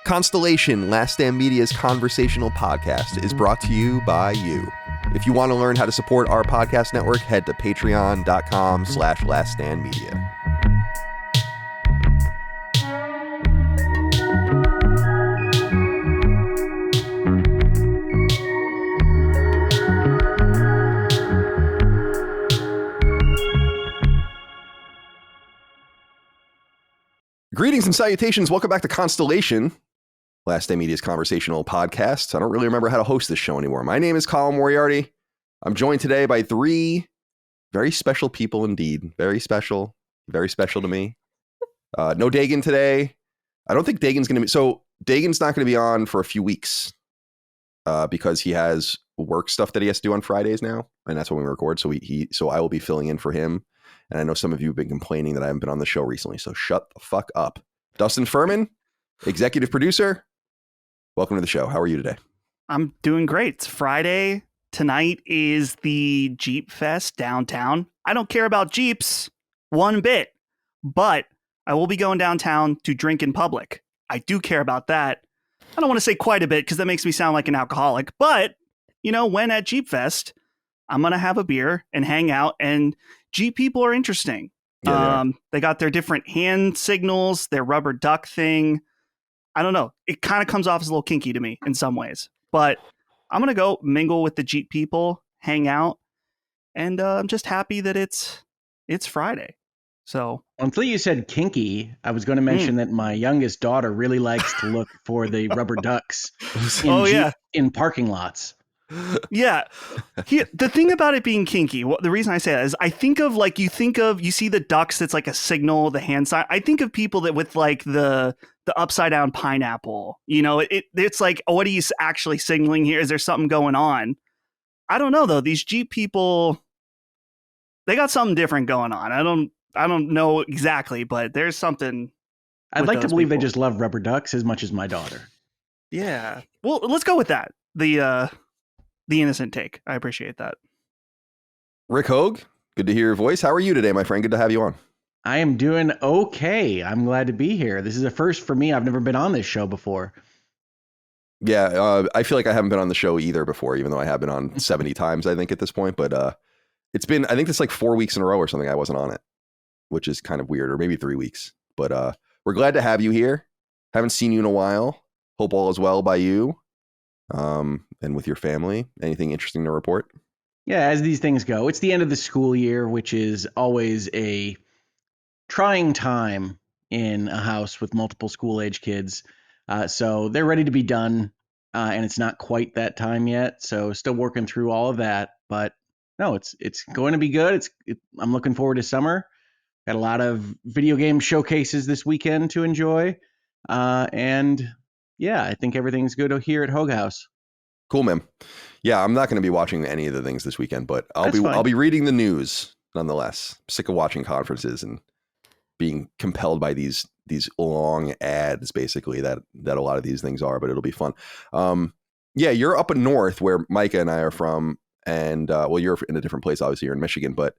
Constellation, Last Stand Media's conversational podcast, is brought to you by you. If you want to learn how to support our podcast network, head to patreon.com/laststandmedia. Greetings and salutations. Welcome back to Constellation, Last Stand Media's conversational podcast. I don't really remember how to host this show anymore. My name is Colin Moriarty. I'm joined today by three very special people indeed. Very special to me. No Dagan today. I don't think Dagan's going to be... So Dagan's not going to be on for a few weeks because he has work stuff that he has to do on Fridays now. And that's when we record. So so I will be filling in for him. And I know some of you have been complaining that I haven't been on the show recently. So shut the fuck up. Dustin Furman, executive producer. Welcome to the show. How are you today? I'm doing great. It's Friday. Tonight is the Jeep Fest downtown. I don't care about Jeeps one bit, but I will be going downtown to drink in public. I do care about that. I don't want to say quite a bit because that makes me sound like an alcoholic. But, you know, when at Jeep Fest, I'm going to have a beer and hang out. And Jeep people are interesting. Yeah, they got their different hand signals, their rubber duck thing. I don't know. It kind of comes off as a little kinky to me in some ways. But I'm going to go mingle with the Jeep people, hang out. And I'm just happy that it's Friday. So until you said kinky, I was going to mention that my youngest daughter really likes to look for the rubber ducks in parking lots. Yeah. The thing about it being kinky, the reason I say that is I think of like, you see the ducks that's like a signal, the hand sign. I think of people that with like the upside down pineapple, you know, it's like, oh, what are you actually signaling here? Is there something going on? I don't know though. These Jeep people, they got something different going on. I don't know exactly, but there's something. I'd like to believe they just love rubber ducks as much as my daughter. Yeah. Well, let's go with that. The innocent take. I appreciate that. Rick Hoeg, good to hear your voice. How are you today, my friend? Good to have you on. I am doing okay. I'm glad to be here. This is a first for me. I've never been on this show before. Yeah, I feel like I haven't been on the show either before, even though I have been on 70 times, I think, at this point. But it's been, I think it's like 4 weeks in a row or something I wasn't on it, which is kind of weird, or maybe 3 weeks. But we're glad to have you here. Haven't seen you in a while. Hope all is well by you. And with your family. Anything interesting to report? Yeah, as these things go, it's the end of the school year, which is always a trying time in a house with multiple school-age kids. So they're ready to be done, and it's not quite that time yet. So still working through all of that, but no, it's going to be good. I'm looking forward to summer. Got a lot of video game showcases this weekend to enjoy, and yeah, I think everything's good here at Hoeg House. Cool, man. Yeah, I'm not going to be watching any of the things this weekend, but I'll be reading the news nonetheless. I'm sick of watching conferences and being compelled by these long ads, basically that a lot of these things are. But it'll be fun. Yeah, you're up in north where Micah and I are from, and well, you're in a different place. Obviously, you're in Michigan, but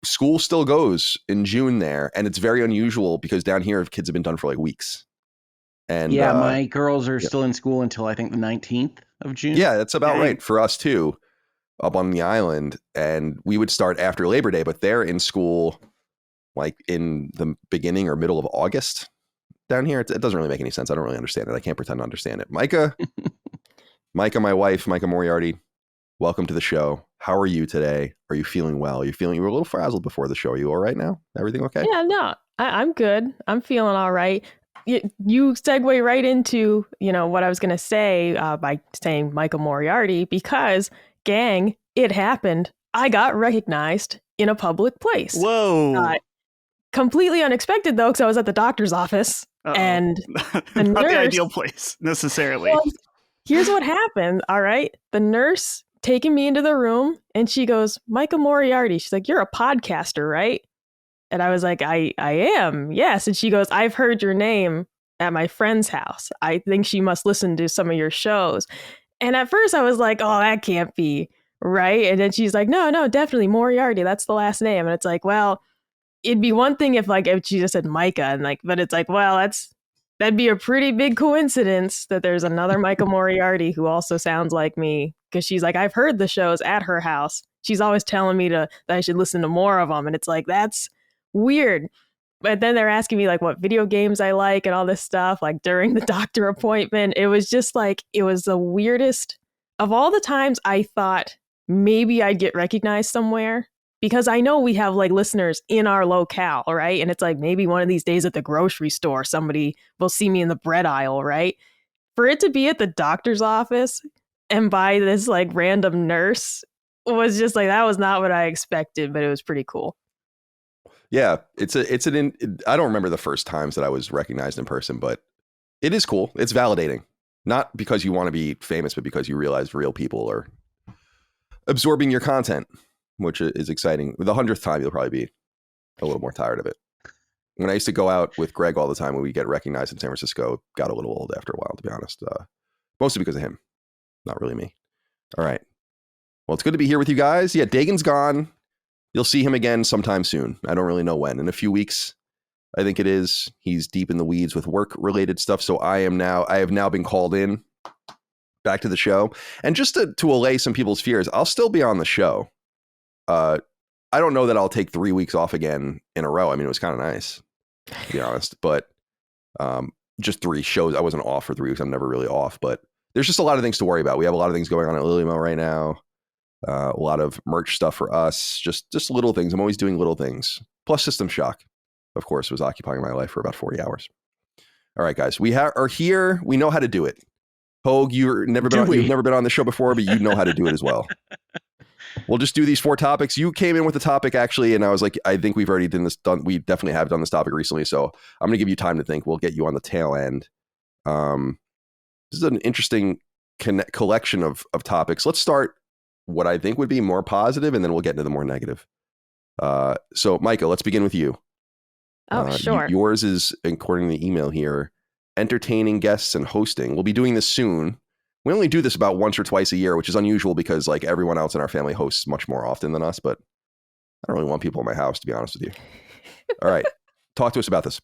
school still goes in June there, and it's very unusual because down here kids have been done for like weeks. And yeah, my girls are still in school until I think the 19th of June. Yeah, that's about right for us too, up on the island. And we would start after Labor Day, but they're in school like in the beginning or middle of August down here. It doesn't really make any sense. I don't really understand it. I can't pretend to understand it. Micah, my wife, Micah Moriarty, welcome to the show. How are you today? Are you feeling well? You were a little frazzled before the show. Are you all right now? Everything okay? Yeah, no, I'm good. I'm feeling all right. You segue right into, what I was going to say by saying Micah Moriarty, because, gang, it happened. I got recognized in a public place. Whoa. Completely unexpected, though, because I was at the doctor's office. And the not nurse, the ideal place, necessarily. Well, here's what happened, all right? The nurse taking me into the room, and she goes, Micah Moriarty. She's like, you're a podcaster, right? And I was like, I am, yes. And she goes, I've heard your name at my friend's house. I think she must listen to some of your shows. And at first I was like, oh, that can't be right. And then she's like, no, definitely Moriarty. That's the last name. And it's like, well, it'd be one thing if she just said Micah, and but it's like, well, that'd be a pretty big coincidence that there's another Micah Moriarty who also sounds like me, because she's like, I've heard the shows at her house. She's always telling me that I should listen to more of them. And it's like, that's weird. But then they're asking me like what video games I like and all this stuff, like during the doctor appointment. It was just like, it was the weirdest of all the times I thought maybe I'd get recognized somewhere, because I know we have like listeners in our locale, right? And it's like maybe one of these days at the grocery store, somebody will see me in the bread aisle, right? For it to be at the doctor's office and by this like random nurse was just like, that was not what I expected, but it was pretty cool. Yeah, I don't remember the first times that I was recognized in person, but it is cool. It's validating. Not because you want to be famous, but because you realize real people are absorbing your content, which is exciting. The 100th time, you'll probably be a little more tired of it. When I used to go out with Greg all the time when we get recognized in San Francisco, got a little old after a while, to be honest. Mostly because of him, not really me. All right. Well, it's good to be here with you guys. Yeah, Dagan's gone. You'll see him again sometime soon. I don't really know when. In a few weeks, I think it is. He's deep in the weeds with work-related stuff. So I have now been called in back to the show. And just to allay some people's fears, I'll still be on the show. I don't know that I'll take 3 weeks off again in a row. I mean, it was kind of nice, to be honest. But just 3 shows. I wasn't off for 3 weeks. I'm never really off. But there's just a lot of things to worry about. We have a lot of things going on at Lilymel right now. A lot of merch stuff for us, just little things. I'm always doing little things. Plus System Shock, of course, was occupying my life for about 40 hours. All right, guys, we are here. We know how to do it. Hoeg, you've never been on the show before, but you know how to do it as well. We'll just do these 4 topics. You came in with the topic, actually, and I was like, I think we've already we definitely have done this topic recently, so I'm going to give you time to think. We'll get you on the tail end. This is an interesting collection of topics. Let's start what I think would be more positive, and then we'll get into the more negative. So, Micah, let's begin with you. Oh, sure. Yours is, according to the email here, entertaining guests and hosting. We'll be doing this soon. We only do this about once or twice a year, which is unusual because like everyone else in our family hosts much more often than us, but I don't really want people in my house, to be honest with you. All right. Talk to us about this.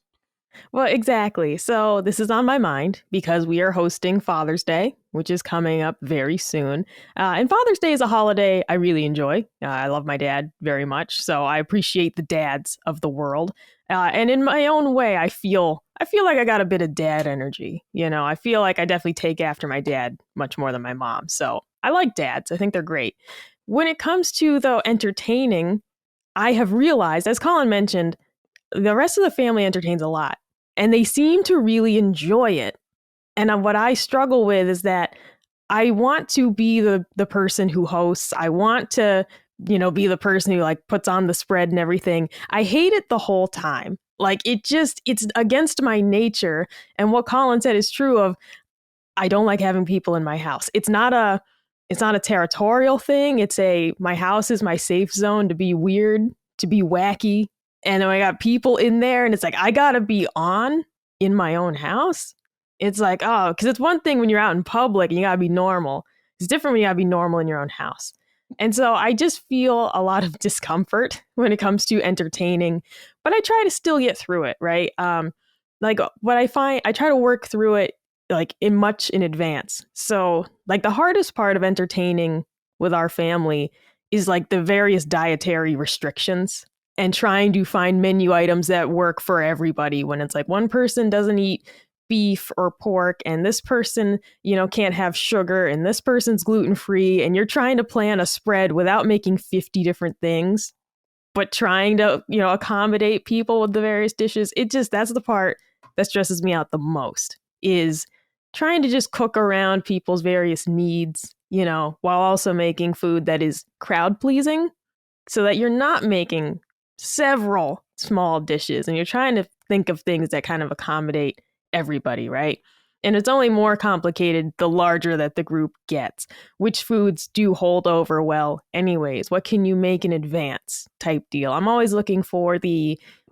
Well, exactly. So this is on my mind because we are hosting Father's Day, which is coming up very soon. And Father's Day is a holiday I really enjoy. I love my dad very much, so I appreciate the dads of the world. And in my own way, I feel like I got a bit of dad energy. You know, I feel like I definitely take after my dad much more than my mom. So I like dads. I think they're great. When it comes to, though, entertaining, I have realized, as Colin mentioned, the rest of the family entertains a lot. And they seem to really enjoy it. And what I struggle with is that I want to be the person who hosts. I want to, be the person who like puts on the spread and everything. I hate it the whole time. Like it's against my nature. And what Colin said is true of, I don't like having people in my house. It's not a territorial thing. My house is my safe zone to be weird, to be wacky. And then I got people in there and it's like, I got to be on in my own house. It's like, oh, because it's one thing when you're out in public and you got to be normal. It's different when you got to be normal in your own house. And so I just feel a lot of discomfort when it comes to entertaining, but I try to still get through it, right? Like what I find, I try to work through it like in advance. So like the hardest part of entertaining with our family is like the various dietary restrictions and trying to find menu items that work for everybody when it's like one person doesn't eat beef or pork and this person, can't have sugar and this person's gluten-free and you're trying to plan a spread without making 50 different things, but trying to, accommodate people with the various dishes. That's the part that stresses me out the most is trying to just cook around people's various needs, while also making food that is crowd pleasing so that you're not making several small dishes and you're trying to think of things that kind of accommodate everybody, right? And it's only more complicated the larger that the group gets. Which foods do hold over well anyways? What can you make in advance type deal? I'm always looking for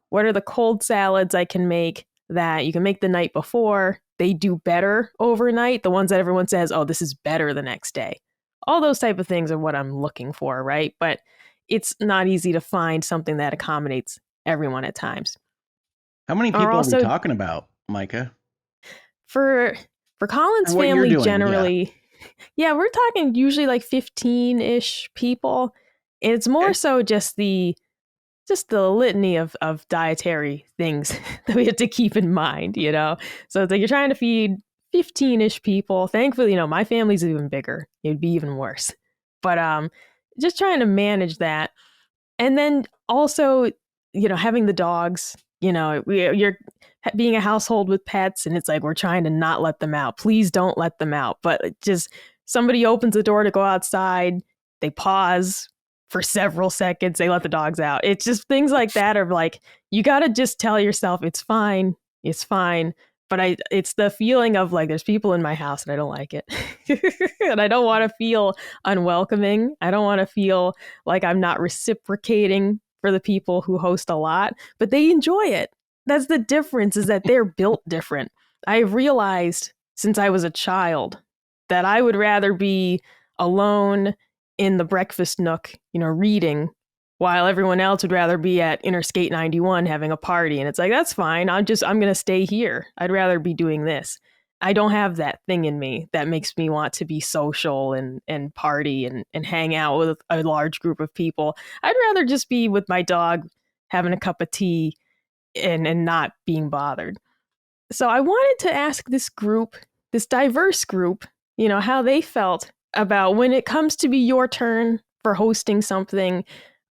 what are the cold salads I can make that you can make the night before? They do better overnight. The ones that everyone says, oh, this is better the next day. All those type of things are what I'm looking for, right? But it's not easy to find something that accommodates everyone at times. How many people are we talking about, Micah? For Colin's For what you're family, doing, generally, yeah, we're talking usually like 15-ish people. It's more Okay. so just the litany of dietary things that we have to keep in mind, you know? So it's like you're trying to feed 15-ish people. Thankfully, you know, my family's even bigger. It'd be even worse. But just trying to manage that. And then also, you know, having the dogs, you know, you're being a household with pets, and it's like we're trying to not let them out. Please don't let them out. But it just somebody opens the door to go outside, they pause for several seconds, they let the dogs out. It's just things like that are like, you got to just tell yourself it's fine. It's fine. But it's the feeling of like, there's people in my house and I don't like it. And I don't want to feel unwelcoming. I don't want to feel like I'm not reciprocating for the people who host a lot, but they enjoy it. That's the difference, is that they're built different. I've realized since I was a child that I would rather be alone in the breakfast nook, you know, reading, while everyone else would rather be at Interstate 91 having a party. And it's like, that's fine. I'm going to stay here. I'd rather be doing this. I don't have that thing in me that makes me want to be social and party and hang out with a large group of people. I'd rather just be with my dog having a cup of tea and not being bothered. So I wanted to ask this group, this diverse group, you know, how they felt about when it comes to be your turn for hosting something.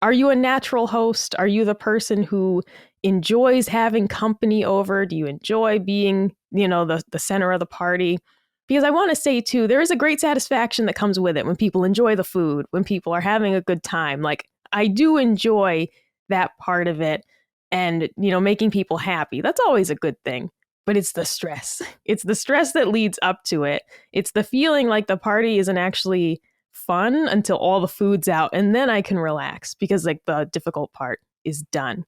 Are you a natural host? Are you the person who enjoys having company over? Do you enjoy being, you know, the center of the party? Because I want to say too, there is a great satisfaction that comes with it when people enjoy the food, when people are having a good time. Like, I do enjoy that part of it, and, you know, making people happy. That's always a good thing. But it's the stress. It's the stress that leads up to it. It's the feeling like the party isn't actually fun until all the food's out, and then I can relax because like the difficult part is done.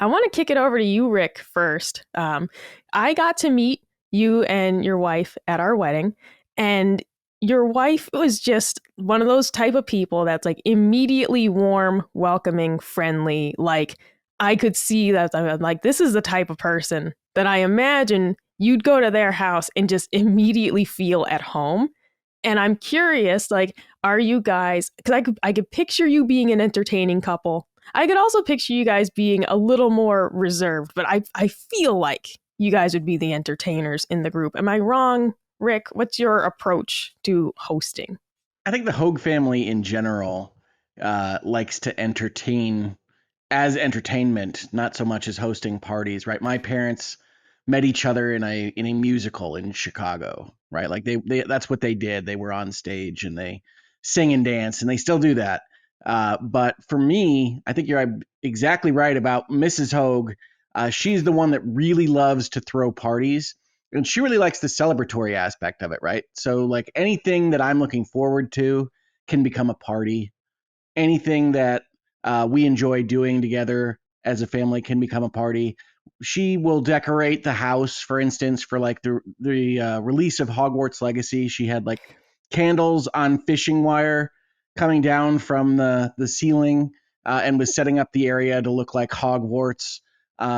I want to kick it over to you, Rick, first. I got to meet you and your wife at our wedding, and your wife was just one of those type of people that's like immediately warm, welcoming, friendly. Like, I could see that. I'm like, this is the type of person that I imagine you'd go to their house and just immediately feel at home. And I'm curious, like, are you guys, because I could picture you being an entertaining couple. I could also picture you guys being a little more reserved, but I feel like you guys would be the entertainers in the group. Am I wrong, Rick? What's your approach to hosting? I think the Hoeg family in general likes to entertain as entertainment, not so much as hosting parties, right? My parents met each other in a musical in Chicago, right? Like they that's what they did. They were on stage and they sing and dance, and they still do that. But for me, I think you're exactly right about Mrs. Hoeg. She's the one that really loves to throw parties, and she really likes the celebratory aspect of it, right? So like anything that I'm looking forward to can become a party. Anything that we enjoy doing together as a family can become a party. She will decorate the house, for instance, for like the release of Hogwarts Legacy. She had like candles on fishing wire coming down from the ceiling and was setting up the area to look like Hogwarts.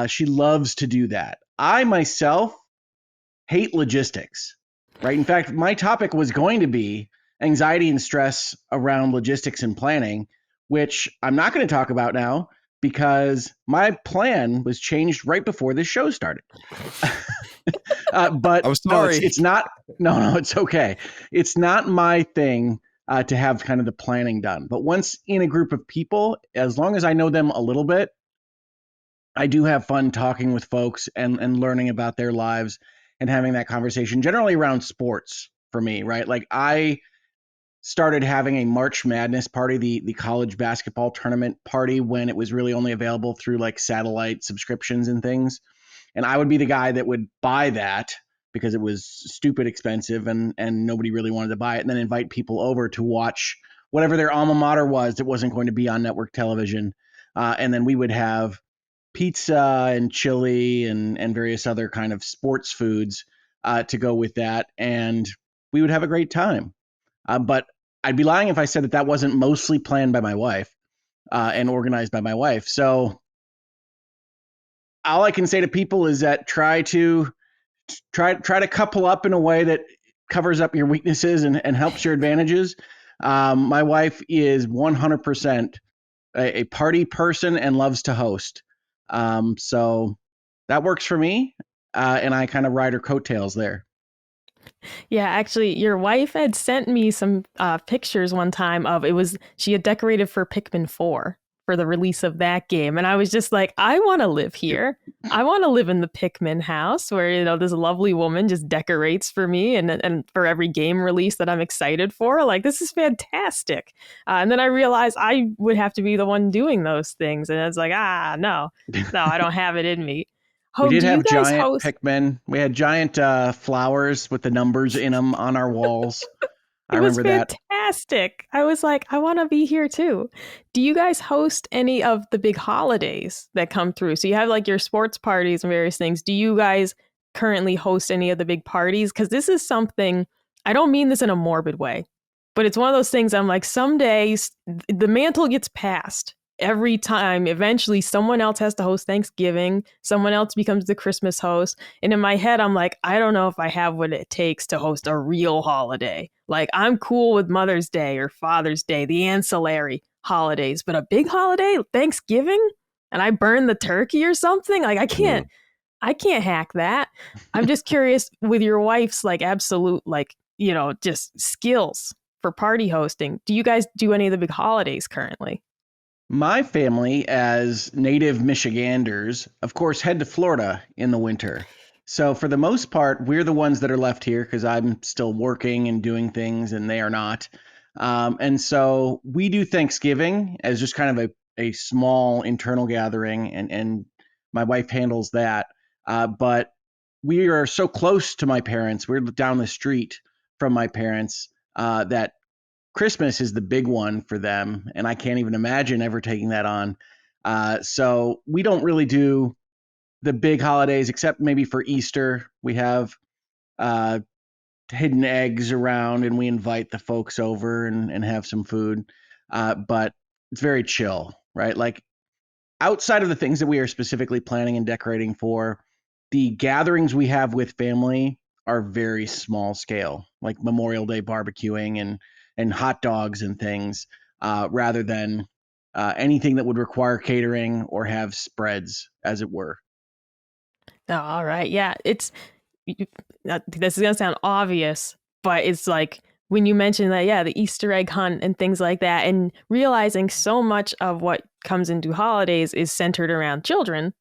She loves to do that. I myself hate logistics, right? In fact, my topic was going to be anxiety and stress around logistics and planning, which I'm not going to talk about now because my plan was changed right before this show started. But I'm no, sorry. it's not. No, it's okay. It's not my thing to have kind of the planning done. But once in a group of people, as long as I know them a little bit, I do have fun talking with folks and learning about their lives and having that conversation, generally around sports for me, right? Like I started having a March Madness party, the college basketball tournament party, when it was really only available through like satellite subscriptions and things. And I would be the guy that would buy that because it was stupid expensive and nobody really wanted to buy it, and then invite people over to watch whatever their alma mater was that wasn't going to be on network television. And then we would have pizza and chili and various other kind of sports foods to go with that. And we would have a great time. But I'd be lying if I said that wasn't mostly planned by my wife and organized by my wife. So all I can say to people is that try to try to couple up in a way that covers up your weaknesses and helps your advantages. My wife is 100% a party person and loves to host. So that works for me. And I kind of ride her coattails there. Yeah, actually, your wife had sent me some pictures one time of she had decorated for Pikmin 4 for the release of that game. And I was just like, I want to live here. I want to live in the Pikmin house where, this lovely woman just decorates for me and for every game release that I'm excited for. Like, this is fantastic. And then I realized I would have to be the one doing those things. And I was like, no, I don't have it in me. We did have giant Pikmin. We had giant flowers with the numbers in them on our walls. I remember that. It was fantastic. I was like, I want to be here too. Do you guys host any of the big holidays that come through? So you have like your sports parties and various things. Do you guys currently host any of the big parties? Because this is something, I don't mean this in a morbid way, but it's one of those things I'm like, some days the mantle gets passed. Every time, eventually someone else has to host Thanksgiving, someone else becomes the Christmas host. And in my head, I'm like, I don't know if I have what it takes to host a real holiday. Like, I'm cool with Mother's Day or Father's Day, the ancillary holidays, but a big holiday, Thanksgiving, and I burn the turkey or something, like I can't hack that. I'm just curious with your wife's like absolute, like, just skills for party hosting. Do you guys do any of the big holidays currently? My family, as native Michiganders, of course, head to Florida in the winter. So for the most part, we're the ones that are left here because I'm still working and doing things and they are not. And so we do Thanksgiving as just kind of a small internal gathering, and my wife handles that. But we are so close to my parents. We're down the street from my parents that Christmas is the big one for them, and I can't even imagine ever taking that on. So we don't really do the big holidays except maybe for Easter. We have hidden eggs around, and we invite the folks over and have some food. But it's very chill, right? Like, outside of the things that we are specifically planning and decorating for, the gatherings we have with family are very small scale, like Memorial Day barbecuing and hot dogs and things, rather than anything that would require catering or have spreads, as it were. Oh, all right. Yeah, this is going to sound obvious, but it's like when you mentioned that, yeah, the Easter egg hunt and things like that, and realizing so much of what comes into holidays is centered around children.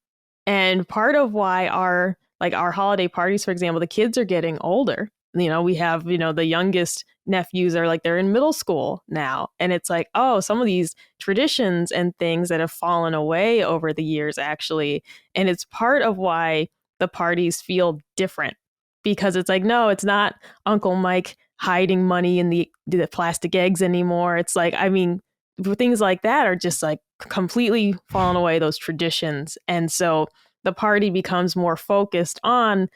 And part of why our holiday parties, for example, the kids are getting older. We have, the youngest nephews are like, they're in middle school now. And it's like, oh, some of these traditions and things that have fallen away over the years, actually. And it's part of why the parties feel different, because it's like, no, it's not Uncle Mike hiding money in the plastic eggs anymore. It's like, I mean, things like that are just like completely fallen away, those traditions. And so the party becomes more focused on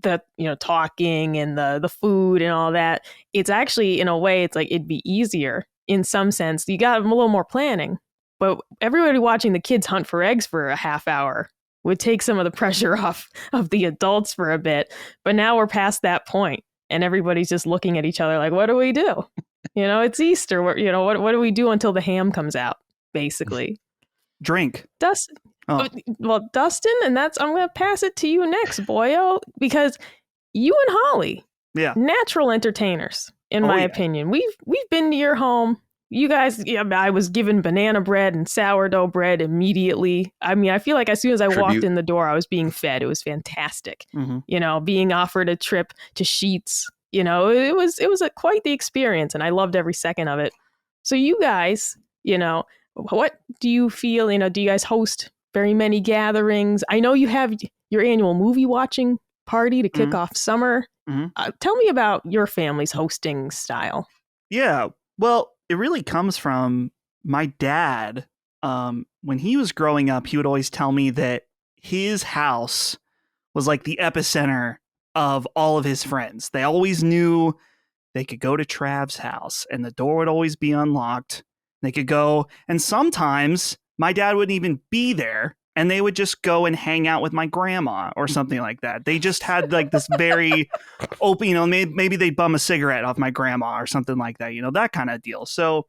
the talking and the food and all that. It's actually, in a way, it's like it'd be easier in some sense. You got a little more planning, but everybody watching the kids hunt for eggs for a half hour would take some of the pressure off of the adults for a bit. But now we're past that point, and everybody's just looking at each other like, what do we do? It's Easter. What do we do until the ham comes out, basically? Drink. Dustin. Oh. Well, Dustin, and I'm going to pass it to you next, boyo, because you and Holly, natural entertainers, in my opinion. We've been to your home. You guys, I was given banana bread and sourdough bread immediately. I mean, I feel like as soon as I walked in the door, I was being fed. It was fantastic. Mm-hmm. Being offered a trip to Sheets. It was quite the experience, and I loved every second of it. So you guys, what do you feel? Do you guys host very many gatherings? I know you have your annual movie watching party to kick off summer. Mm-hmm. Tell me about your family's hosting style. Yeah, well, it really comes from my dad. When he was growing up, he would always tell me that his house was like the epicenter of all of his friends. They always knew they could go to Trav's house and the door would always be unlocked. They could go, and sometimes my dad wouldn't even be there, and they would just go and hang out with my grandma or something like that. They just had like this very open, you know, maybe they'd bum a cigarette off my grandma or something like that, you know, that kind of deal. So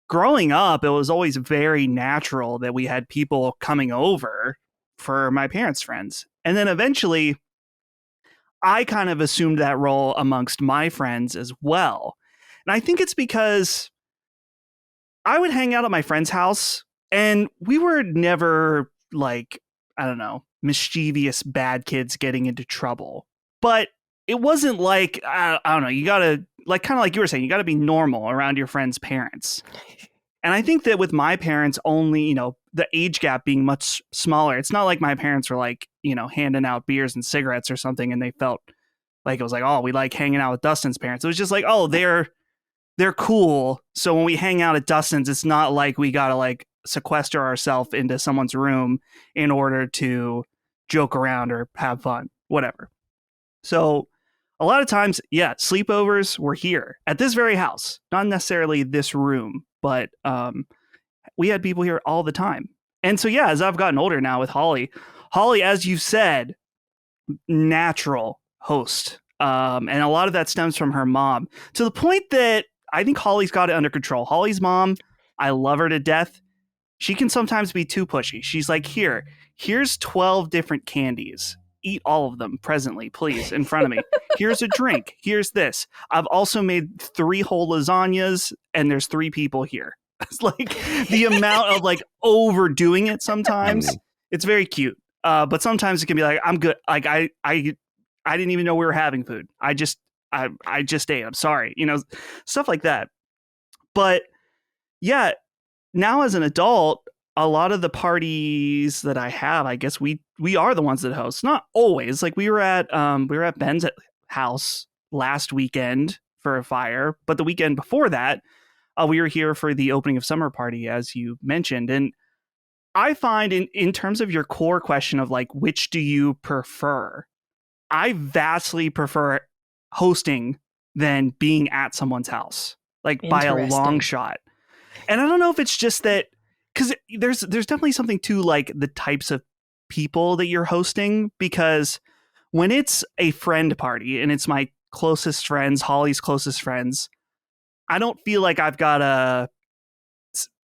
growing up, it was always very natural that we had people coming over for my parents' friends. And then eventually I kind of assumed that role amongst my friends as well. And I think it's because I would hang out at my friend's house and we were never like, I don't know, mischievous bad kids getting into trouble. But it wasn't like, I don't know, you got to, like, kind of like you were saying, you got to be normal around your friend's parents. And I think that with my parents only, you know, the age gap being much smaller, it's not like my parents were like, you know, handing out beers and cigarettes or something. And they felt like it was like, oh, we like hanging out with Dustin's parents. It was just like, oh, they're cool. So when we hang out at Dustin's, it's not like we got to like sequester ourselves into someone's room in order to joke around or have fun, whatever. So a lot of times, yeah, sleepovers were here at this very house, not necessarily this room, but we had people here all the time. And so, yeah, as I've gotten older now with Holly, as you said, natural host. And a lot of that stems from her mom, to the point that I think Holly's got it under control. Holly's mom, I love her to death. She can sometimes be too pushy. She's like, here's 12 different candies. Eat all of them presently, please, in front of me. Here's a drink. Here's this. I've also made 3 whole lasagnas, and there's 3 people here. It's like the amount of like overdoing it sometimes. It's very cute. But sometimes it can be like, I'm good. Like I didn't even know we were having food. I just ate. I'm sorry. You know, stuff like that. But yeah, now as an adult, a lot of the parties that I have, I guess we are the ones that host. Not always. Like we were at Ben's house last weekend for a fire, but the weekend before that, we were here for the opening of summer party, as you mentioned. And I find in terms of your core question of like, which do you prefer? I vastly prefer hosting than being at someone's house, like by a long shot. And I don't know if it's just that, because there's definitely something to like the types of people that you're hosting, because when it's a friend party and it's my closest friends, Holly's closest friends, I don't feel like I've got to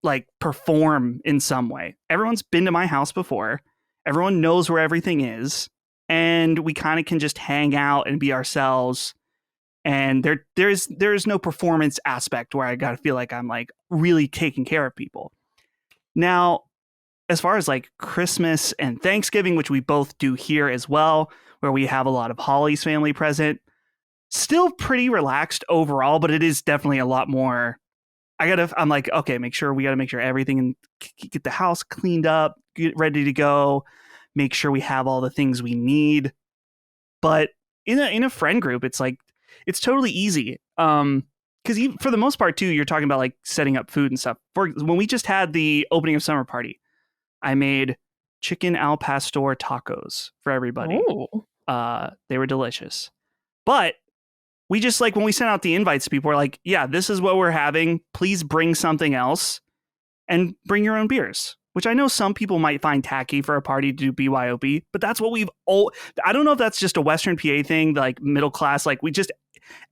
like perform in some way. Everyone's been to my house before. Everyone knows where everything is. And we kind of can just hang out and be ourselves. And there's no performance aspect where I got to feel like I'm like really taking care of people. Now, as far as like Christmas and Thanksgiving, which we both do here as well, where we have a lot of Holly's family present, still pretty relaxed overall, but it is definitely a lot more. I'm like, okay, we got to make sure everything and get the house cleaned up, get ready to go, make sure we have all the things we need. But in a friend group, it's like, it's totally easy. Because for the most part, too, you're talking about like setting up food and stuff. When we just had the opening of summer party, I made chicken al pastor tacos for everybody. They were delicious. But we just like, when we sent out the invites to people, we're like, yeah, this is what we're having. Please bring something else and bring your own beers, which I know some people might find tacky for a party to do BYOB, but that's what I don't know if that's just a Western PA thing, like middle class, like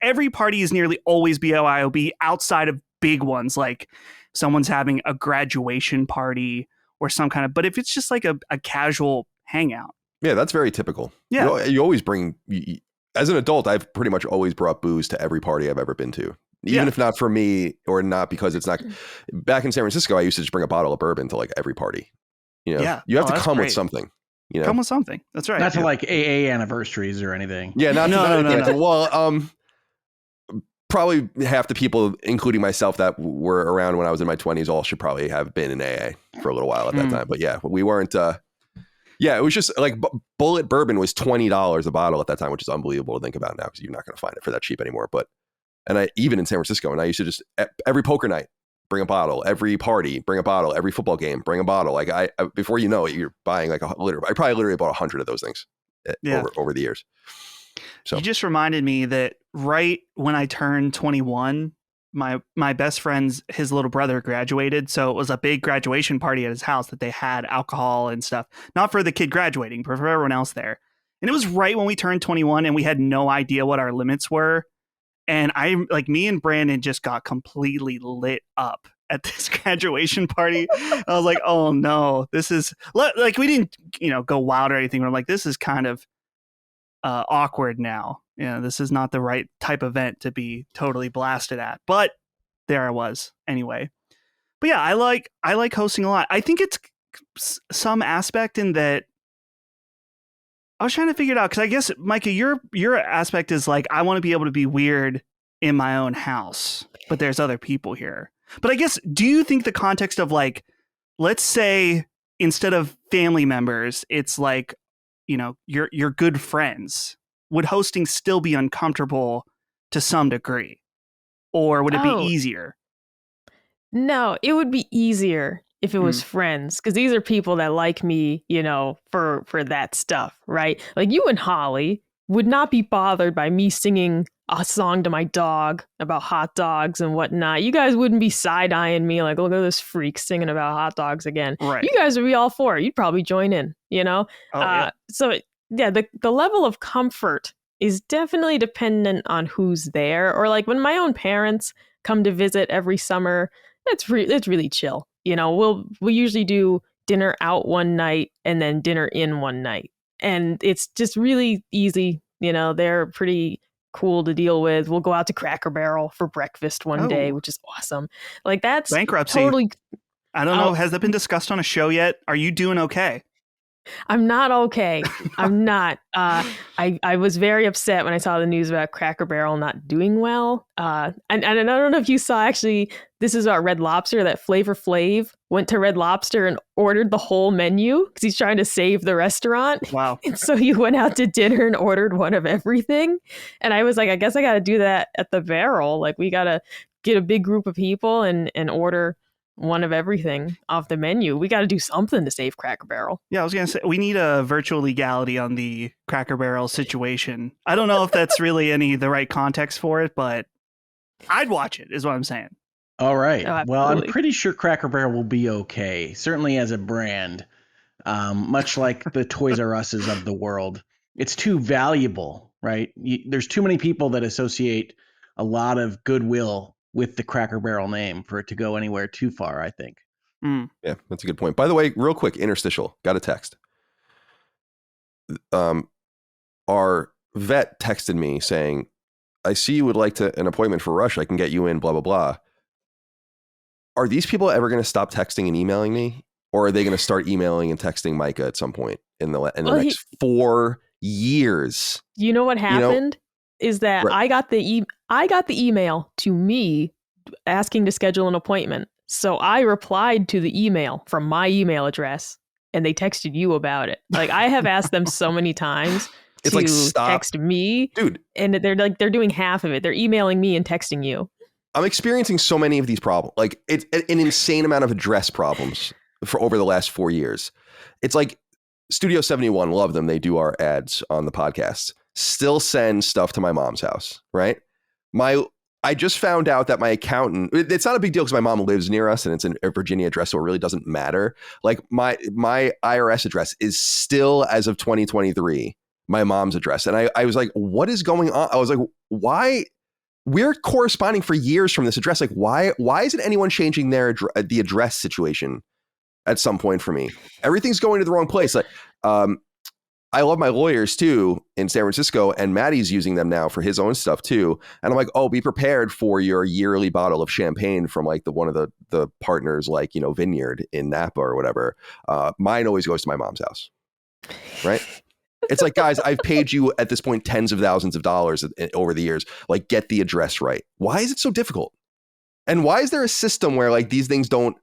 every party is nearly always BYOB outside of big ones, like someone's having a graduation party or some kind of, but if it's just like a casual hangout. Yeah, that's very typical. Yeah. You always bring, as an adult, I've pretty much always brought booze to every party I've ever been to. Even if not for me, or not because it's not. Back in San Francisco, I used to just bring a bottle of bourbon to like every party. You know, you have to come with something. You know, come with something. That's right. Not to like AA anniversaries or anything. Yeah, no. Well, probably half the people, including myself, that were around when I was in my 20s, all should probably have been in AA for a little while at that time. But yeah, we weren't. Yeah, it was just like Bullet bourbon was $20 a bottle at that time, which is unbelievable to think about now because you're not going to find it for that cheap anymore. But even in San Francisco, and I used to just every poker night bring a bottle, every party bring a bottle, every football game bring a bottle. Like I before you know it, you're buying like I probably literally bought 100 of those things over the years. So you just reminded me that right when I turned 21, my best friend's, his little brother graduated. So it was a big graduation party at his house that they had alcohol and stuff, not for the kid graduating, but for everyone else there. And it was right when we turned 21 and we had no idea what our limits were. And me and Brandon just got completely lit up at this graduation party. I was like, oh no, this is like, we didn't, go wild or anything. We're like, this is kind of awkward now. This is not the right type of event to be totally blasted at. But there I was anyway. But yeah, I like hosting a lot. I think it's some aspect in that. I was trying to figure it out because I guess, Micah, your aspect is like, I want to be able to be weird in my own house, but there's other people here. But I guess, do you think the context of like, let's say instead of family members, it's like, your good friends, would hosting still be uncomfortable to some degree? Or would it be easier? No, it would be easier if it was friends, because these are people that like me, for that stuff, right? Like you and Holly would not be bothered by me singing a song to my dog about hot dogs and whatnot. You guys wouldn't be side-eyeing me like, look at this freak singing about hot dogs again. Right. You guys would be all for it. You'd probably join in, Yeah. So yeah, the level of comfort is definitely dependent on who's there. Or like when my own parents come to visit every summer, it's really chill. We'll usually do dinner out one night and then dinner in one night. And it's just really easy. They're pretty cool to deal with. We'll go out to Cracker Barrel for breakfast one day, which is awesome. Like that's bankruptcy. Totally. I don't know. Has that been discussed on a show yet? Are you doing okay? I'm not okay. I'm not. I was very upset when I saw the news about Cracker Barrel not doing well. And I don't know if you saw, actually, this is about Red Lobster, that Flavor Flav went to Red Lobster and ordered the whole menu because he's trying to save the restaurant. Wow. And so he went out to dinner and ordered one of everything. And I was like, I guess I got to do that at the Barrel. Like we got to get a big group of people and order one of everything off the menu. We got to do something to save Cracker Barrel. Yeah, I was going to say, we need a virtual legality on the Cracker Barrel situation. I don't know if that's really the right context for it, but I'd watch it, is what I'm saying. All right. Oh, well, I'm absolutely. pretty sure Cracker Barrel will be okay, certainly as a brand, much like the Toys R Us's of the world. It's too valuable, right? There's too many people that associate a lot of goodwill with the Cracker Barrel name for it to go anywhere too far, I think. Yeah, that's a good point. By the way, real quick, interstitial, got a text. Our vet texted me saying, I see you would like an appointment for Rush. I can get you in, blah, blah, blah. Are these people ever going to stop texting and emailing me? Or are they going to start emailing and texting Micah at some point in the next 4 years? You know what happened? Is that right. I got the email to me asking to schedule an appointment. So I replied to the email from my email address and they texted you about it. Like I have asked them so many times it's to like, stop. text me, dude. And they're doing half of it. They're emailing me and texting you. I'm experiencing so many of these problems. Like it's an insane amount of address problems for over the last 4 years. It's like Studio 71, love them. They do our ads on the podcast. Still send stuff to my mom's house, right? I just found out that my accountant, it's not a big deal because my mom lives near us and it's a Virginia address, so it really doesn't matter. Like my IRS address is still, as of 2023, my mom's address. And I was like, what is going on? I was like, why? We're corresponding for years from this address. Like, why isn't anyone changing the address situation at some point for me? Everything's going to the wrong place. Like, I love my lawyers too in San Francisco, and Maddie's using them now for his own stuff too. And I'm like, oh, be prepared for your yearly bottle of champagne from like one of the partners, like, Vineyard in Napa or whatever. Mine always goes to my mom's house, right? It's like, guys, I've paid you at this point tens of thousands of dollars over the years. Like, get the address right. Why is it so difficult? And why is there a system where like these things don't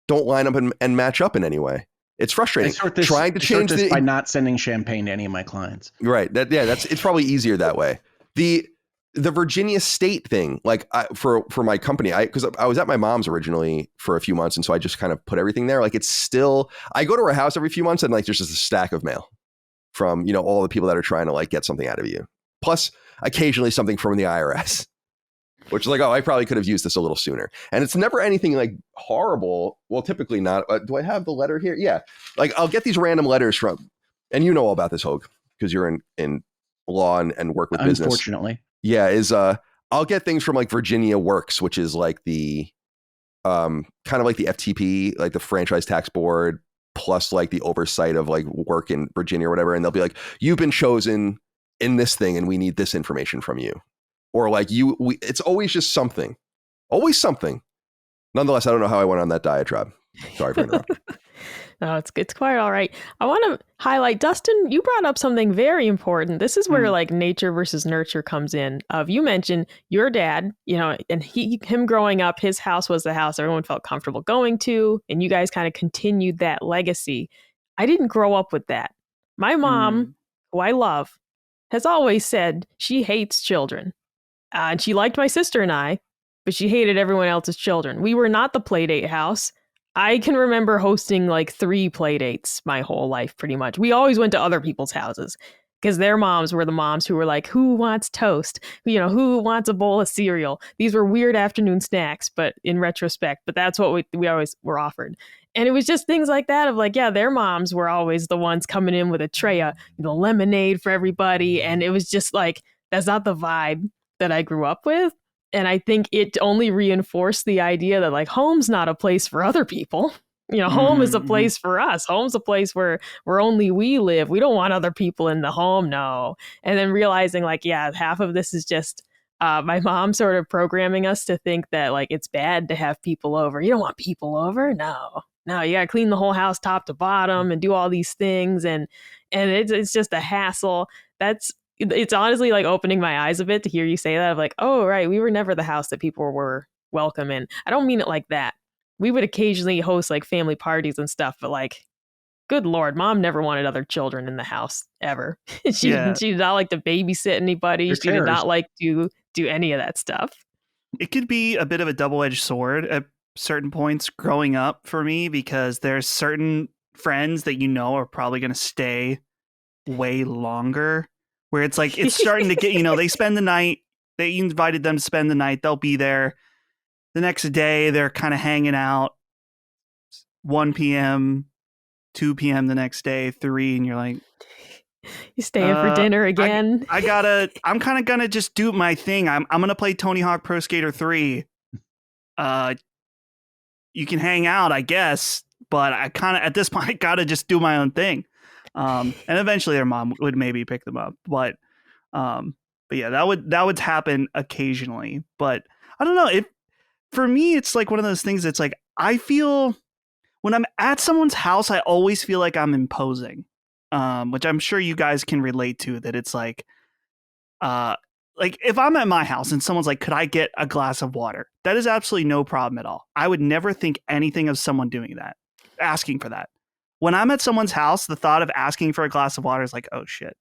line up and match up in any way? It's frustrating. Trying to change this by not sending champagne to any of my clients. Right. It's probably easier that way. The Virginia state thing, like for my company, because I was at my mom's originally for a few months, and so I just kind of put everything there. Like it's still, I go to her house every few months, and like there's just a stack of mail from all the people that are trying to like get something out of you. Plus, occasionally something from the IRS. which is like, oh, I probably could have used this a little sooner. And it's never anything like horrible. Well, typically not. Do I have the letter here? Yeah. Like I'll get these random letters from, and you know all about this, Hoeg, because you're in law and work with business. Unfortunately. Yeah. I'll get things from like Virginia Works, which is like the kind of like the FTP, like the Franchise Tax Board, plus like the oversight of like work in Virginia or whatever. And they'll be like, you've been chosen in this thing and we need this information from you. Or like it's always just something. Always something. Nonetheless, I don't know how I went on that diatribe. Sorry for interrupting. No, it's quite all right. I want to highlight, Dustin, you brought up something very important. This is where like nature versus nurture comes in. You mentioned your dad, and him growing up, his house was the house everyone felt comfortable going to, and you guys kind of continued that legacy. I didn't grow up with that. My mom, who I love, has always said she hates children. And she liked my sister and I, but she hated everyone else's children. We were not the playdate house. I can remember hosting like 3 playdates my whole life, pretty much. We always went to other people's houses because their moms were the moms who were like, who wants toast? Who wants a bowl of cereal? These were weird afternoon snacks, but in retrospect, but that's what we always were offered. And it was just things like that of like, yeah, their moms were always the ones coming in with a tray of lemonade for everybody. And it was just like, that's not the vibe that I grew up with. And I think it only reinforced the idea that like home's not a place for other people. Home is a place for us. Home's a place where only we live. We don't want other people in the home. No. And then realizing like, yeah, half of this is just my mom sort of programming us to think that like it's bad to have people over. You don't want people over. No, you got to clean the whole house top to bottom and do all these things. And it's just a hassle. It's honestly like opening my eyes a bit to hear you say that of like, oh, right, we were never the house that people were welcome in. I don't mean it like that. We would occasionally host like family parties and stuff, but like, good Lord, mom never wanted other children in the house ever. She did not like to babysit anybody. She did not like to do any of that stuff. It could be a bit of a double-edged sword at certain points growing up for me, because there's certain friends that are probably going to stay way longer. Where it's like, it's starting to get, they spend the night, they invited them to spend the night, they'll be there. The next day, they're kind of hanging out, 1 p.m., 2 p.m. the next day, 3, and you're like... You staying for dinner again? I'm kind of going to just do my thing. I'm going to play Tony Hawk Pro Skater 3. You can hang out, I guess, but I kind of, at this point, I got to just do my own thing. And eventually their mom would maybe pick them up, but yeah, that would happen occasionally. But I don't know, for me, it's like one of those things that's like, I feel when I'm at someone's house, I always feel like I'm imposing, which I'm sure you guys can relate to, that it's like if I'm at my house and someone's like, could I get a glass of water? That is absolutely no problem at all. I would never think anything of someone doing that, asking for that. When I'm at someone's house, the thought of asking for a glass of water is like, oh shit.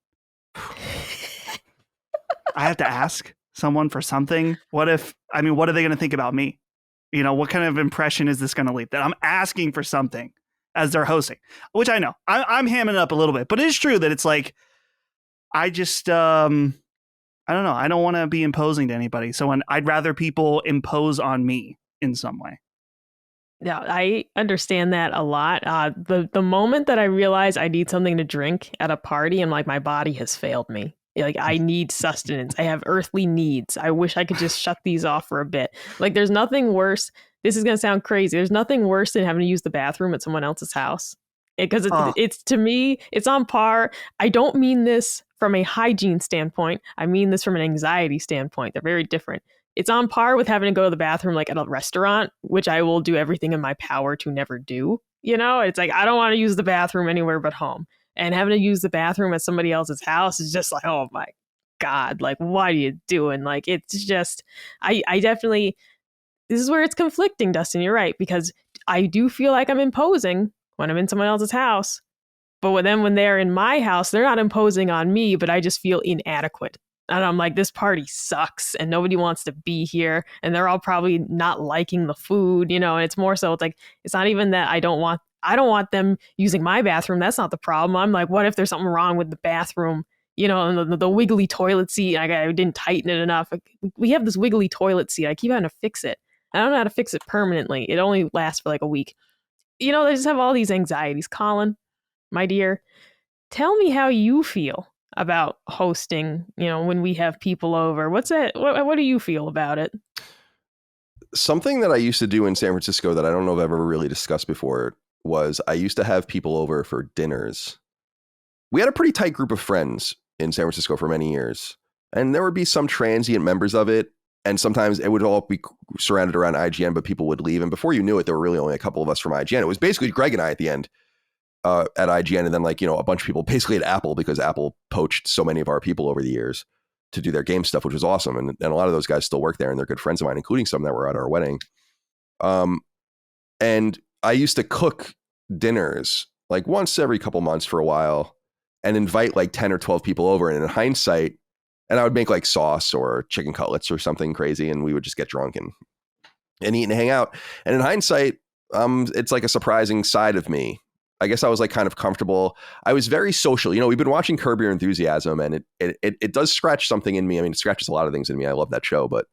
I have to ask someone for something. What are they going to think about me? What kind of impression is this going to leave? That I'm asking for something as they're hosting, which I know I'm hamming it up a little bit, but it is true that it's like, I just, I don't know. I don't want to be imposing to anybody. So I'd rather people impose on me in some way. Yeah, I understand that a lot. The moment that I realize I need something to drink at a party and like my body has failed me. Like I need sustenance. I have earthly needs. I wish I could just shut these off for a bit. Like there's nothing worse. This is going to sound crazy. There's nothing worse than having to use the bathroom at someone else's house. Because it's to me, it's on par. I don't mean this from a hygiene standpoint. I mean this from an anxiety standpoint. They're very different. It's on par with having to go to the bathroom like at a restaurant, which I will do everything in my power to never do. It's like, I don't want to use the bathroom anywhere but home. And having to use the bathroom at somebody else's house is just like, oh my God, like, what are you doing? Like, it's just, I definitely, this is where it's conflicting, Dustin. You're right, because I do feel like I'm imposing when I'm in someone else's house. But then when they're in my house, they're not imposing on me, but I just feel inadequate. And I'm like, this party sucks and nobody wants to be here. And they're all probably not liking the food, and it's more so, it's like, it's not even that I don't want them using my bathroom. That's not the problem. I'm like, what if there's something wrong with the bathroom, and the wiggly toilet seat. I didn't tighten it enough. We have this wiggly toilet seat. I keep having to fix it. I don't know how to fix it permanently. It only lasts for like a week. I just have all these anxieties. Colin, my dear, tell me how you feel about hosting, when we have people over. What's that? What do you feel about it? Something that I used to do in San Francisco that I don't know if I've ever really discussed before was I used to have people over for dinners. We had a pretty tight group of friends in San Francisco for many years, and there would be some transient members of it. And sometimes it would all be surrounded around IGN, but people would leave. And before you knew it, there were really only a couple of us from IGN. It was basically Greg and I at the end at IGN. And then a bunch of people basically at Apple, because Apple poached so many of our people over the years to do their game stuff, which was awesome. And a lot of those guys still work there, and they're good friends of mine, including some that were at our wedding. And I used to cook dinners like once every couple months for a while and invite like 10 or 12 people over. And in hindsight, and I would make like sauce or chicken cutlets or something crazy, and we would just get drunk and eat and hang out. And in hindsight, it's like a surprising side of me. I guess I was like kind of comfortable. I was very social. We've been watching Curb Your Enthusiasm, and it does scratch something in me. I mean, it scratches a lot of things in me. I love that show, but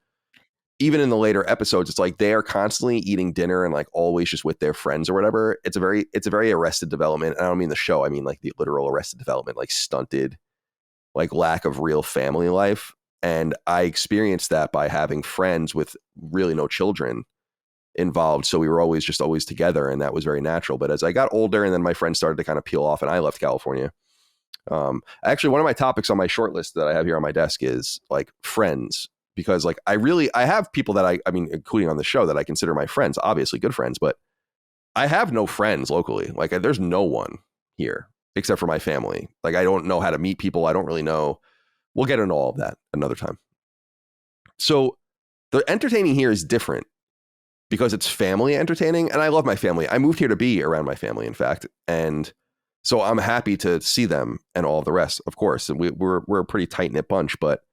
even in the later episodes, it's like they are constantly eating dinner and like always just with their friends or whatever. It's a very Arrested Development. And I don't mean the show. I mean like the literal Arrested Development, like stunted, like lack of real family life. And I experienced that by having friends with really no children involved. So we were always together, and that was very natural. But as I got older and then my friends started to kind of peel off and I left California. Actually, one of my topics on my short list that I have here on my desk is like friends, because like I have people that I mean, including on the show, that I consider my friends, obviously good friends, but I have no friends locally. Like there's no one here except for my family. Like I don't know how to meet people. I don't really know. We'll get into all of that another time. So the entertaining here is different because it's family entertaining, and I love my family. I moved here to be around my family, in fact. And so I'm happy to see them and all the rest, of course. And we're a pretty tight-knit bunch, but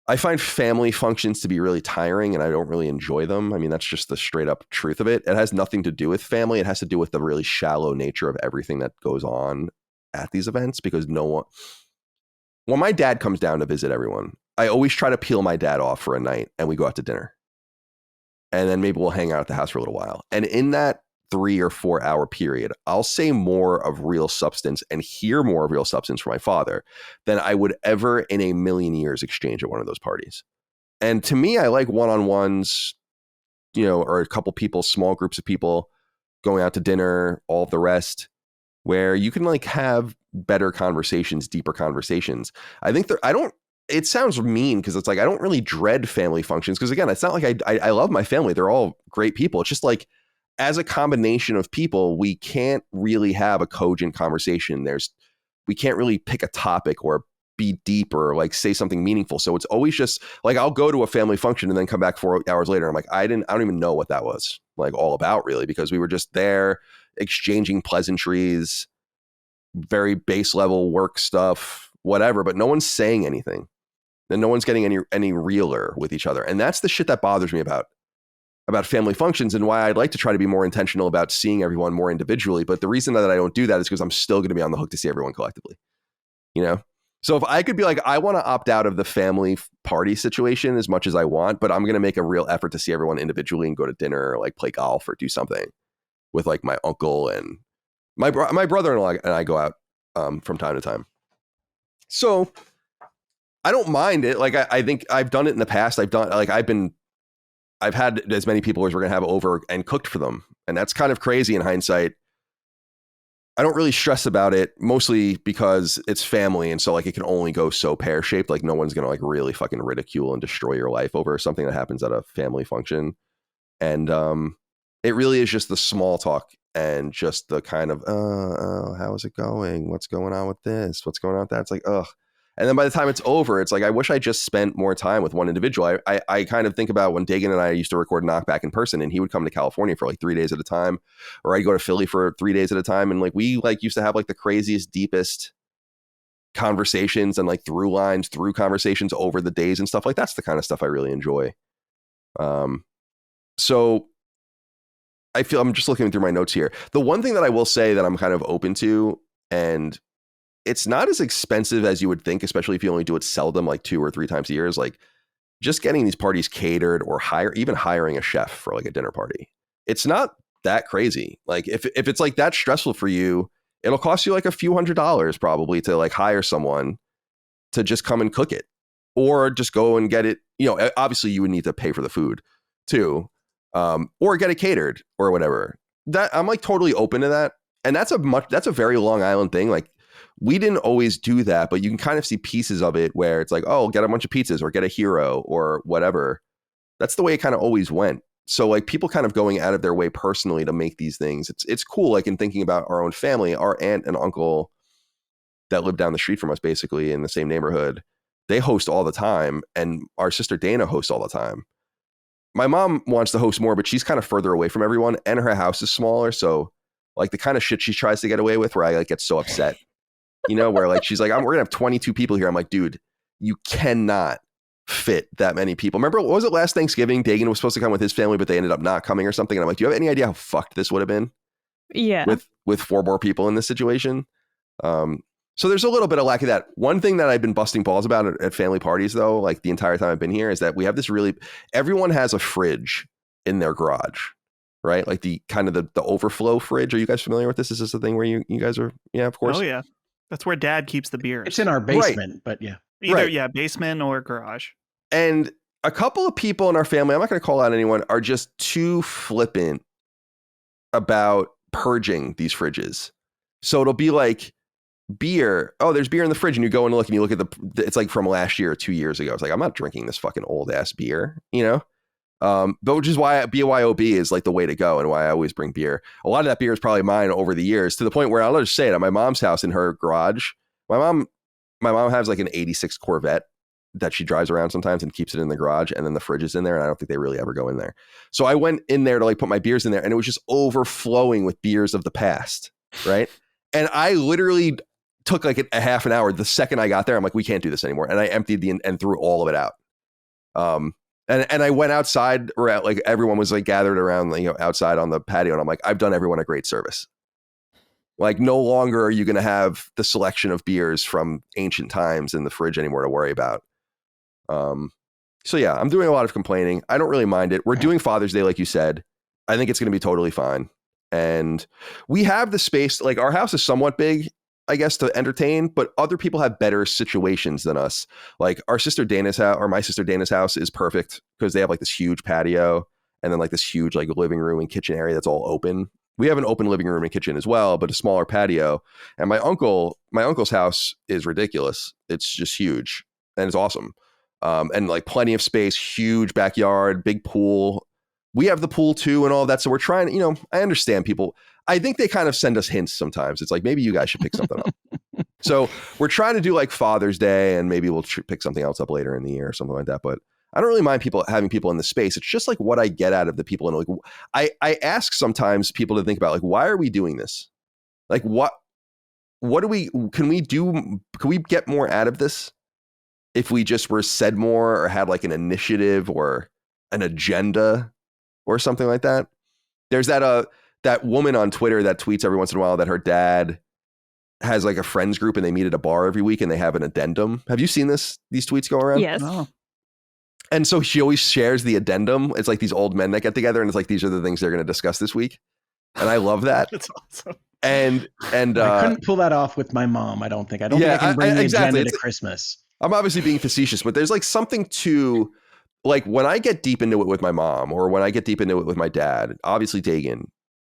I find family functions to be really tiring, and I don't really enjoy them. I mean, that's just the straight up truth of it. It has nothing to do with family. It has to do with the really shallow nature of everything that goes on at these events, because when my dad comes down to visit everyone, I always try to peel my dad off for a night and we go out to dinner. And then maybe we'll hang out at the house for a little while. And in that 3 or 4 hour period, I'll say more of real substance and hear more of real substance from my father than I would ever in a million years exchange at one of those parties. And to me, I like one-on-ones, or a couple people, small groups of people going out to dinner, all of the rest, where you can like have better conversations, deeper conversations. I think it sounds mean because it's like I don't really dread family functions, because again, it's not like I love my family. They're all great people. It's just like as a combination of people, we can't really have a cogent conversation. We can't really pick a topic or be deep or like say something meaningful. So it's always just like I'll go to a family function and then come back 4 hours later. I'm like, I don't even know what that was like all about really, because we were just there exchanging pleasantries, very base level work stuff, whatever, but no one's saying anything. And no one's getting any realer with each other. And that's the shit that bothers me about family functions, and why I'd like to try to be more intentional about seeing everyone more individually. But the reason that I don't do that is because I'm still going to be on the hook to see everyone collectively, So if I could be like, I want to opt out of the family party situation as much as I want, but I'm going to make a real effort to see everyone individually and go to dinner or like play golf or do something with like my uncle and my brother-in-law and I go out from time to time. So I don't mind it. Like I think I've done it in the past. I've had as many people as we're going to have over and cooked for them. And that's kind of crazy in hindsight. I don't really stress about it, mostly because it's family. And so like it can only go so pear-shaped. Like no one's going to like really fucking ridicule and destroy your life over something that happens at a family function. And it really is just the small talk and just the kind of, how is it going? What's going on with this? What's going on with that? It's like, ugh. And then by the time it's over, it's like, I wish I just spent more time with one individual. I kind of think about when Dagan and I used to record Knockback in person, and he would come to California for like 3 days at a time, or I'd go to Philly for 3 days at a time. And like, we like used to have like the craziest, deepest conversations and like through lines, through conversations over the days and stuff. Like that's the kind of stuff I really enjoy. So I feel I'm just looking through my notes here. The one thing that I will say that I'm kind of open to, and it's not as expensive as you would think, especially if you only do it seldom, like 2 or 3 times a year. Is like just getting these parties catered or even hiring a chef for like a dinner party. It's not that crazy. Like if it's like that stressful for you, it'll cost you like a few $100s probably to like hire someone to just come and cook it, or just go and get it. You know, obviously you would need to pay for the food too, or get it catered or whatever. That I'm like totally open to that. And that's a very Long Island thing. Like we didn't always do that, but you can kind of see pieces of it where it's like, oh, get a bunch of pizzas or get a hero or whatever. That's the way it kind of always went. So like people kind of going out of their way personally to make these things. It's cool. Like in thinking about our own family, our aunt and uncle that live down the street from us, basically in the same neighborhood, they host all the time. And our sister Dana hosts all the time. My mom wants to host more, but she's kind of further away from everyone and her house is smaller. So like the kind of shit she tries to get away with where I like get so upset, you know, where like she's like, we're gonna have 22 people here. I'm like, dude, you cannot fit that many people. Remember, what was it last Thanksgiving? Dagan was supposed to come with his family, but they ended up not coming or something. And I'm like, do you have any idea how fucked this would have been? Yeah. With 4 more people in this situation. So there's a little bit of lack of that. One thing that I've been busting balls about at family parties though, like the entire time I've been here, is that we have this everyone has a fridge in their garage, right? Like the kind of the overflow fridge. Are you guys familiar with this? Is this a thing where you guys are? Yeah, of course. Oh yeah. That's where Dad keeps the beers. It's in our basement, but yeah. Either basement or garage. And a couple of people in our family, I'm not going to call out anyone, are just too flippant about purging these fridges. So it'll be like beer. Oh, there's beer in the fridge, and you go and look at it's like from last year or 2 years ago. It's like, I'm not drinking this fucking old ass beer, you know? But which is why BYOB is like the way to go and why I always bring beer. A lot of that beer is probably mine over the years, to the point where I'll just say it, at my mom's house in her garage. My mom has like an 86 Corvette that she drives around sometimes and keeps it in the garage, and then the fridge is in there, and I don't think they really ever go in there. So I went in there to like put my beers in there, and it was just overflowing with beers of the past, right? And I literally took like a half an hour. The second I got there, I'm like, we can't do this anymore. And I emptied and threw all of it out. And I went outside, or like everyone was like gathered around, you know, outside on the patio. And I'm like, I've done everyone a great service. Like no longer are you going to have the selection of beers from ancient times in the fridge anymore to worry about. So yeah, I'm doing a lot of complaining. I don't really mind it. We're doing Father's Day, like you said. I think it's going to be totally fine. And we have the space, like our house is somewhat big, I guess, to entertain, but other people have better situations than us. Like our sister Dana's house, or my sister Dana's house, is perfect because they have like this huge patio and then like this huge like living room and kitchen area that's all open. We have an open living room and kitchen as well, but a smaller patio. And my uncle's house is ridiculous. It's just huge and it's awesome. And like plenty of space, huge backyard, big pool. We have the pool too and all that. So we're trying, you know, I understand people. I think they kind of send us hints sometimes. It's like, maybe you guys should pick something up. So we're trying to do like Father's Day, and maybe we'll pick something else up later in the year or something like that. But I don't really mind having people in the space. It's just like what I get out of the people. And like, I ask sometimes people to think about like, why are we doing this? Like what can we get more out of this if we just were said more or had like an initiative or an agenda or something like that? There's that woman on Twitter that tweets every once in a while that her dad has like a friends group and they meet at a bar every week and they have an addendum. Have you seen these tweets go around? Yes. Oh. And so she always shares the addendum. It's like these old men that get together and it's like, these are the things they're going to discuss this week. And I love that. That's awesome. And I couldn't pull that off with my mom. I don't think I can bring the agenda to Christmas. I'm obviously being facetious, but there's like something to like when I get deep into it with my mom or when I get deep into it with my dad, obviously Dagan,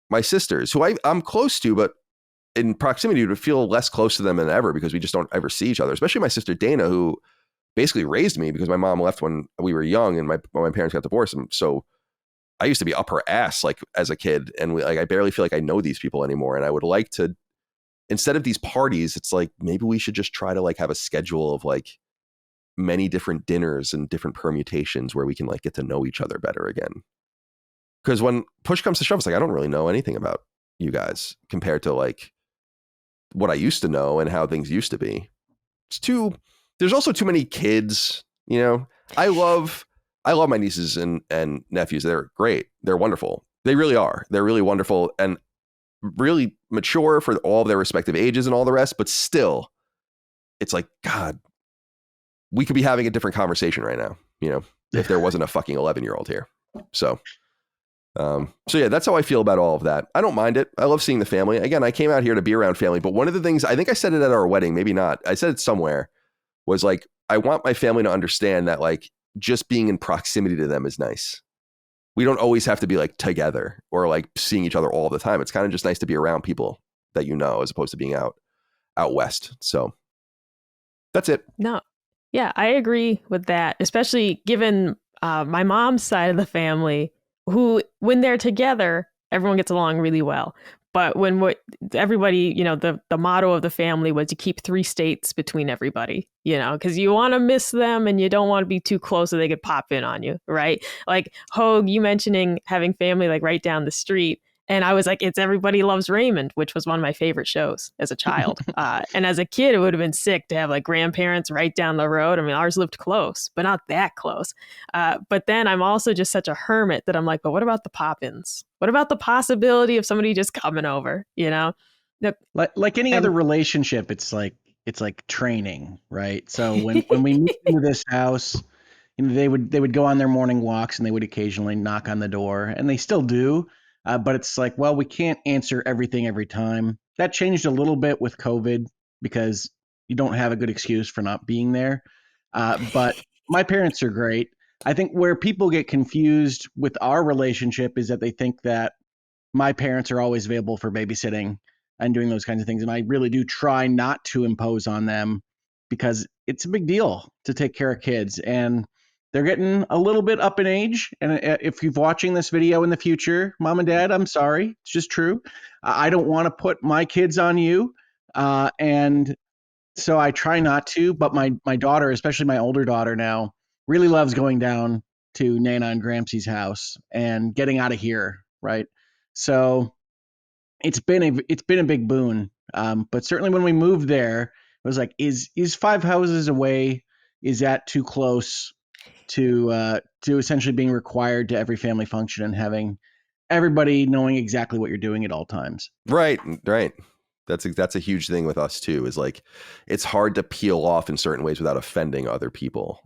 my sisters, who I'm close to, but in proximity to feel less close to them than ever because we just don't ever see each other, especially my sister Dana, who basically raised me because my mom left when we were young and when my parents got divorced. And so I used to be up her ass like as a kid, and I barely feel like I know these people anymore. And I would like to, instead of these parties, it's like maybe we should just try to like have a schedule of like many different dinners and different permutations where we can like get to know each other better again. Because when push comes to shove, it's like I don't really know anything about you guys compared to like what I used to know and how things used to be. There's also too many kids, you know. I love my nieces and nephews. They're great. They're wonderful. They really are. They're really wonderful and really mature for all of their respective ages and all the rest. But still, it's like, God, we could be having a different conversation right now, if there wasn't a fucking 11-year-old here. So yeah, that's how I feel about all of that. I don't mind it. I love seeing the family. Again, I came out here to be around family, but one of the things, I think I said it at our wedding, maybe not, I said it somewhere, was like, I want my family to understand that like just being in proximity to them is nice. We don't always have to be like together or like seeing each other all the time. It's kind of just nice to be around people that as opposed to being out west. So that's it. No. Yeah, I agree with that, especially given my mom's side of the family, who, when they're together, everyone gets along really well. But when everybody, the motto of the family was to keep 3 states between everybody, because you want to miss them and you don't want to be too close so they could pop in on you, right? Like Hoeg, you mentioning having family like right down the street. And I was like, it's Everybody Loves Raymond, which was one of my favorite shows as a child. And as a kid, it would have been sick to have like grandparents right down the road. I mean, ours lived close, but not that close. But then I'm also just such a hermit that I'm like, but what about the pop-ins? What about the possibility of somebody just coming over, Like any other relationship, it's like training, right? So when we moved into this house, they would go on their morning walks and they would occasionally knock on the door, and they still do. But it's like, well, we can't answer everything every time. That changed a little bit with COVID because you don't have a good excuse for not being there. But my parents are great. I think where people get confused with our relationship is that they think that my parents are always available for babysitting and doing those kinds of things. And I really do try not to impose on them because it's a big deal to take care of kids. And they're getting a little bit up in age. And if you're watching this video in the future, Mom and Dad, I'm sorry. It's just true. I don't want to put my kids on you. And so I try not to. But my daughter, especially my older daughter now, really loves going down to Nana and Gramsci's house and getting out of here. Right. So it's been a big boon. But certainly when we moved there, it was like, is 5 houses away? Is that too close to essentially being required to every family function and having everybody knowing exactly what you're doing at all times? Right. That's a huge thing with us too, is like, it's hard to peel off in certain ways without offending other people.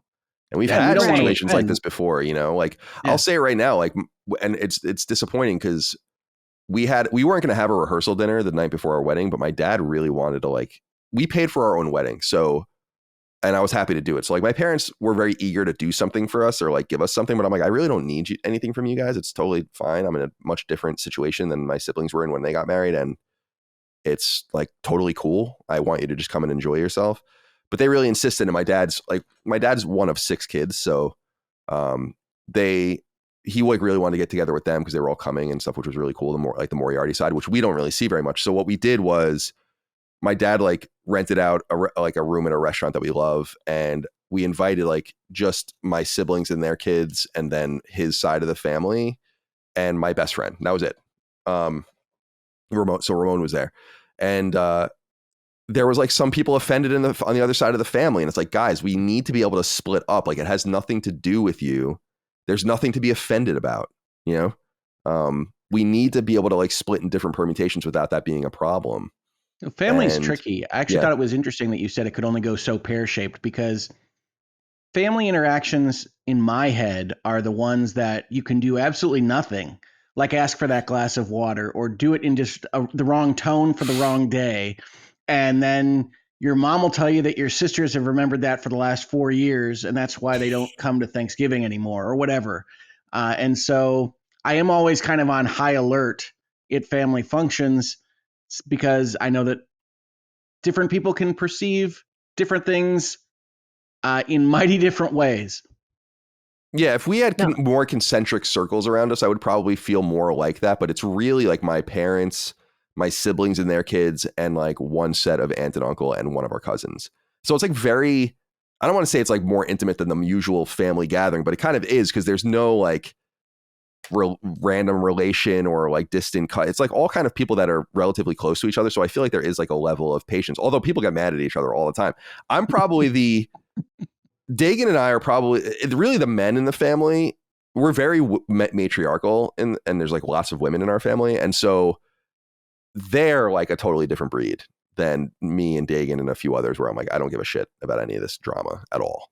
And we've had situations like this before, like I'll say it right now, like, and it's disappointing because we weren't going to have a rehearsal dinner the night before our wedding, but my dad really wanted to, we paid for our own wedding. So, and I was happy to do it. So like my parents were very eager to do something for us or like give us something, but I'm like, I really don't need anything from you guys. It's totally fine. I'm in a much different situation than my siblings were in when they got married. And it's like totally cool. I want you to just come and enjoy yourself. But they really insisted. And my dad's one of 6 kids. So he like really wanted to get together with them because they were all coming and stuff, which was really cool. The Moriarty side, which we don't really see very much. So what we did was my dad like rented out a room in a restaurant that we love. And we invited like just my siblings and their kids and then his side of the family and my best friend. And that was it. Ramon was there. And there was like some people offended on the other side of the family. And it's like, guys, we need to be able to split up. Like it has nothing to do with you. There's nothing to be offended about, we need to be able to like split in different permutations without that being a problem. Family's tricky. I actually thought it was interesting that you said it could only go so pear-shaped because family interactions in my head are the ones that you can do absolutely nothing, like ask for that glass of water or do it in just the wrong tone for the wrong day. And then your mom will tell you that your sisters have remembered that for the last 4 years, and that's why they don't come to Thanksgiving anymore or whatever. And so I am always kind of on high alert at family functions because I know that different people can perceive different things in mighty different ways. Yeah, if we had more concentric circles around us, I would probably feel more like that. But it's really like my parents, my siblings and their kids, and like one set of aunt and uncle and one of our cousins. So it's like I don't want to say it's like more intimate than the usual family gathering, but it kind of is because there's no like random relation or like distant cut. It's like all kind of people that are relatively close to each other. So I feel like there is like a level of patience, although people get mad at each other all the time. I'm probably Dagan and I are probably really the men in the family. We're very matriarchal and there's like lots of women in our family. And so they're like a totally different breed. than me and Dagan and a few others where I'm like, I don't give a shit about any of this drama at all.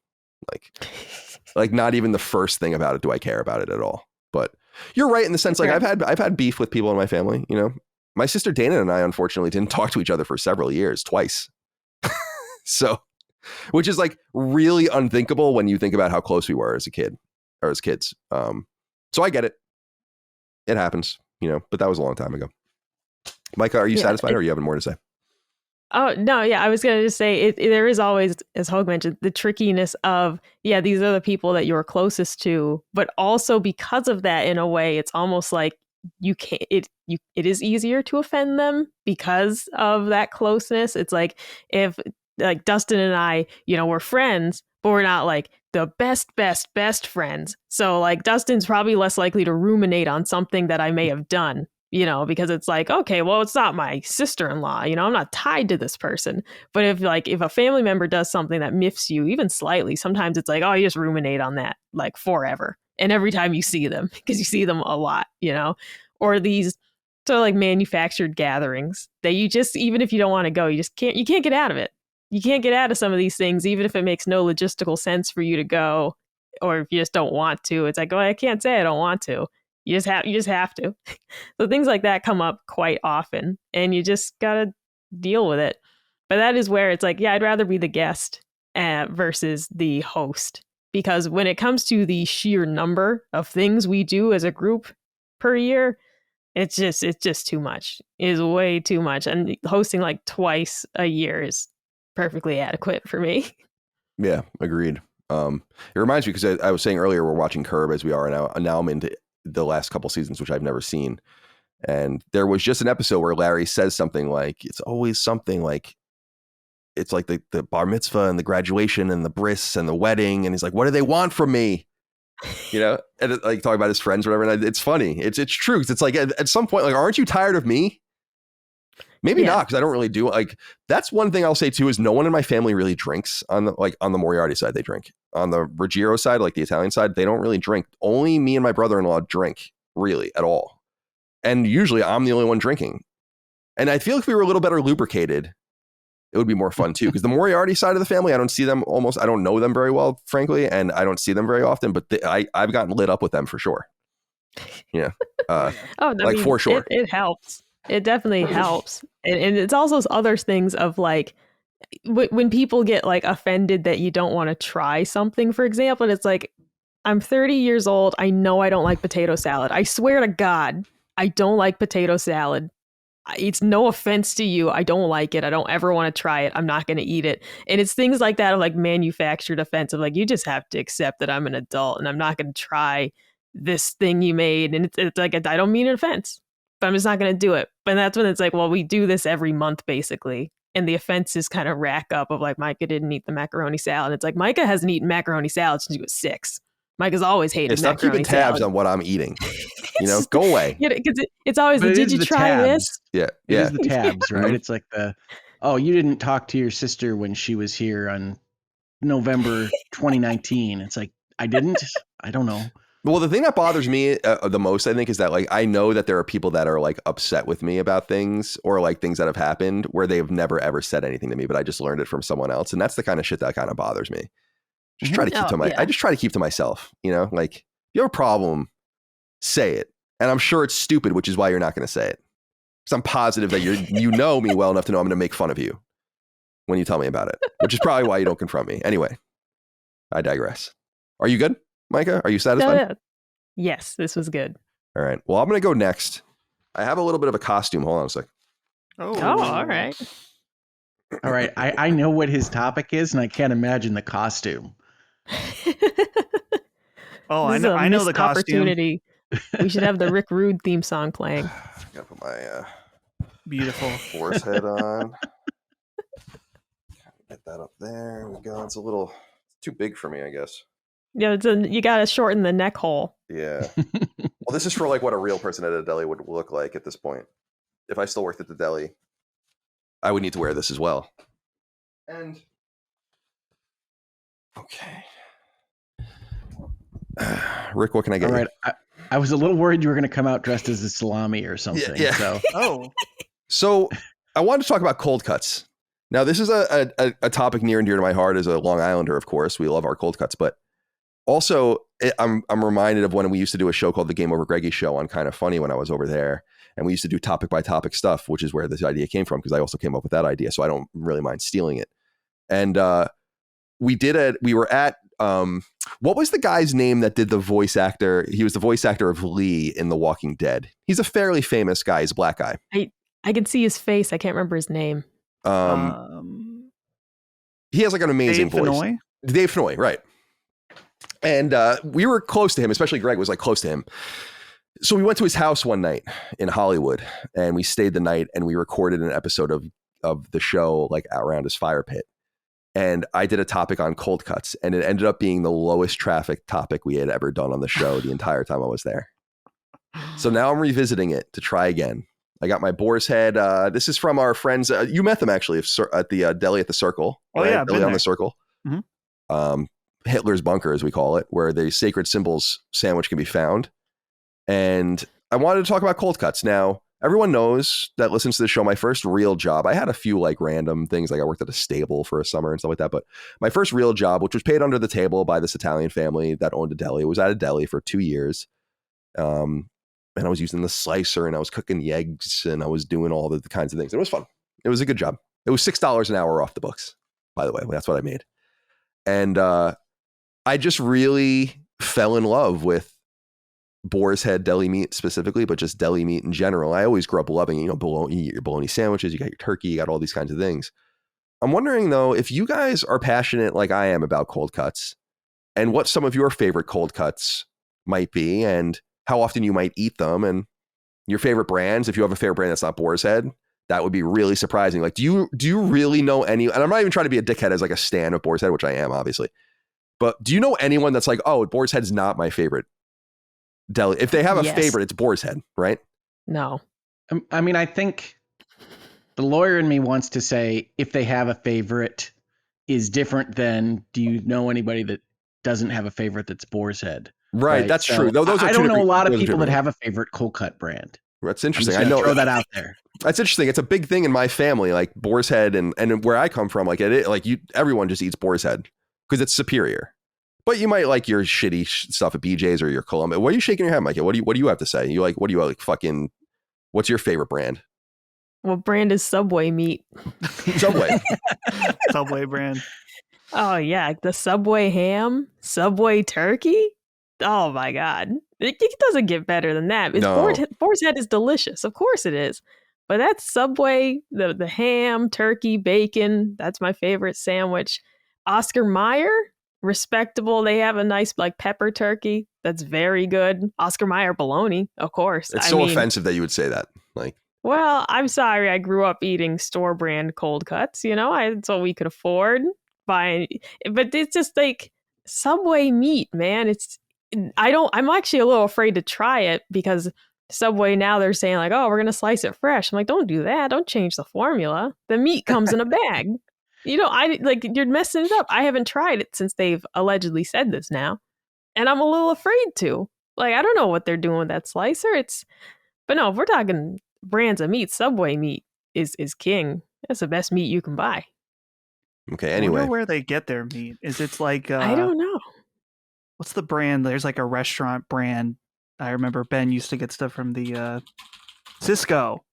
Like not even the first thing about it do I care about it at all. But you're right in the sense, like I've had beef with people in my family. You know, my sister Dana and I unfortunately didn't talk to each other for several years, twice. So, which is like really unthinkable when you think about how close we were as a kid or as kids. So I get it. It happens, you know, but that was a long time ago. Micah, are you satisfied or are you having more to say? Oh, no, yeah, I was going to just say there is always, as Hoeg mentioned, the trickiness of, these are the people that you're closest to, but also because of that, in a way, it's almost like you can't, it is easier to offend them because of that closeness. It's like if like Dustin and I, you know, we're friends, but we're not like the best friends. So like Dustin's probably less likely to ruminate on something that I may have done. You know, because it's like, okay, well, it's not my sister-in-law, you know, I'm not tied to this person. But if a family member does something that miffs you even slightly, sometimes it's like, oh, you just ruminate on that like forever. And every time you see them, because you see them a lot, you know, or these sort of like manufactured gatherings that you just, even if you don't want to go, you can't get out of it. You can't get out of some of these things, even if it makes no logistical sense for you to go, or if you just don't want to. It's like, oh, I can't say I don't want to. You just have to. So things like that come up quite often and you just got to deal with it. But that is where it's like, I'd rather be the guest versus the host, because when it comes to the sheer number of things we do as a group per year, it's just too much. It is way too much. And hosting like twice a year is perfectly adequate for me. Yeah, agreed. It reminds me, because I was saying earlier, we're watching Curb as we are now. Now I'm into the last couple seasons, which I've never seen. And there was just an episode where Larry says something like, it's always something like, it's like the bar mitzvah and the graduation and the bris and the wedding. And he's like, what do they want from me? You know, and like talking about his friends, or whatever. And it's funny. It's true. 'Cause it's like at some point, like, aren't you tired of me? Maybe not, because I don't really do like, that's one thing I'll say too, is no one in my family really drinks on the Moriarty side. They drink. On the Ruggiero side, like the Italian side, they don't really drink. Only me and my brother-in-law drink, really, at all. And usually I'm the only one drinking. And I feel if we were a little better lubricated, it would be more fun too. Because the Moriarty side of the family, I don't see them I don't know them very well, frankly, and I don't see them very often, but I've gotten lit up with them for sure. Yeah. For sure. It helps. It definitely helps. And it's also other things of like, when people get like offended that you don't want to try something, for example, and it's like, I'm 30 years old. I know I don't like potato salad. I swear to God, I don't like potato salad. It's no offense to you. I don't like it. I don't ever want to try it. I'm not going to eat it. And it's things like that of like manufactured offense of like, you just have to accept that I'm an adult and I'm not going to try this thing you made. And it's like, I don't mean an offense, but I'm just not going to do it. But that's when it's like, well, we do this every month, basically. And the offenses kind of rack up of like, Micah didn't eat the macaroni salad. It's like, Micah hasn't eaten macaroni salad since he was 6. Micah's always hated macaroni salad. Stop keeping tabs on what I'm eating. You know, go away. Because it's always, did you try tabs. this? Yeah. It is the tabs, right? It's like you didn't talk to your sister when she was here on November 2019. It's like, I didn't. I don't know. Well, the thing that bothers me the most, I think, is that like I know that there are people that are like upset with me about things or like things that have happened where they've never ever said anything to me, but I just learned it from someone else, and that's the kind of shit that kind of bothers me. Just try to keep I just try to keep to myself. You know, like if you have a problem, say it, and I'm sure it's stupid, which is why you're not going to say it. Because I'm positive that you know me well enough to know I'm going to make fun of you when you tell me about it, which is probably why you don't confront me. Anyway, I digress. Are you good, Micah? Are you satisfied? No. Yes, this was good. All right. Well, I'm going to go next. I have a little bit of a costume. Hold on a sec. Oh, all right. All right. I know what his topic is, and I can't imagine the costume. I know the costume. Opportunity. We should have the Rick Rude theme song playing. I gotta put my beautiful horse head on. Get that up there. We go. It's a little too big for me, I guess. Yeah, you got to shorten the neck hole. Yeah. Well, this is for like what a real person at a deli would look like at this point. If I still worked at the deli, I would need to wear this as well. And okay. Rick, what can I get? All right. I was a little worried you were going to come out dressed as a salami or something. Yeah. So. So I wanted to talk about cold cuts. Now, this is a topic near and dear to my heart as a Long Islander, of course. We love our cold cuts, but also I'm reminded of when we used to do a show called The Game Over Greggy Show on Kind of Funny when I was over there. And we used to do topic by topic stuff, which is where this idea came from, because I also came up with that idea. So I don't really mind stealing it. And we were at, what was the guy's name that did the voice actor? He was the voice actor of Lee in The Walking Dead. He's a fairly famous guy. He's a black guy. I can see his face. I can't remember his name. He has like an amazing Dave voice. Fennoy? Dave Fennoy, right. And we were close to him, especially Greg was like close to him. So we went to his house one night in Hollywood and we stayed the night and we recorded an episode of the show like around his fire pit. And I did a topic on cold cuts and it ended up being the lowest traffic topic we had ever done on the show the entire time I was there. So now I'm revisiting it to try again. I got my boar's head. This is from our friends. You met them actually at the Deli at the Circle. Oh, right? yeah. Deli on the Circle. Mm-hmm. Hitler's Bunker, as we call it, where the Sacred Symbols sandwich can be found. And I wanted to talk about cold cuts. Now, everyone knows that listens to the show, my first real job, I had a few like random things, like I worked at a stable for a summer and stuff like that. But my first real job, which was paid under the table by this Italian family that owned a deli, was at a deli for 2 years. And I was using the slicer and I was cooking the eggs and I was doing all the kinds of things. It was fun. It was a good job. It was $6 an hour off the books, by the way. That's what I made. And I just really fell in love with boar's head deli meat specifically, but just deli meat in general. I always grew up loving, bologna, you get your bologna sandwiches, you got your turkey, you got all these kinds of things. I'm wondering though, if you guys are passionate like I am about cold cuts and what some of your favorite cold cuts might be and how often you might eat them and your favorite brands. If you have a favorite brand that's not boar's head, that would be really surprising. Like, do you really know any, and I'm not even trying to be a dickhead as like a stan of boar's head, which I am obviously, but do you know anyone that's like, oh, boar's head's not my favorite deli? If they have a favorite, it's boar's head, right? No. I mean, I think the lawyer in me wants to say if they have a favorite is different than do you know anybody that doesn't have a favorite that's boar's head? Right, that's so true. Those are I don't know a lot of those are people that different. have a favorite cold cut brand. That's interesting. I'm I just know. gonna throw that out there. That's interesting. It's a big thing in my family, like boar's head, and where I come from, like everyone just eats boar's head because it's superior. But you might like your shitty stuff at BJ's or your Columbia. What are you shaking your head, Micah? What do you have to say? You like, what do you like? Fucking, what's your favorite brand? What brand is Subway meat? Subway. Subway brand. Oh yeah, the Subway ham, Subway turkey. Oh my god, it doesn't get better than that. It's No. boar's head is delicious, of course it is. But that's Subway, the ham, turkey, bacon. That's my favorite sandwich. Oscar Mayer, respectable. They have a nice like pepper turkey that's very good. Oscar Mayer bologna, of course. It's so offensive that you would say that. Like, well, I'm sorry. I grew up eating store brand cold cuts. That's what we could afford. But it's just like Subway meat, man. I'm actually a little afraid to try it because Subway now they're saying like, oh, we're going to slice it fresh. I'm like, don't do that. Don't change the formula. The meat comes in a bag. You're messing it up. I haven't tried it since they've allegedly said this now. And I'm a little afraid to. Like, I don't know what they're doing with that slicer. But no, if we're talking brands of meat, Subway meat is king. That's the best meat you can buy. okay, I anyway. wonder where they get their meat. Is it's like I don't know. what's the brand? There's like a restaurant brand. I remember Ben used to get stuff from the Cisco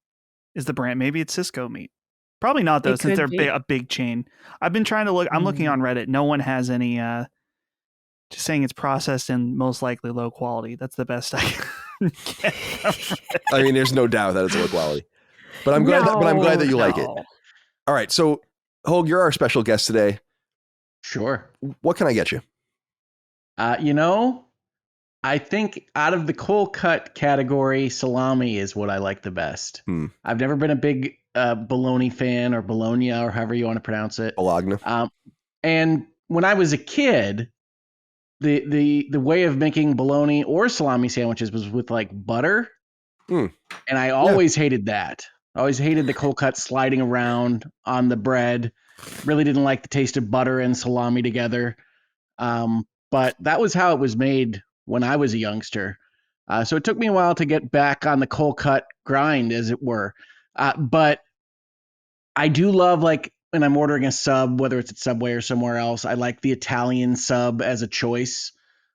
is the brand. Maybe it's Cisco meat. Probably not though, It since could they're be. a big chain. I've been trying to look. I'm looking on Reddit. No one has any. Just saying it's processed and most likely low quality. That's the best I can get. I mean, there's no doubt that it's low quality, but I'm glad. But I'm glad that you like it. No. All right, so Hoeg, you're our special guest today. Sure. What can I get you? I think out of the cold cut category, salami is what I like the best. I've never been a big bologna fan or bologna or however you want to pronounce it. Bologna. And when I was a kid, the way of making bologna or salami sandwiches was with like butter. And I always hated that. I always hated the cold cut sliding around on the bread. Really didn't like the taste of butter and salami together. But that was how it was made when I was a youngster. So it took me a while to get back on the cold cut grind, as it were. But I do love, like, when I'm ordering a sub, whether it's at Subway or somewhere else, I like the Italian sub as a choice.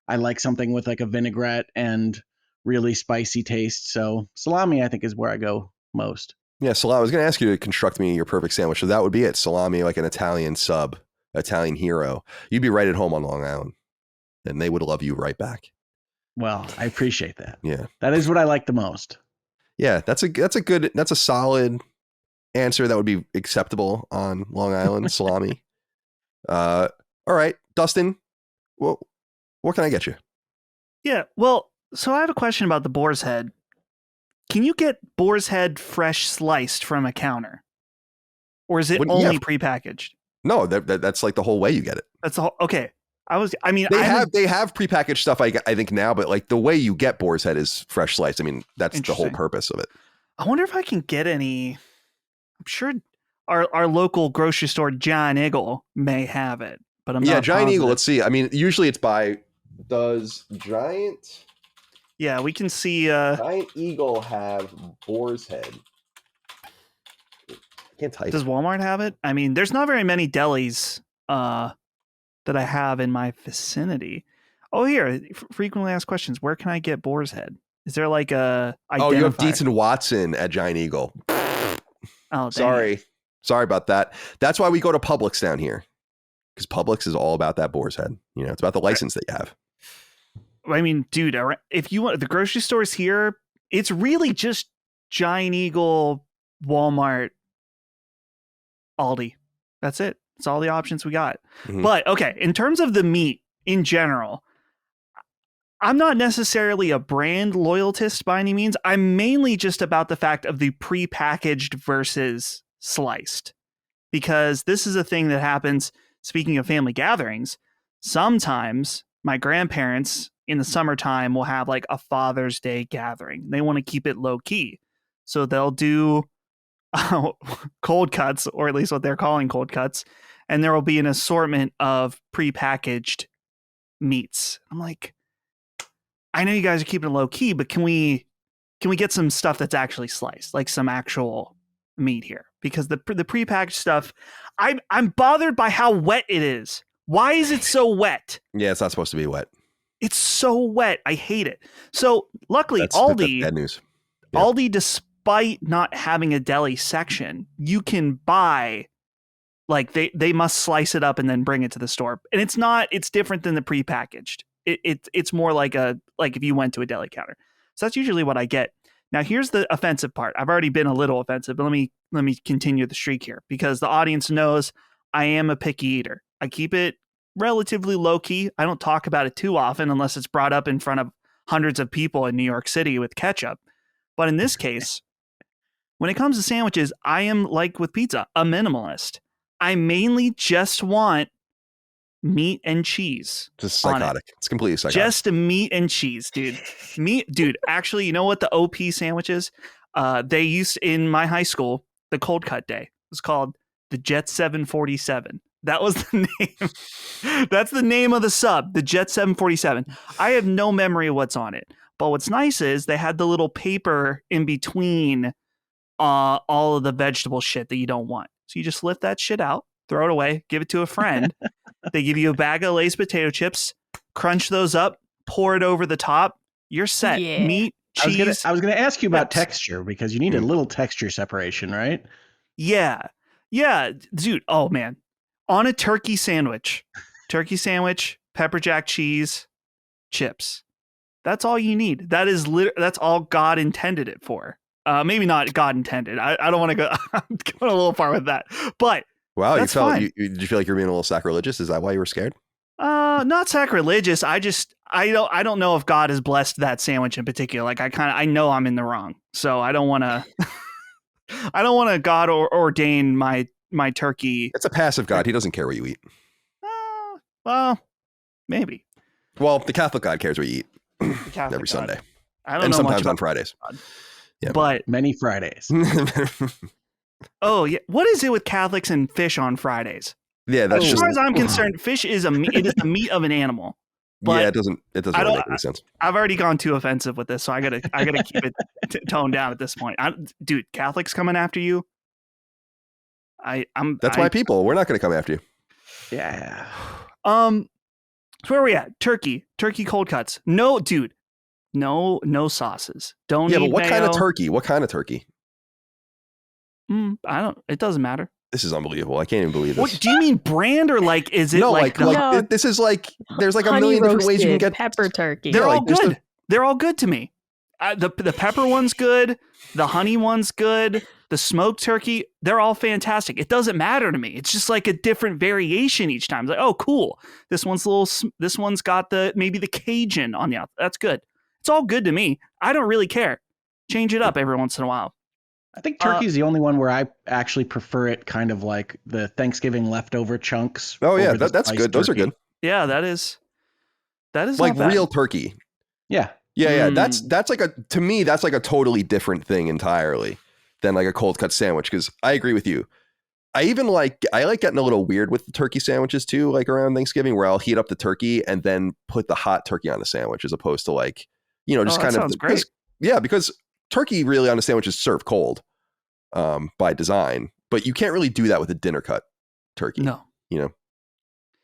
I like something with like a vinaigrette and really spicy taste. So salami, I think, is where I go most. Yeah, salami. I was going to ask you to construct me your perfect sandwich. So that would be it. Salami, like an Italian sub, Italian hero. You'd be right at home on Long Island, and they would love you right back. Well, I appreciate that. Yeah. That is what I like the most. Yeah, that's a solid answer that would be acceptable on Long Island salami. All right, Dustin, well, what can I get you? Yeah, well, so I have a question about the boar's head. Can you get boar's head fresh sliced from a counter? Or is it only prepackaged? No, that's like the whole way you get it. That's the whole, okay. They have prepackaged stuff, I think now, but like the way you get boar's head is fresh sliced. I mean, that's the whole purpose of it. I wonder if I can get any. I'm sure our local grocery store, Giant Eagle, may have it, but I'm not Giant positive. Eagle. Let's see. I mean, usually it's does Giant? Yeah, we can see. Giant Eagle have boar's head. I can't type. Does Walmart have it? I mean, there's not very many delis that I have in my vicinity. Oh, here, frequently asked questions. Where can I get boar's head? Is there like a identifier? Oh, you have Dietz and Watson at Giant Eagle. Oh, sorry about that. That's why we go to Publix down here, because Publix is all about that boar's head. You know, it's about the license that you have. I mean, dude, if you want the grocery stores here, it's really just Giant Eagle, Walmart, Aldi. That's it. That's all the options we got. Mm-hmm. But okay, in terms of the meat in general, I'm not necessarily a brand loyalist by any means. I'm mainly just about the fact of the prepackaged versus sliced, because this is a thing that happens. Speaking of family gatherings, sometimes my grandparents in the summertime will have like a Father's Day gathering. They want to keep it low key. So they'll do cold cuts, or at least what they're calling cold cuts. And there will be an assortment of prepackaged meats. I'm like, I know you guys are keeping it low key, but can we get some stuff that's actually sliced, like some actual meat here? Because the prepackaged stuff, I'm bothered by how wet it is. Why is it so wet? Yeah, it's not supposed to be wet. It's so wet. I hate it. So luckily, that's bad news. Yeah. Aldi, despite not having a deli section, you can buy, like they must slice it up and then bring it to the store. And it's different than the prepackaged. It's more like if you went to a deli counter. So that's usually what I get. Now here's the offensive part. I've already been a little offensive, but let me continue the streak here, because the audience knows I am a picky eater. I keep it relatively low key. I don't talk about it too often unless it's brought up in front of hundreds of people in New York City with ketchup. But in this case, when it comes to sandwiches, I am, like with pizza, a minimalist. I mainly just want meat and cheese. Just psychotic. It's completely psychotic. Just meat and cheese, dude. Dude, actually, you know what the OP sandwich is? They used in my high school, the cold cut day. It was called the Jet 747. That was the name. That's the name of the sub, the Jet 747. I have no memory of what's on it. But what's nice is they had the little paper in between all of the vegetable shit that you don't want. So you just lift that shit out, throw it away, give it to a friend. They give you a bag of Lay's potato chips, crunch those up, pour it over the top. You're set. Yeah. Meat, cheese. I was gonna ask you about texture, because you need a little texture separation, right? Yeah, dude. Oh man. On a turkey sandwich, pepper jack cheese, chips. That's all you need. That's all God intended it for. Maybe not God intended. I don't want to go. I'm going a little far with that. But wow, did you feel like you're being a little sacrilegious? Is that why you were scared? Not sacrilegious. I don't know if God has blessed that sandwich in particular. Like I know I'm in the wrong, so I don't want to. I don't want to God ordain my turkey. It's a passive God. He doesn't care what you eat. Well, maybe. Well, the Catholic God cares what you eat every Sunday. I don't and know sometimes much on Fridays. Yeah, but many Fridays. Oh yeah, what is it with Catholics and fish on Fridays? Yeah, that's as far as I'm concerned, fish is it is the meat of an animal. But yeah, it doesn't really make any sense. I've already gone too offensive with this, so I gotta keep it toned down at this point. Dude, Catholics coming after you. That's my people. We're not going to come after you. Yeah. So where are we at? Turkey cold cuts. No, dude. No sauces. Don't. Yeah, need but what mayo. kind of turkey? What kind of turkey? I don't. It doesn't matter. This is unbelievable. I can't even believe this. What do you mean, brand or like? Is it no, like No. this is like there's like a Honey million different ways you can roasted get. pepper turkey. They're Yeah, all like, there's good. They're all good to me. The pepper one's good. The honey one's good. The smoked turkey, they're all fantastic. It doesn't matter to me. It's just like a different variation each time. It's like, oh, cool. This one's this one's got maybe the Cajun on the outside. That's good. It's all good to me. I don't really care. Change it up every once in a while. I think turkey's the only one where I actually prefer it kind of like the Thanksgiving leftover chunks. Oh yeah, over the that's sliced good. Those are turkey. good. Yeah, that is Like not bad. real turkey. Yeah. Yeah. That's like to me, that's like a totally different thing entirely than like a cold cut sandwich. Because I agree with you. I like getting a little weird with the turkey sandwiches too, like around Thanksgiving, where I'll heat up the turkey and then put the hot turkey on the sandwich, as opposed to like, just kind of sounds great. Because turkey really on a sandwich is served cold by design, but you can't really do that with a dinner cut turkey. No.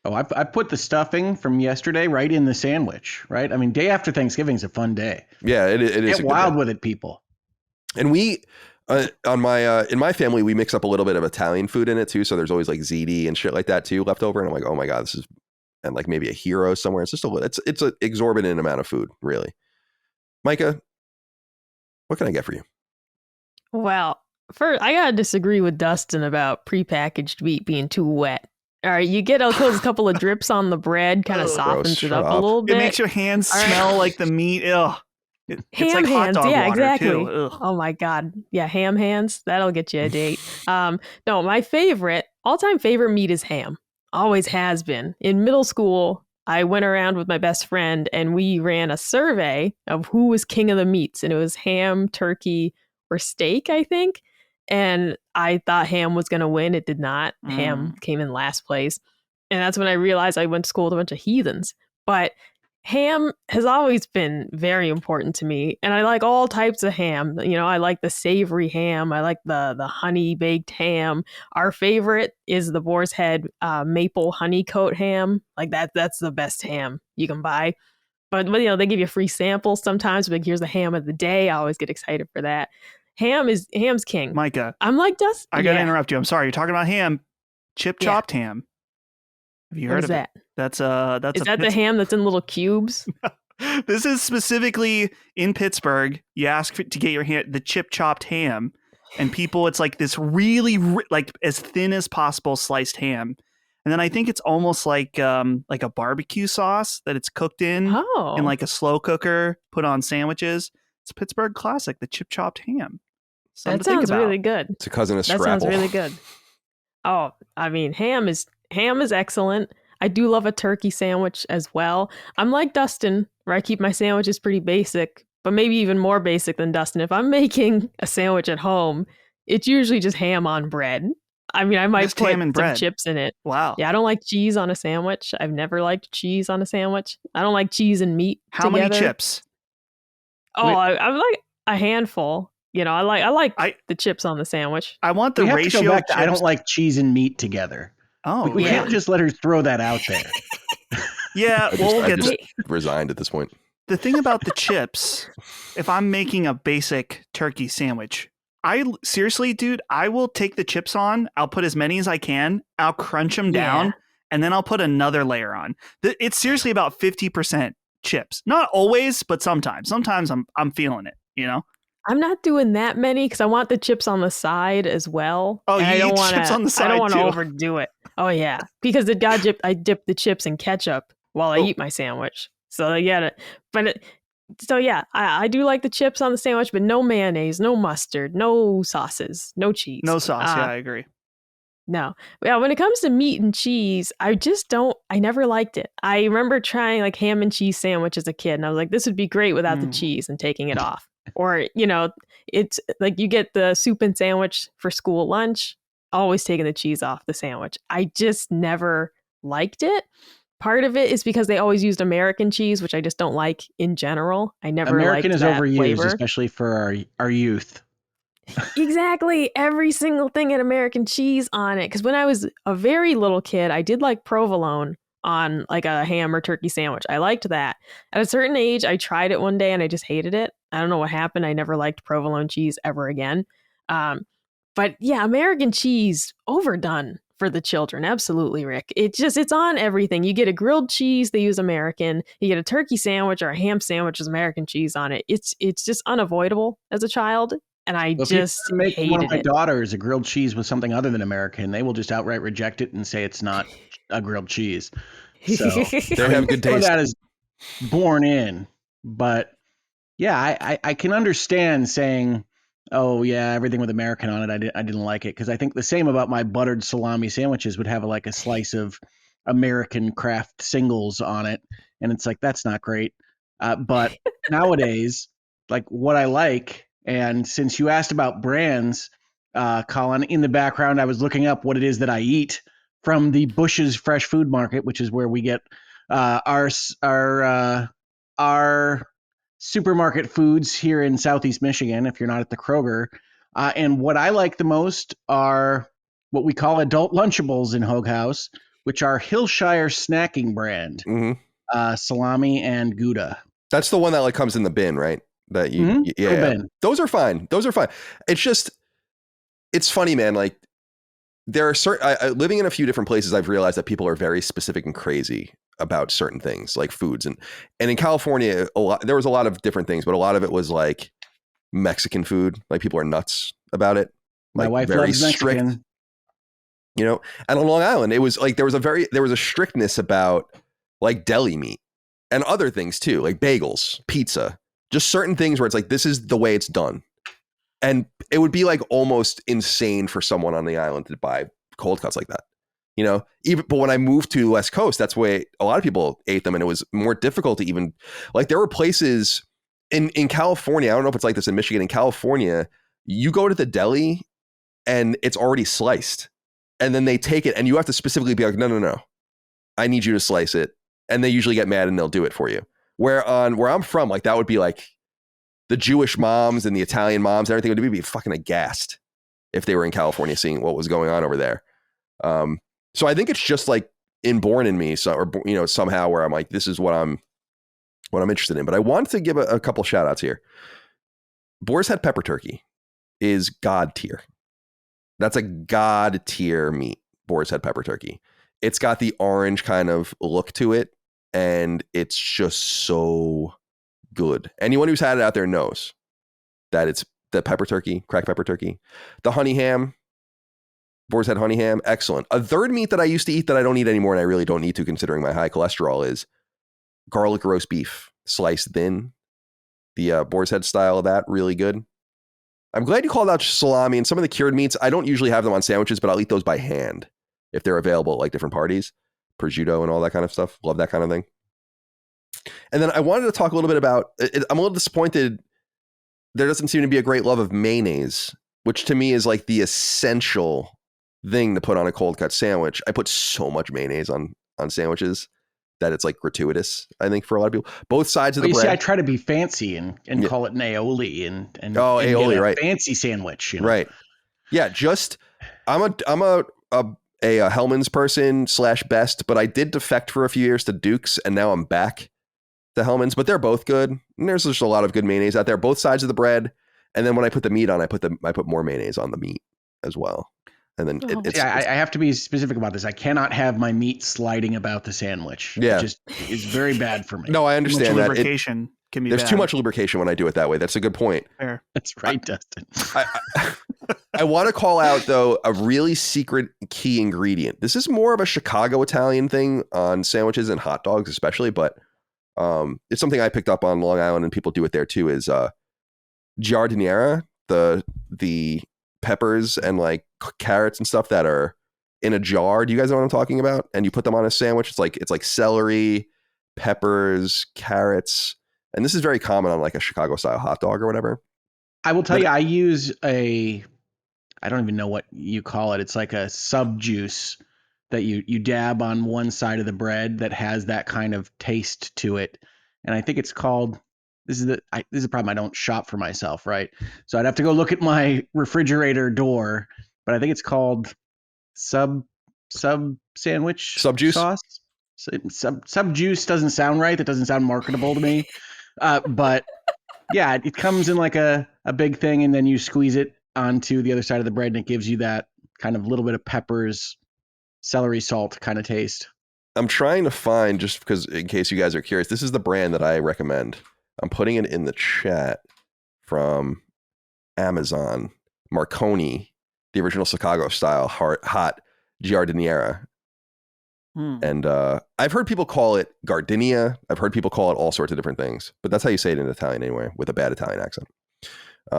Oh, I put the stuffing from yesterday right in the sandwich, right? I mean, day after Thanksgiving is a fun day. Yeah, it is. Get wild with it, people. And we, in my family, we mix up a little bit of Italian food in it too. So there's always like ziti and shit like that too left over. And I'm like, oh my God, this is, and like maybe a hero somewhere. It's just it's an exorbitant amount of food, really. Micah, what can I get for you? Well, first, I gotta disagree with Dustin about prepackaged meat being too wet. All right, you get a couple of drips on the bread, kind of Gross, softens shut it up up. a little bit. It makes your hands All right. smell like the meat. Ugh. It's Ham like hot hands, dog yeah, water exactly. too. Ugh. Oh my God, yeah, ham hands. That'll get you a date. No, my all-time favorite meat is ham. Always has been. In middle school, I went around with my best friend and we ran a survey of who was king of the meats, and it was ham, turkey, or steak, I think. And I thought ham was going to win. It did not. Ham came in last place. And that's when I realized I went to school with a bunch of heathens. But ham has always been very important to me. And I like all types of ham. I like the savory ham. I like the honey baked ham. Our favorite is the Boar's Head maple honey coat ham. Like that's the best ham you can buy. But they give you free samples sometimes. Like, here's the ham of the day. I always get excited for that. Ham's king. Micah, I'm like Dustin. I gotta interrupt you. I'm sorry. You're talking about ham, chopped ham. Have you heard of that? it? That's the ham that's in little cubes? This is specifically in Pittsburgh. You ask to get the chopped ham, and people, it's like this really like as thin as possible sliced ham, and then I think it's almost like a barbecue sauce that it's cooked in in like a slow cooker, put on sandwiches. It's a Pittsburgh classic, the chopped ham. Something That to think sounds about. really good. It's a cousin of That Scrapple. sounds really good. Oh, I mean, ham is excellent. I do love a turkey sandwich as well. I'm like Dustin, where I keep my sandwiches pretty basic, but maybe even more basic than Dustin. If I'm making a sandwich at home, it's usually just ham on bread. I mean, I might Just put ham and some bread. chips in it. Wow. Yeah, I don't like cheese on a sandwich. I've never liked cheese on a sandwich. I don't like cheese and meat How together. many chips? Oh, I like a handful. I like the chips on the sandwich. I want the We have ratio to go back of to chips. I don't like cheese and meat together. Oh, We yeah. can't just let her throw that out there. yeah. We'll I get just resigned at this point. the thing about the chips. If I'm making a basic turkey sandwich, seriously, dude, I will take the chips on. I'll put as many as I can. I'll crunch them down, Yeah. and then I'll put another layer on. It's seriously about 50% chips. Not always, but sometimes. Sometimes I'm feeling it. I'm not doing that many because I want the chips on the side as well. Oh, And you I don't eat wanna, chips on the I side, don't want to too. overdo it. Oh yeah, because I dip the chips in ketchup while I eat my sandwich. So I get it. So yeah, I do like the chips on the sandwich, but no mayonnaise, no mustard, no sauces, no cheese. No sauce. Yeah, I agree. No. Yeah, when it comes to meat and cheese, I never liked it. I remember trying like ham and cheese sandwich as a kid, and I was like, this would be great without the cheese and taking it off. Or, it's like you get the soup and sandwich for school lunch, always taking the cheese off the sandwich. I just never liked it. Part of it is because they always used American cheese, which I just don't like in general. I never American liked is that overused, flavor. especially for our youth. Exactly. Every single thing had American cheese on it. Because when I was a very little kid, I did like provolone on like a ham or turkey sandwich. I liked that. At a certain age, I tried it one day and I just hated it. I don't know what happened. I never liked provolone cheese ever again. But yeah, American cheese overdone for the children. Absolutely, Rick. It's on everything. You get a grilled cheese, they use American. You get a turkey sandwich or a ham sandwich with American cheese on it. It's just unavoidable as a child. And I Well, if you just make one of hated my it. daughters a grilled cheese with something other than American, they will just outright reject it and say it's not a grilled cheese. So They have good some of taste. that is born in, but yeah, I can understand saying, oh yeah, everything with American on it, I didn't like it, because I think the same about my buttered salami sandwiches would have like a slice of American craft singles on it, and it's like that's not great. But nowadays, like what I like, and since you asked about brands, Colin, in the background I was looking up what it is that I eat from the Bush's Fresh Food Market, which is where we get our supermarket foods here in Southeast Michigan, if you're not at the Kroger. And what I like the most are what we call adult Lunchables in Hoeg House, which are Hillshire Snacking brand, Hmm. salami and Gouda. That's the one that like comes in the bin, right? That you, Mhm. yeah, Little yeah. bin. Those are fine. Those are fine. It's just, it's funny, man. Like there are certain, living in a few different places, I've realized that people are very specific and crazy about certain things like foods. And in California, there was a lot of different things, but a lot of it was like Mexican food. Like people are nuts about it. My Like wife very loves strict, Mexican. you know. And on Long Island, it was like there was a strictness about like deli meat and other things too, like bagels, pizza, just certain things where it's like this is the way it's done. And it would be like almost insane for someone on the island to buy cold cuts like that, you know. But when I moved to the West Coast, that's the way a lot of people ate them, and it was more difficult to even like. There were places in California. I don't know if it's like this in Michigan. In California, you go to the deli and it's already sliced, and then they take it, and you have to specifically be like, no, I need you to slice it, and they usually get mad and they'll do it for you. Where I'm from, like that would be like the Jewish moms and the Italian moms and everything would be fucking aghast if they were in California seeing what was going on over there. So I think it's just like inborn in me, so, or you know, somehow where I'm like, this is what I'm interested in. But I want to give a couple shout outs here. Boar's Head pepper turkey is god tier. That's a god tier meat. Boar's Head pepper turkey. It's got the orange kind of look to it, and it's just so good. Anyone who's had it out there knows that it's the pepper turkey, cracked pepper turkey. The honey ham, Boar's Head honey ham, excellent. A third meat that I used to eat that I don't eat anymore, and I really don't need to considering my high cholesterol, is garlic roast beef, sliced thin. The Boar's Head style of that, really good. I'm glad you called out salami and some of the cured meats. I don't usually have them on sandwiches, but I'll eat those by hand if they're available at like different parties. Prosciutto and all that kind of stuff. Love that kind of thing. And then I wanted to talk a little bit about, I'm a little disappointed there doesn't seem to be a great love of mayonnaise, which to me is like the essential thing to put on a cold cut sandwich. I put so much mayonnaise on sandwiches that it's like gratuitous, I think, for a lot of people. Both sides of the bread. See, I try to be fancy and call it an aioli and aioli, get a right? fancy sandwich, you know? Right. Yeah, just I'm a Hellman's person / best, but I did defect for a few years to Duke's, and now I'm back to Hellman's. But they're both good. And there's just a lot of good mayonnaise out there, both sides of the bread. And then when I put the meat on, I put more mayonnaise on the meat as well. And then I have to be specific about this. I cannot have my meat sliding about the sandwich. Yeah, it just is very bad for me. No, I understand that. Lubrication can be there's bad. too much lubrication when I do it that way. That's a good point. Fair. That's right, Dustin. I want to call out, though, a really secret key ingredient. This is more of a Chicago Italian thing on sandwiches and hot dogs, especially, but it's something I picked up on Long Island, and people do it there too, is giardiniera, the peppers and like carrots and stuff that are in a jar. Do you guys know what I'm talking about? And you put them on a sandwich. It's like celery, peppers, carrots. And this is very common on like a Chicago style hot dog or whatever. I will tell you, I use I don't even know what you call it. It's like a sub juice that you dab on one side of the bread that has that kind of taste to it. And I think it's called, this is the problem. I don't shop for myself, right? So I'd have to go look at my refrigerator door, but I think it's called sub sandwich Sub juice? sauce. Sub juice doesn't sound right. That doesn't sound marketable to me. But yeah, it comes in like a big thing, and then you squeeze it onto the other side of the bread, and it gives you that kind of little bit of peppers, celery salt kind of taste. I'm trying to find, just because in case you guys are curious, this is the brand that I recommend. I'm putting it in the chat from Amazon. Marconi, the original Chicago style hot giardiniera. And I've heard people call it gardenia. I've heard people call it all sorts of different things, but that's how you say it in Italian anyway, with a bad Italian accent.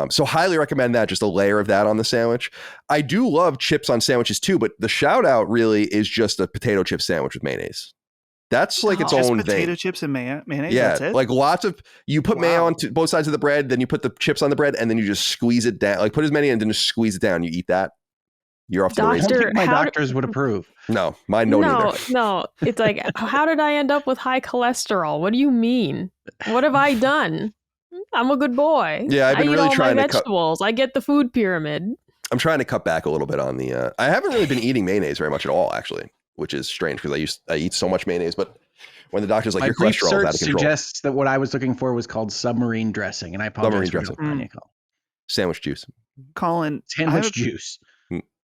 So highly recommend that, just a layer of that on the sandwich. I do love chips on sandwiches too, but the shout out really is just a potato chip sandwich with mayonnaise. That's like its own potato thing. Chips and mayonnaise. Yeah, That's it? like lots of, you put mayo on both sides of the bread, then you put the chips on the bread, and then you just squeeze it down. Like put as many in, and then just squeeze it down. You eat that. You're off to the I races. don't think my doctors would approve. No, mine don't either. No, it's like, how did I end up with high cholesterol? What do you mean? What have I done? I'm a good boy. Yeah, I've been I eat really all trying my to cut. vegetables. I get the food pyramid. I'm trying to cut back a little bit on the. I haven't really been eating mayonnaise very much at all, actually, which is strange because I eat so much mayonnaise. But when the doctor's like, My your brief cholesterol is search out of control. suggests that what I was looking for was called submarine dressing, and I apologize Submarine for dressing. Sandwich juice. Colin, sandwich juice.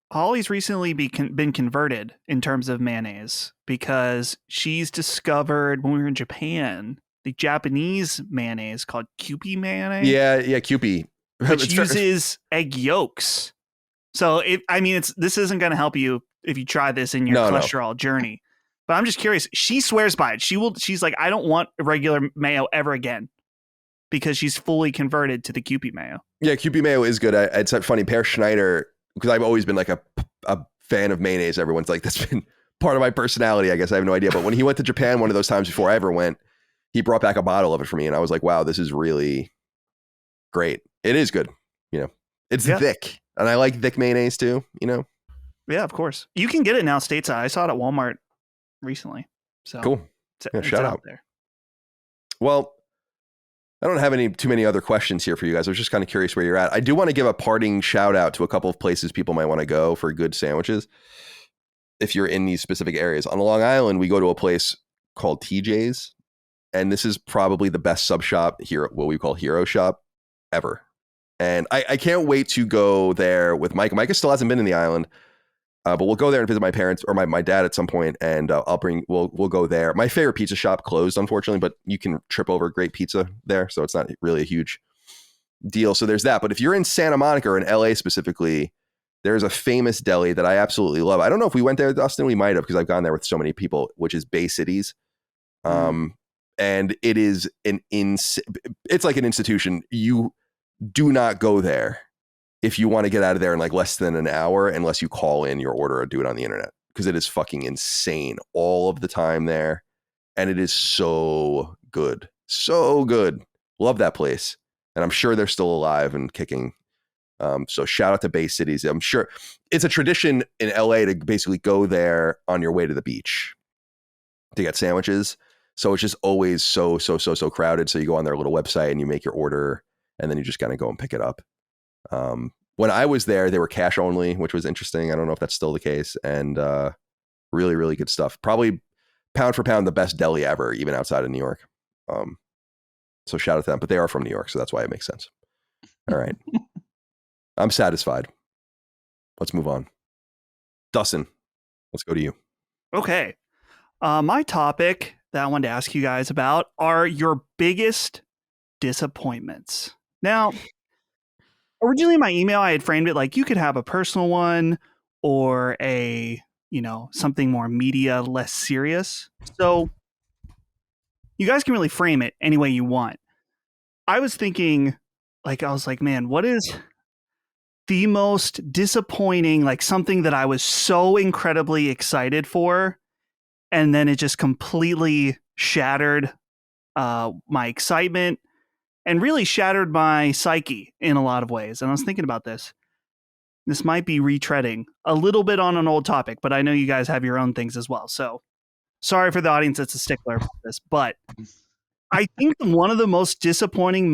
Holly's recently been converted in terms of mayonnaise because she's discovered when we were in Japan the Japanese mayonnaise called Kewpie mayonnaise. Yeah, Kewpie, which uses egg yolks. So this isn't going to help you if you try this in your cholesterol journey. But I'm just curious. She swears by it. She's like, I don't want regular mayo ever again, because she's fully converted to the Kewpie mayo. Yeah, Kewpie mayo is good. It's funny. Per Schneider, because I've always been like a fan of mayonnaise. Everyone's like, that's been part of my personality. I guess I have no idea. But when he went to Japan, one of those times before I ever went, he brought back a bottle of it for me. And I was like, wow, this is really great. It is good. It's thick. And I like thick mayonnaise too, Yeah, of course. You can get it now stateside. I saw it at Walmart recently. So cool. It's shout out there. Well, I don't have too many other questions here for you guys. I was just kind of curious where you're at. I do want to give a parting shout out to a couple of places people might want to go for good sandwiches. If you're in these specific areas on Long Island, we go to a place called TJ's, and this is probably the best sub shop here, what we call hero shop ever. And I can't wait to go there with Micah. Micah still hasn't been in the island, but we'll go there and visit my parents or my dad at some point, and we'll go there. My favorite pizza shop closed, unfortunately, but you can trip over great pizza there, so it's not really a huge deal. So there's that. But if you're in Santa Monica or in LA specifically, there's a famous deli that I absolutely love. I don't know if we went there, Dustin. We might have, because I've gone there with so many people, which is Bay Cities. And it is it's like an institution. You do not go there if you want to get out of there in like less than an hour, unless you call in your order or do it on the internet, because it is fucking insane all of the time there. And it is so good. So good. Love that place. And I'm sure they're still alive and kicking. So shout out to Bay Cities. I'm sure it's a tradition in LA to basically go there on your way to the beach to get sandwiches. So it's just always so crowded. So you go on their little website and you make your order, and then you just kind of go and pick it up. When I was there, they were cash only, which was interesting. I don't know if that's still the case. And really, really good stuff. Probably pound for pound, the best deli ever, even outside of New York. So shout out to them. But they are from New York, so that's why it makes sense. All right. I'm satisfied. Let's move on. Dustin, let's go to you. Okay. My topic that I wanted to ask you guys about are your biggest disappointments. Now, originally in my email, I had framed it like you could have a personal one or a, something more media, less serious. So you guys can really frame it any way you want. I was thinking, man, what is the most disappointing, like something that I was so incredibly excited for, and then it just completely shattered my excitement and really shattered my psyche in a lot of ways. And I was thinking about this. This might be retreading a little bit on an old topic, but I know you guys have your own things as well. So sorry for the audience that's a stickler about this, but I think one of the most disappointing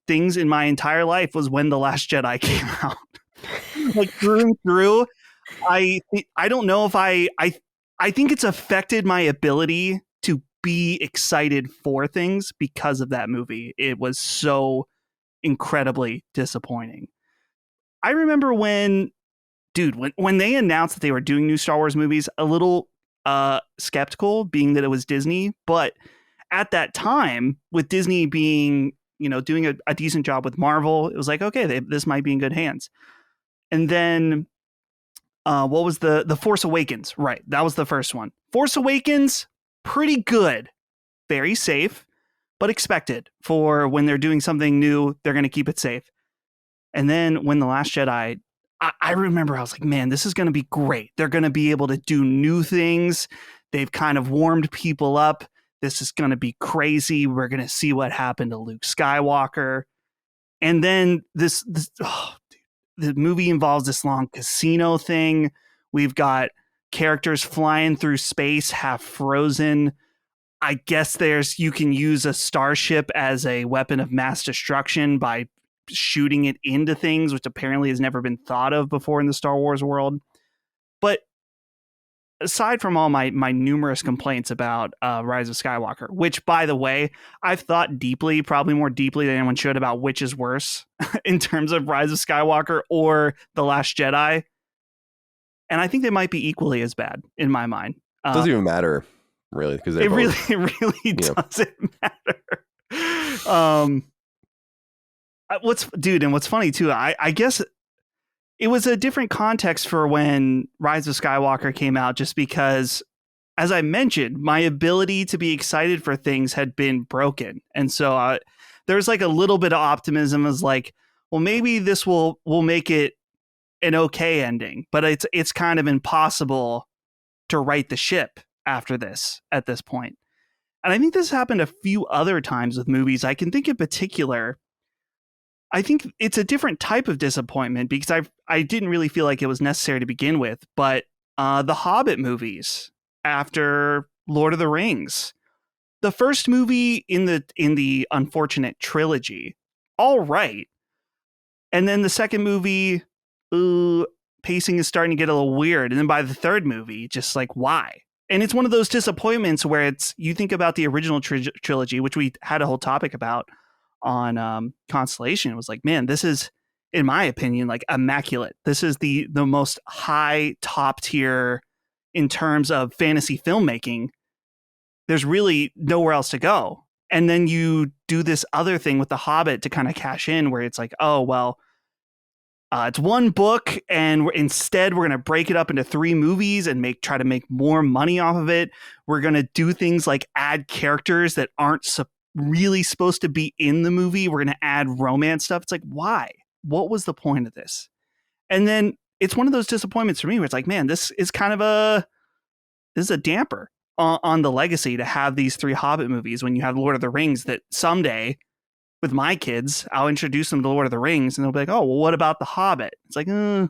things in my entire life was when The Last Jedi came out. Like through and through, I don't know if I think it's affected my ability to be excited for things because of that movie. It was so incredibly disappointing. I remember when they announced that they were doing new Star Wars movies, a little skeptical, being that it was Disney, but at that time, with Disney being, doing a decent job with Marvel, it was like, okay, this might be in good hands. And then what was the Force Awakens? Right. That was the first one. Force Awakens, pretty good. Very safe, but expected for when they're doing something new, they're going to keep it safe. And then when The Last Jedi, I remember I was like, man, this is going to be great. They're going to be able to do new things. They've kind of warmed people up. This is going to be crazy. We're going to see what happened to Luke Skywalker. And then the movie involves this long casino thing. We've got characters flying through space, half frozen. I guess you can use a starship as a weapon of mass destruction by shooting it into things, which apparently has never been thought of before in the Star Wars world. But aside from all my numerous complaints about Rise of Skywalker, which, by the way, I've thought deeply, probably more deeply than anyone should, about which is worse in terms of Rise of Skywalker or The Last Jedi. And I think they might be equally as bad in my mind. It doesn't even matter, really, because it really doesn't matter. What's funny too, I guess it was a different context for when Rise of Skywalker came out, just because, as I mentioned, my ability to be excited for things had been broken. And so there's like a little bit of optimism as like, well, maybe this will make it an okay ending, but it's kind of impossible to right the ship after this at this point. And I think this happened a few other times with movies. I can think in particular, I think it's a different type of disappointment because I didn't really feel like it was necessary to begin with, but the Hobbit movies after Lord of the Rings, the first movie in the unfortunate trilogy, all right, and then the second movie, pacing is starting to get a little weird, and then by the third movie, just like, why? And it's one of those disappointments where you think about the original trilogy, which we had a whole topic about on Constellation. It was like, man, this is, in my opinion, like immaculate. This is the most high top tier in terms of fantasy filmmaking. There's really nowhere else to go. And then you do this other thing with The Hobbit to kind of cash in, where it's like, oh, well, it's one book, and instead we're going to break it up into 3 movies and try to make more money off of it. We're going to do things like add characters that aren't really supposed to be in the movie. We're going to add romance stuff. It's like, why? What was the point of this? And then it's one of those disappointments for me where it's like, man, this is a damper on the legacy to have these 3 Hobbit movies when you have Lord of the Rings that someday, with my kids, I'll introduce them to Lord of the Rings and they'll be like, oh, well, what about The Hobbit? It's like, we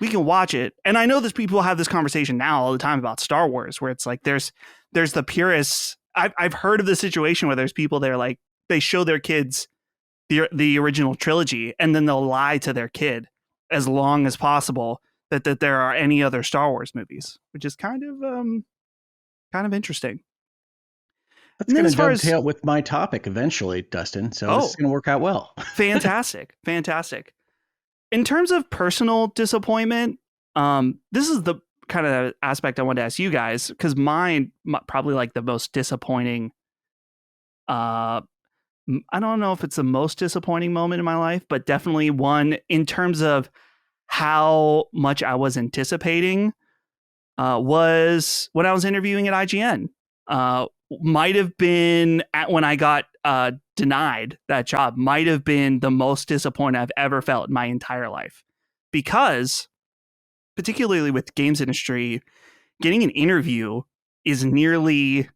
can watch it. And I know there's people who have this conversation now all the time about Star Wars, where it's like, there's the purists. I've heard of the situation where there's people that are like, they show their kids the original trilogy and then they'll lie to their kid as long as possible that there are any other Star Wars movies, which is kind of interesting. That's going to dovetail with my topic eventually, Dustin. So this is going to work out well. Fantastic. In terms of personal disappointment, this is the kind of aspect I wanted to ask you guys, because mine probably like the most disappointing. I don't know if it's the most disappointing moment in my life, but definitely one in terms of how much I was anticipating was when I was interviewing at IGN. Might have been when I got denied that job, might have been the most disappointed I've ever felt in my entire life, because particularly with games industry, getting an interview is nearly,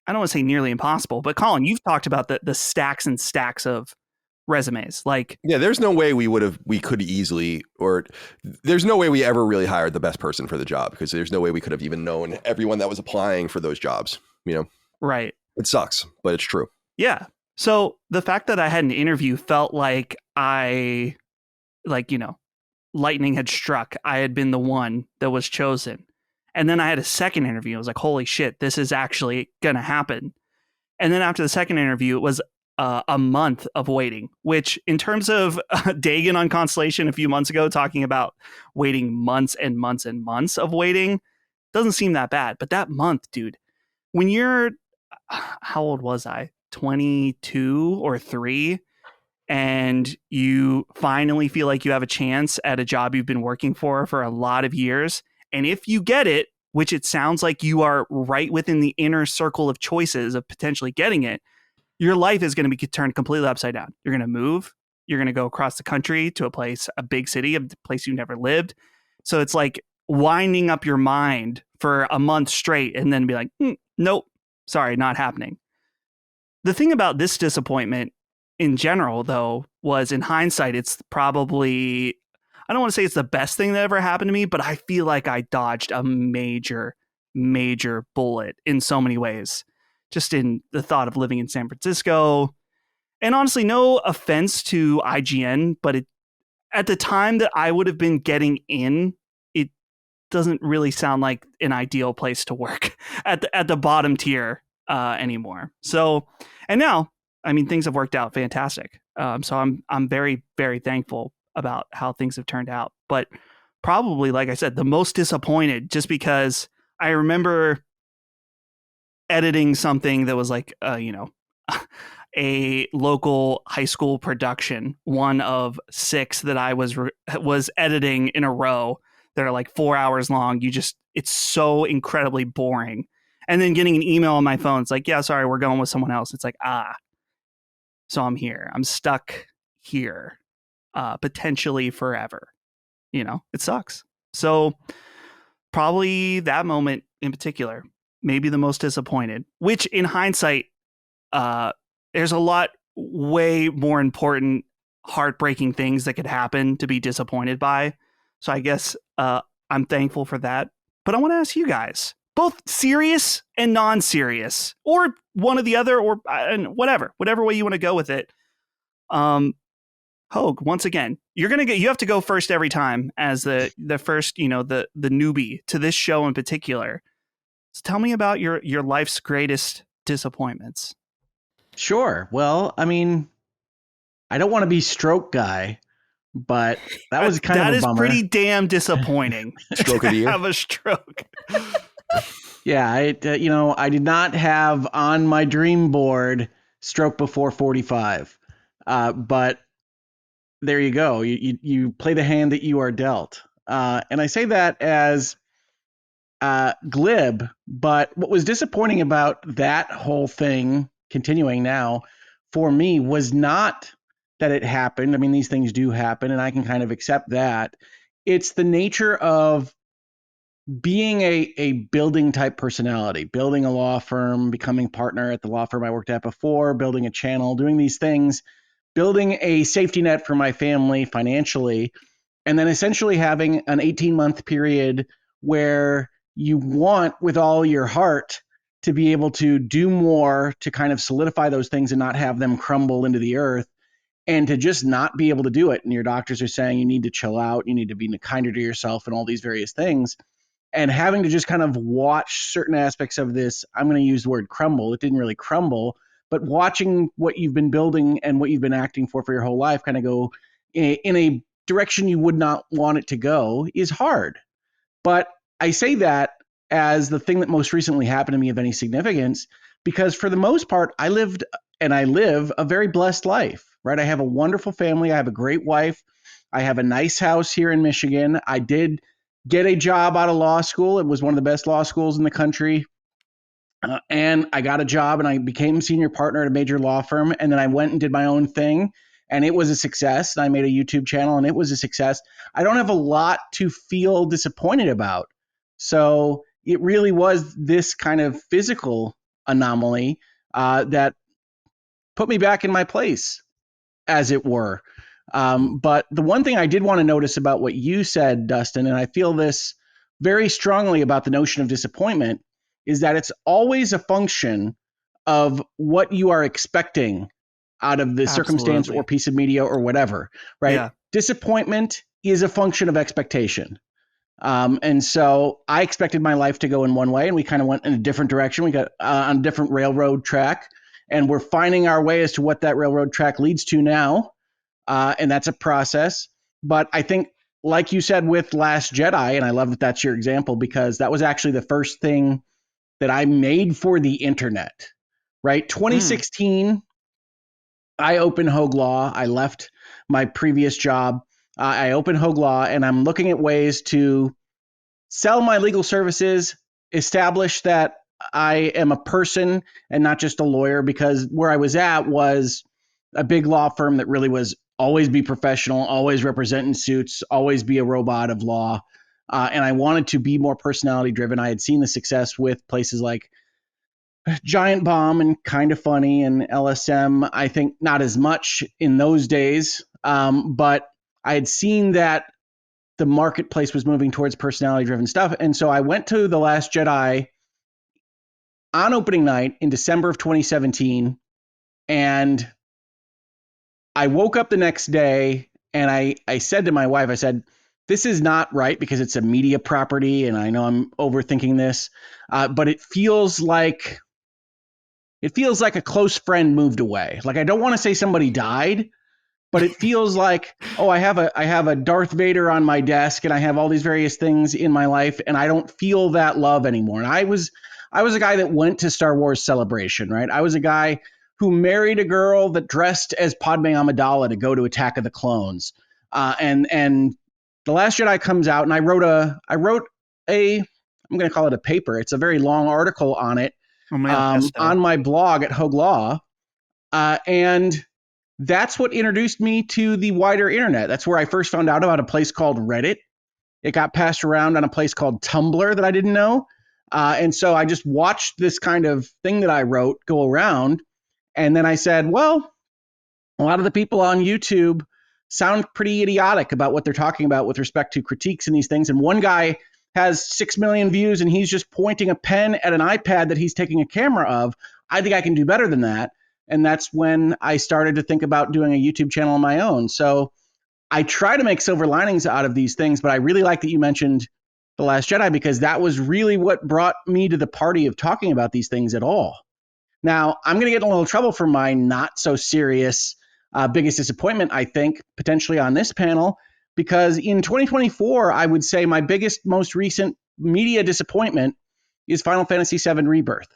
I don't want to say nearly impossible, but Colin, you've talked about the stacks and stacks of resumes. Like, yeah, there's no way there's no way we ever really hired the best person for the job, because there's no way we could have even known everyone that was applying for those jobs, Right. It sucks, but it's true. Yeah. So the fact that I had an interview felt like lightning had struck. I had been the one that was chosen. And then I had a second interview. I was like, holy shit, this is actually going to happen. And then after the second interview, it was a month of waiting, which in terms of Dagan on Constellation a few months ago, talking about waiting months and months and months of waiting, doesn't seem that bad. But that month, dude, when you're, how old was I? 22 or 3, and you finally feel like you have a chance at a job you've been working for a lot of years. And if you get it, which it sounds like you are right within the inner circle of choices of potentially getting it, your life is going to be turned completely upside down. You're going to move. You're going to go across the country to a big city, a place you never lived. So it's like winding up your mind for a month straight and then be like, nope, sorry, not happening. The thing about this disappointment in general, though, was in hindsight, it's probably, I don't want to say it's the best thing that ever happened to me, but I feel like I dodged a major, major bullet in so many ways. Just in the thought of living in San Francisco. And honestly, no offense to IGN, but at the time that I would have been getting in, it doesn't really sound like an ideal place to work at the bottom tier anymore. So, and now, I mean, things have worked out fantastic. So I'm very, very thankful about how things have turned out. But probably, like I said, the most disappointed, just because I remember editing something that was like, a local high school production, one of 6 that I was editing in a row that are like 4 hours long. It's so incredibly boring. And then getting an email on my phone, it's like, yeah, sorry, we're going with someone else. It's like, so I'm here. I'm stuck here, potentially forever. It sucks. So probably that moment in particular, maybe the most disappointed, which in hindsight, there's a lot way more important, heartbreaking things that could happen to be disappointed by. So I guess I'm thankful for that. But I want to ask you guys, both serious and non-serious, or one or the other, or whatever way you want to go with it. Hoeg, once again, you have to go first every time as the first, the newbie to this show in particular. So tell me about your life's greatest disappointments. Sure. Well, I mean, I don't want to be stroke guy, but that was kind of a bummer. That is pretty damn disappointing. Stroke of the year. Have a stroke. Yeah, I did not have on my dream board stroke before 45, but there you go. You play the hand that you are dealt, and I say that as glib. But what was disappointing about that whole thing, continuing now, for me, was not that it happened. I mean, these things do happen, and I can kind of accept that. It's the nature of being a building type personality, building a law firm, becoming partner at the law firm I worked at before, building a channel, doing these things, building a safety net for my family financially, and then essentially having an 18-month period where you want with all your heart to be able to do more to kind of solidify those things and not have them crumble into the earth, and to just not be able to do it. And your doctors are saying you need to chill out, you need to be kinder to yourself and all these various things. And having to just kind of watch certain aspects of this, I'm going to use the word crumble. It didn't really crumble, but watching what you've been building and what you've been acting for your whole life kind of go in a direction you would not want it to go is hard. But I say that as the thing that most recently happened to me of any significance, because for the most part, I lived and I live a very blessed life, right? I have a wonderful family. I have a great wife. I have a nice house here in Michigan. I did get a job out of law school. It was one of the best law schools in the country. And I got a job and I became senior partner at a major law firm. And then I went and did my own thing and it was a success. And I made a YouTube channel and it was a success. I don't have a lot to feel disappointed about. So it really was this kind of physical anomaly that put me back in my place, as it were. But the one thing I did want to notice about what you said, Dustin, and I feel this very strongly about the notion of disappointment, is that it's always a function of what you are expecting out of the circumstance Absolutely. or piece of media or whatever, right? Yeah. Disappointment is a function of expectation. And so I expected my life to go in one way, and we kind of went in a different direction. We got on a different railroad track, and we're finding our way as to what that railroad track leads to now. And that's a process. But I think, like you said with Last Jedi, and I love that that's your example, because that was actually the first thing that I made for the internet, right? 2016, I opened Hoeg Law. I left my previous job. I opened Hoeg Law, and I'm looking at ways to sell my legal services, establish that I am a person and not just a lawyer, because where I was at was a big law firm that really was always be professional, always represent in suits, always be a robot of law. And I wanted to be more personality driven. I had seen the success with places like Giant Bomb and Kind of Funny and LSM. I think not as much in those days, but I had seen that the marketplace was moving towards personality driven stuff. And so I went to The Last Jedi on opening night in December of 2017. And I woke up the next day and I said to my wife, I said, this is not right because it's a media property. And I know I'm overthinking this, but it feels like a close friend moved away. Like, I don't want to say somebody died, but it feels like, oh, I have a Darth Vader on my desk, and I have all these various things in my life, and I don't feel that love anymore. And I was a guy that went to Star Wars Celebration, right? I was a guy who married a girl that dressed as Padme Amidala to go to Attack of the Clones. And The Last Jedi comes out, and I wrote a I'm going to call it a paper. It's a very long article on it on my blog at Hoeg Law, and that's what introduced me to the wider internet. That's where I first found out about a place called Reddit. It got passed around on a place called Tumblr that I didn't know. And so I just watched this kind of thing that I wrote go around. And then I said, well, a lot of the people on YouTube sound pretty idiotic about what they're talking about with respect to critiques and these things. And one guy has 6 million views, and he's just pointing a pen at an iPad that he's taking a camera of. I think I can do better than that. And that's when I started to think about doing a YouTube channel on my own. So I try to make silver linings out of these things, but I really like that you mentioned The Last Jedi, because that was really what brought me to the party of talking about these things at all. Now, I'm going to get in a little trouble for my not so serious biggest disappointment, I think, potentially on this panel, because in 2024, I would say my biggest, most recent media disappointment is Final Fantasy VII Rebirth.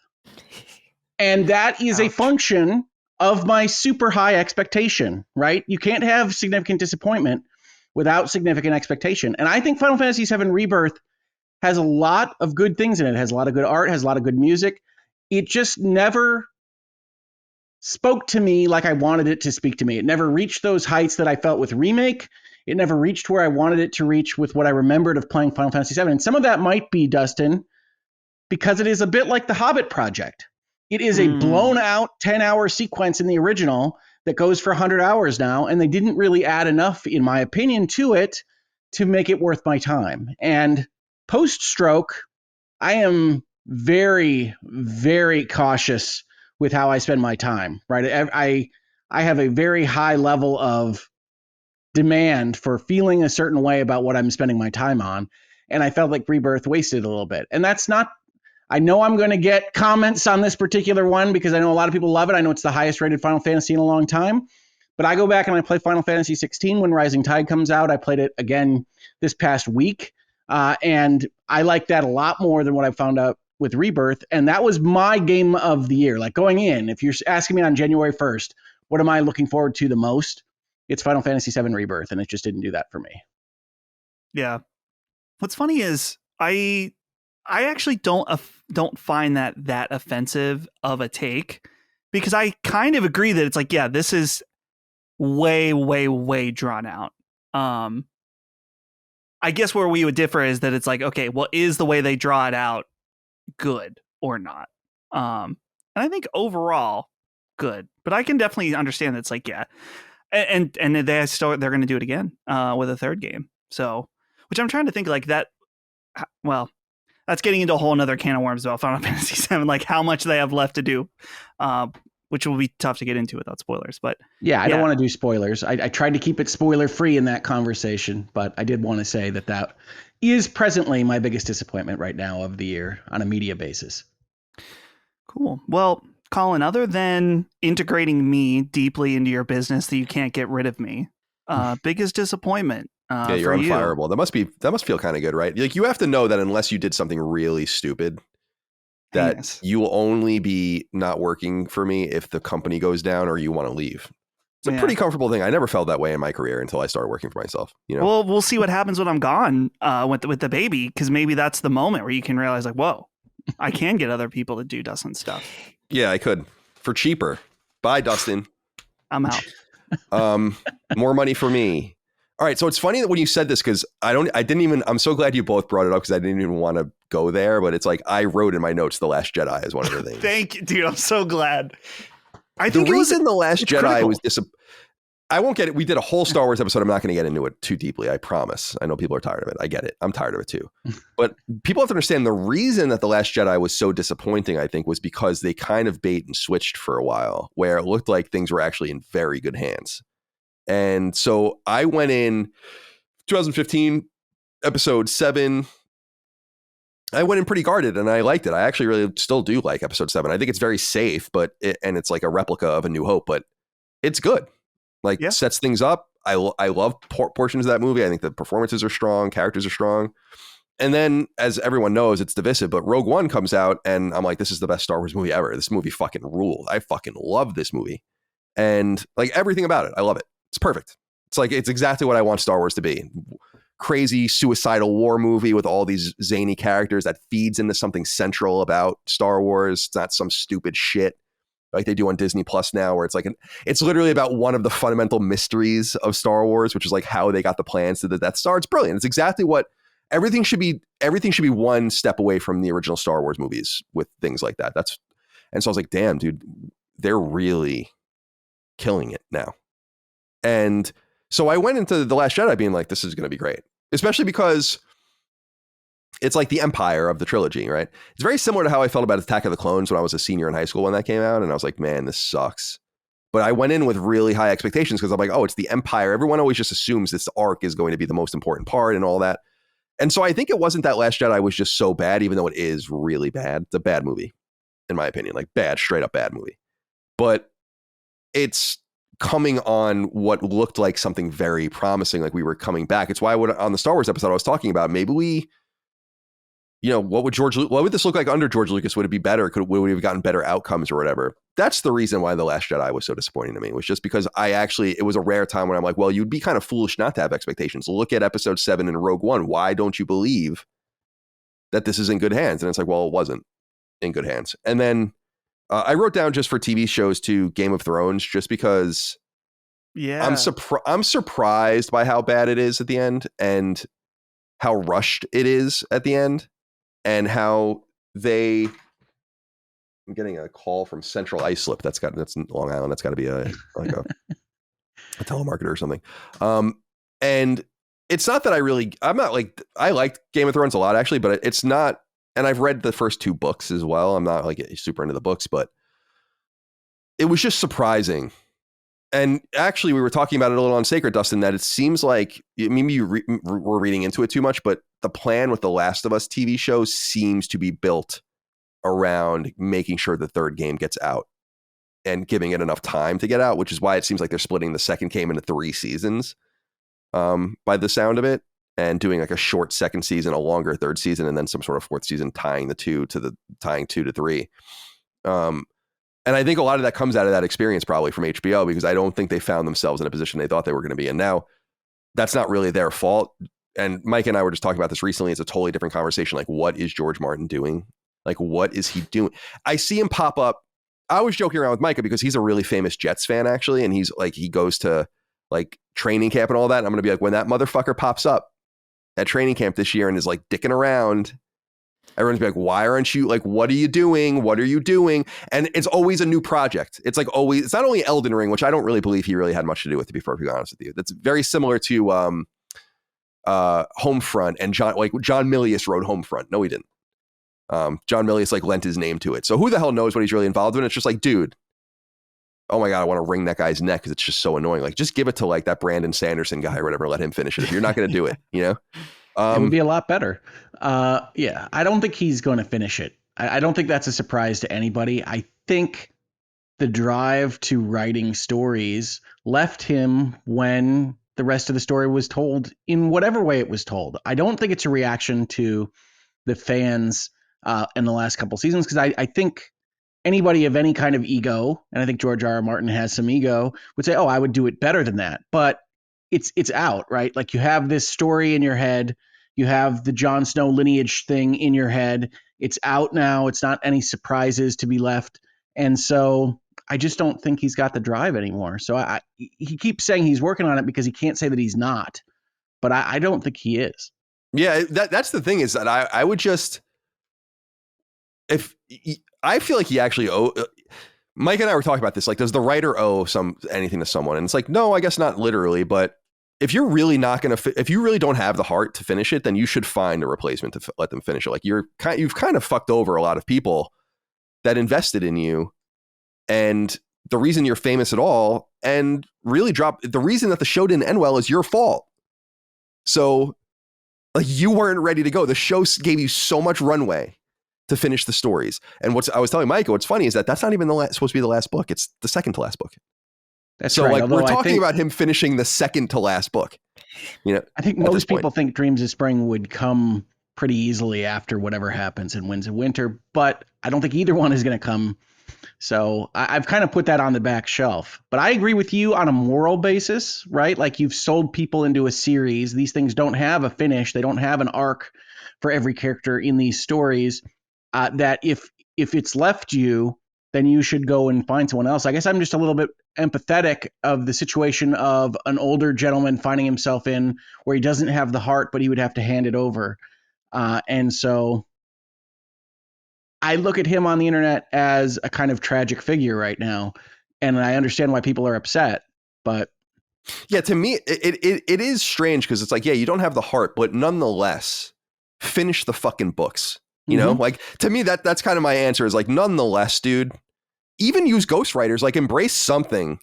And that is a function of my super high expectation, right? You can't have significant disappointment without significant expectation. And I think Final Fantasy VII Rebirth has a lot of good things in it. It has a lot of good art, has a lot of good music. It just never spoke to me like I wanted it to speak to me. It never reached those heights that I felt with Remake. It never reached where I wanted it to reach with what I remembered of playing Final Fantasy VII. And some of that might be, Dustin, because it is a bit like the Hobbit project. It is a blown out 10-hour sequence in the original that goes for 100 hours now, and they didn't really add enough, in my opinion, to it to make it worth my time. And post-stroke, I am very, very cautious with how I spend my time, right? I have a very high level of demand for feeling a certain way about what I'm spending my time on, and I felt like Rebirth wasted a little bit. And that's not, I know I'm going to get comments on this particular one because I know a lot of people love it. I know it's the highest rated Final Fantasy in a long time. But I go back and I play Final Fantasy 16 when Rising Tide comes out. I played it again this past week. And I like that a lot more than what I found out with Rebirth. And that was my game of the year. Like, going in, if you're asking me on January 1st, what am I looking forward to the most? It's Final Fantasy VII Rebirth. And it just didn't do that for me. Yeah. What's funny is I actually don't find that offensive of a take, because I kind of agree that it's like, yeah, this is way, way, way drawn out. I guess where we would differ is that it's like, okay, well, is the way they draw it out good or not? And I think overall good, but I can definitely understand that it's like, yeah. And they're going to do it again with a third game. So, which I'm trying to think like that. Well, that's getting into a whole other can of worms about Final Fantasy VII, like how much they have left to do, which will be tough to get into without spoilers. But yeah, I don't want to do spoilers. I tried to keep it spoiler free in that conversation, but I did want to say that is presently my biggest disappointment right now of the year on a media basis. Cool. Well, Colin, other than integrating me deeply into your business that you can't get rid of me, biggest disappointment. Yeah, you're unfireable. That must feel kind of good, right? Like you have to know that unless you did something really stupid, that you will only be not working for me if the company goes down or you want to leave. It's a pretty comfortable thing. I never felt that way in my career until I started working for myself. You know. Well, we'll see what happens when I'm gone with the baby, because maybe that's the moment where you can realize, like, whoa, I can get other people to do Dustin stuff. Yeah, I could for cheaper. Bye, Dustin. I'm out. More money for me. All right, so it's funny that when you said this, because I'm so glad you both brought it up because I didn't even want to go there, but it's like I wrote in my notes The Last Jedi as one of the things. Thank you, dude. I'm so glad. The reason The Last Jedi was I won't get it. We did a whole Star Wars episode. I'm not going to get into it too deeply. I promise. I know people are tired of it. I get it. I'm tired of it too. But people have to understand the reason that The Last Jedi was so disappointing, I think, was because they kind of bait and switched for a while where it looked like things were actually in very good hands. And so I went in 2015, episode 7. I went in pretty guarded and I liked it. I actually really still do like episode 7. I think it's very safe, and it's like a replica of A New Hope, but it's good. Like sets things up. I love portions of that movie. I think the performances are strong. Characters are strong. And then, as everyone knows, it's divisive, but Rogue One comes out and I'm like, this is the best Star Wars movie ever. This movie fucking ruled. I fucking love this movie. And like everything about it. I love it. It's perfect. It's like, it's exactly what I want Star Wars to be. Crazy suicidal war movie with all these zany characters that feeds into something central about Star Wars. It's not some stupid shit like they do on Disney Plus now, where it's like it's literally about one of the fundamental mysteries of Star Wars, which is like how they got the plans to the Death Star. It's brilliant. It's exactly what everything should be. Everything should be one step away from the original Star Wars movies with things like that. And so I was like, damn, dude, they're really killing it now. And so I went into The Last Jedi being like, this is going to be great, especially because it's like the Empire of the trilogy, right? It's very similar to how I felt about Attack of the Clones when I was a senior in high school when that came out. And I was like, man, this sucks. But I went in with really high expectations because I'm like, oh, it's the Empire. Everyone always just assumes this arc is going to be the most important part and all that. And so I think it wasn't that Last Jedi was just so bad, even though it is really bad. It's a bad movie, in my opinion, like bad, straight up bad movie. But it's coming on what looked like something very promising, like we were coming back. It's why on the Star Wars episode I was talking about, maybe we, what would this look like under George Lucas? Would it be better? Would we have gotten better outcomes or whatever? That's the reason why The Last Jedi was so disappointing to me, was just because it was a rare time when I'm like, well, you'd be kind of foolish not to have expectations. Look at episode 7 in Rogue One. Why don't you believe that this is in good hands? And it's like, well, it wasn't in good hands. And then I wrote down just for TV shows to Game of Thrones, just because I'm surprised by how bad it is at the end and how rushed it is at the end. And how I'm getting a call from Central Islip. That's in Long Island. That's got to be a telemarketer or something. And it's not that I liked Game of Thrones a lot actually, but it's not. And I've read the first 2 books as well. I'm not like super into the books, but it was just surprising. And actually, we were talking about it a little on Sacred, Dustin, that it seems like maybe we're reading into it too much, but the plan with the Last of Us TV show seems to be built around making sure the 3rd game gets out and giving it enough time to get out, which is why it seems like they're splitting the 2nd game into 3 seasons by the sound of it, and doing like a short 2nd season, a longer 3rd season, and then some sort of 4th season tying 2 to 3. And I think a lot of that comes out of that experience probably from HBO, because I don't think they found themselves in a position they thought they were going to be in. Now, that's not really their fault. And Mike and I were just talking about this recently. It's a totally different conversation. Like, what is George Martin doing? Like, what is he doing? I see him pop up. I was joking around with Micah because he's a really famous Jets fan, actually. And he's like, he goes to like training camp and all that. And I'm going to be like, when that motherfucker pops up at training camp this year and is like dicking around, everyone's be like, why aren't you, like, what are you doing? What are you doing? And it's always a new project. It's like always, it's not only Elden Ring, which I don't really believe he really had much to do with, to be perfectly honest with you. That's very similar to Homefront and John Milius wrote Homefront. No, he didn't. John Milius like lent his name to it. So who the hell knows what he's really involved in? It's just like, dude, oh my God, I want to wring that guy's neck because it's just so annoying. Like, just give it to like that Brandon Sanderson guy or whatever. Let him finish it. If you're not going to do it, you know? It would be a lot better. Yeah, I don't think he's going to finish it. I don't think that's a surprise to anybody. I think the drive to writing stories left him when the rest of the story was told in whatever way it was told. I don't think it's a reaction to the fans in the last couple seasons, because I think anybody of any kind of ego, and I think George R. R. Martin has some ego, would say, oh, I would do it better than that. But it's out, right? Like, you have this story in your head. You have the Jon Snow lineage thing in your head. It's out now. It's not any surprises to be left. And so I just don't think he's got the drive anymore. So he keeps saying he's working on it because he can't say that he's not. But I don't think he is. Yeah, that's the thing, is that I would just, if I feel like he actually Mike and I were talking about this, like, does the writer owe anything to someone? And it's like, no, I guess not literally, but if you're really not going to, if you really don't have the heart to finish it, then you should find a replacement to let them finish it. Like, you've kind of fucked over a lot of people that invested in you, and the reason you're famous at all, and really the reason that the show didn't end well is your fault. So, like, you weren't ready to go. The show gave you so much runway to finish the stories. And I was telling Micah, what's funny is that's not even supposed to be the last book. It's the second to last book. That's so, right. like, Although we're talking about him finishing the second to last book. You know, I think most people think Dreams of Spring would come pretty easily after whatever happens in Winds of Winter, but I don't think either one is going to come. So I've kind of put that on the back shelf. But I agree with you on a moral basis, right? Like, you've sold people into a series. These things don't have a finish. They don't have an arc for every character in these stories. That if it's left you, then you should go and find someone else. I guess I'm just a little bit empathetic of the situation of an older gentleman finding himself in where he doesn't have the heart, but he would have to hand it over. And so I look at him on the internet as a kind of tragic figure right now. And I understand why people are upset, but yeah, to me, it is strange, because it's like, yeah, you don't have the heart, but nonetheless, finish the fucking books. You know, like, to me, that's kind of my answer, is like, nonetheless, dude, even use ghostwriters, like, embrace something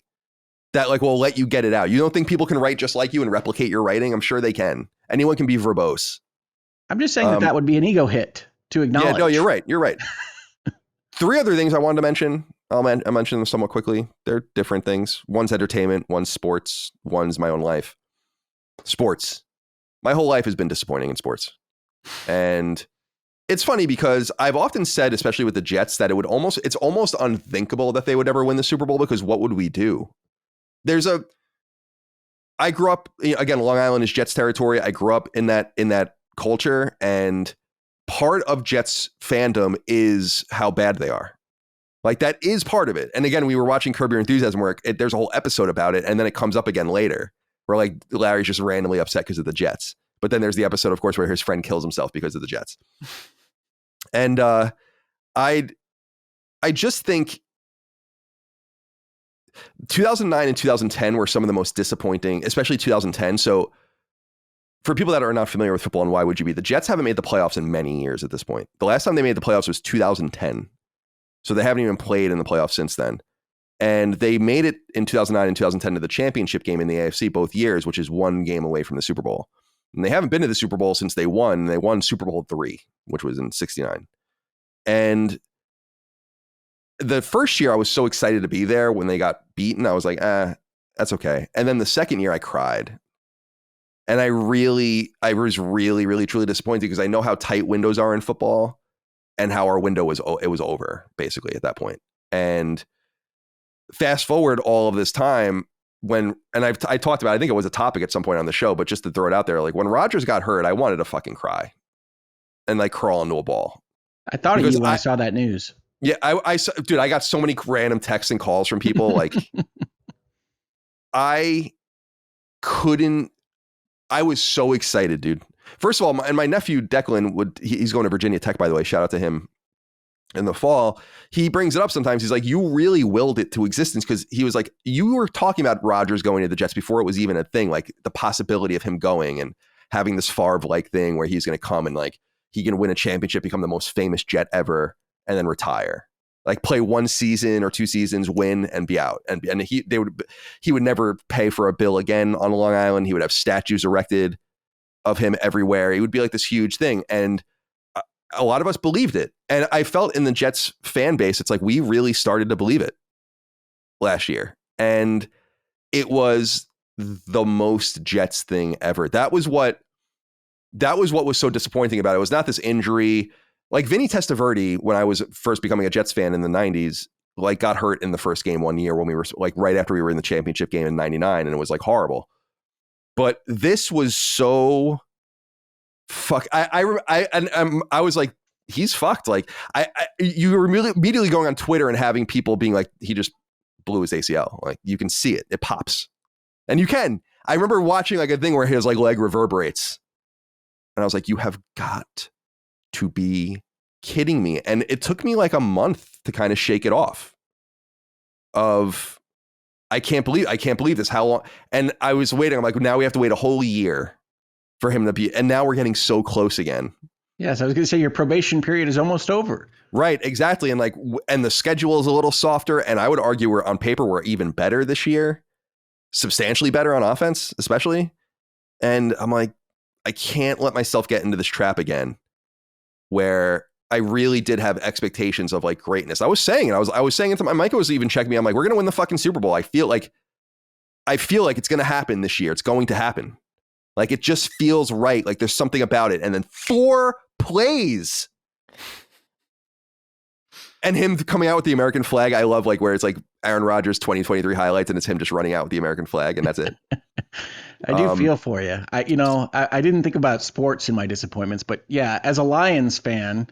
that, like, will let you get it out. You don't think people can write just like you and replicate your writing? I'm sure they can. Anyone can be verbose. I'm just saying that would be an ego hit to acknowledge. Yeah, no, you're right. You're right. 3 other things I wanted to mention. I'll mention them somewhat quickly. They're different things. One's entertainment, one's sports, one's my own life. Sports. My whole life has been disappointing in sports. And it's funny because I've often said, especially with the Jets, that it's almost unthinkable that they would ever win the Super Bowl, because what would we do? I grew up, again, Long Island is Jets territory. I grew up in that culture, and part of Jets fandom is how bad they are. Like, that is part of it. And again, we were watching Curb Your Enthusiasm, where there's a whole episode about it, and then it comes up again later, where, like, Larry's just randomly upset because of the Jets. But then there's the episode, of course, where his friend kills himself because of the Jets. And I just think 2009 and 2010 were some of the most disappointing, especially 2010. So for people that are not familiar with football, and why would you be? The Jets haven't made the playoffs in many years at this point. The last time they made the playoffs was 2010. So they haven't even played in the playoffs since then. And they made it in 2009 and 2010 to the championship game in the AFC both years, which is one game away from the Super Bowl. And they haven't been to the Super Bowl since they won. They won Super Bowl III, which was in 69. And the first year I was so excited to be there. When they got beaten, I was like, that's okay. And then the second year I cried. And I was really, really, truly disappointed, because I know how tight windows are in football, and how our window was over basically at that point. And fast forward all of this time, I talked about, I think it was a topic at some point on the show, but just to throw it out there, like, when Rodgers got hurt, I wanted to fucking cry and, like, crawl into a ball. I thought of you when I saw that news. Yeah, dude, I got so many random texts and calls from people. Like, I was so excited, dude. First of all, my nephew Declan he's going to Virginia Tech, by the way. Shout out to him. In the fall, he brings it up sometimes. He's like, you really willed it to existence, because he was like, you were talking about Rodgers going to the Jets before it was even a thing, like the possibility of him going and having this Favre-like thing where he's going to come and, like, he can win a championship, become the most famous Jet ever, and then retire. Like play 1 season or 2 seasons, win, and be out. And he would never pay for a bill again on Long Island. He would have statues erected of him everywhere. It would be like this huge thing. And a lot of us believed it. And I felt in the Jets fan base, it's like we really started to believe it last year. And it was the most Jets thing ever. That was what was so disappointing about it. It was not this injury. Like Vinny Testaverde, when I was first becoming a Jets fan in the 90s, like got hurt in the first game one year when we were like right after we were in the championship game in 99, and it was like horrible. But this was so fuck. I was like, he's fucked. Like you were immediately going on Twitter and having people being like, he just blew his ACL. Like you can see it. It pops. And you can. I remember watching like a thing where his like leg reverberates. And I was like, you have got to be kidding me. And it took me like a month to kind of shake it off of, I can't believe this. How long? And I was waiting. I'm like, now we have to wait a whole year for him to be, and now we're getting so close again. Yes. I was going to say your probation period is almost over. Right. Exactly. And like, and the schedule is a little softer. And I would argue on paper, we're even better this year, substantially better on offense, especially. And I'm like, I can't let myself get into this trap again, where I really did have expectations of like greatness. I was saying it. I was saying it to Micah was even checking me. I'm like, we're going to win the fucking Super Bowl. I feel like it's going to happen this year. It's going to happen. Like it just feels right. Like there's something about it. And then 4 plays and him coming out with the American flag. I love like where it's like Aaron Rodgers 2023 highlights and it's him just running out with the American flag and that's it. I do feel for you. I didn't think about sports in my disappointments, but yeah, as a Lions fan,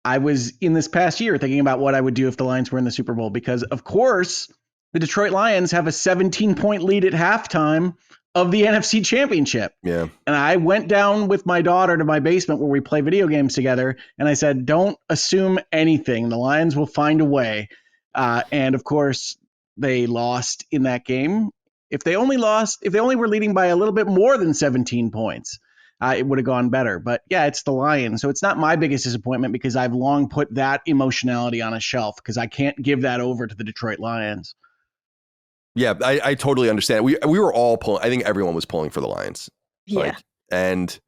I was in this past year thinking about what I would do if the Lions were in the Super Bowl, because of course the Detroit Lions have a 17-point lead at halftime of the NFC Championship. Yeah. And I went down with my daughter to my basement where we play video games together. And I said, don't assume anything. The Lions will find a way. And of course they lost in that game. If they only were leading by a little bit more than 17 points, it would have gone better. But yeah, it's the Lions. So it's not my biggest disappointment because I've long put that emotionality on a shelf because I can't give that over to the Detroit Lions. Yeah, I totally understand. We were all pulling. I think everyone was pulling for the Lions. Yeah. And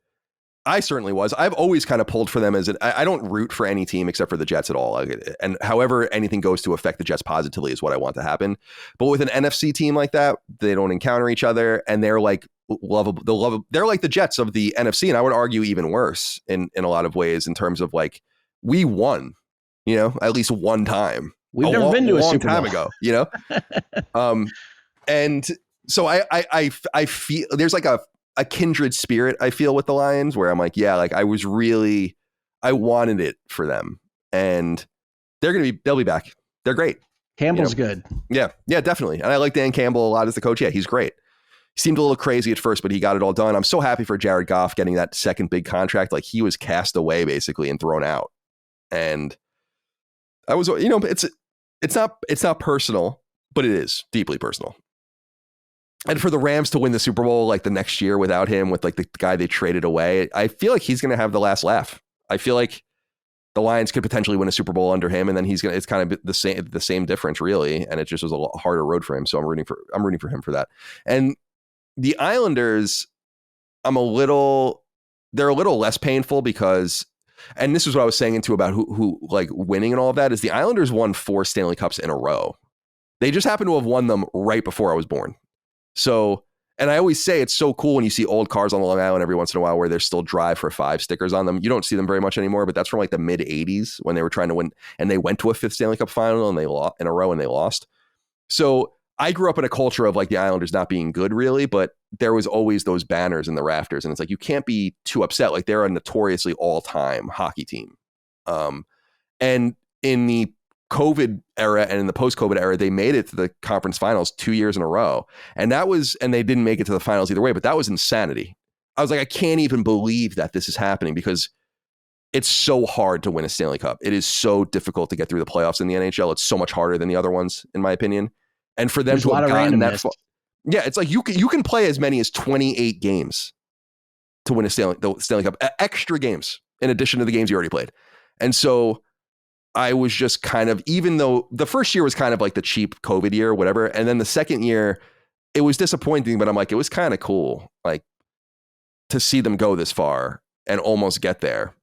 I certainly was. I've always kind of pulled for them I don't root for any team except for the Jets at all. And however anything goes to affect the Jets positively is what I want to happen. But with an NFC team like that, they don't encounter each other and they're like lovable. They're like the Jets of the NFC. And I would argue even worse in a lot of ways in terms of like, we won, at least one time. We've never been to a long Super time Bowl. ago, and so I feel there's like a kindred spirit I feel with the Lions where I'm like, yeah, like I wanted it for them and they'll be back. They're great. Campbell's good. Yeah, definitely. And I like Dan Campbell a lot as the coach. Yeah, he's great. He seemed a little crazy at first, but he got it all done. I'm so happy for Jared Goff getting that second big contract. Like he was cast away basically and thrown out. And I was, it's not personal, but it is deeply personal. And for the Rams to win the Super Bowl like the next year without him, with like the guy they traded away, I feel like he's going to have the last laugh. I feel like the Lions could potentially win a Super Bowl under him, and then it's kind of the same difference really, and it just was a lot harder road for him. So I'm rooting for him for that. And the Islanders, they're a little less painful because, and this is what I was saying about who like winning and all of that, is the Islanders won 4 Stanley Cups in a row. They just happened to have won them right before I was born. So, and I always say it's so cool when you see old cars on Long Island every once in a while where there's still Drive for 5 stickers on them. You don't see them very much anymore, but that's from like the mid 80s when they were trying to win and they went to a 5th Stanley Cup final and they lost in a row and they lost. So I grew up in a culture of like the Islanders not being good really, but there was always those banners in the rafters and it's like, you can't be too upset. Like they're a notoriously all-time hockey team. And in the COVID era and in the post-COVID era, they made it to the conference finals 2 years in a row. And they didn't make it to the finals either way, but that was insanity. I was like, I can't even believe that this is happening because it's so hard to win a Stanley Cup. It is so difficult to get through the playoffs in the NHL. It's so much harder than the other ones, in my opinion. And for them to have gotten that far, yeah, it's like you can play as many as 28 games to win the Stanley Cup, extra games. in addition to the games you already played. And so I was just kind of, even though the first year was kind of like the cheap COVID year or whatever, and then the second year, it was disappointing, but I'm like, it was kind of cool, like to see them go this far and almost get there.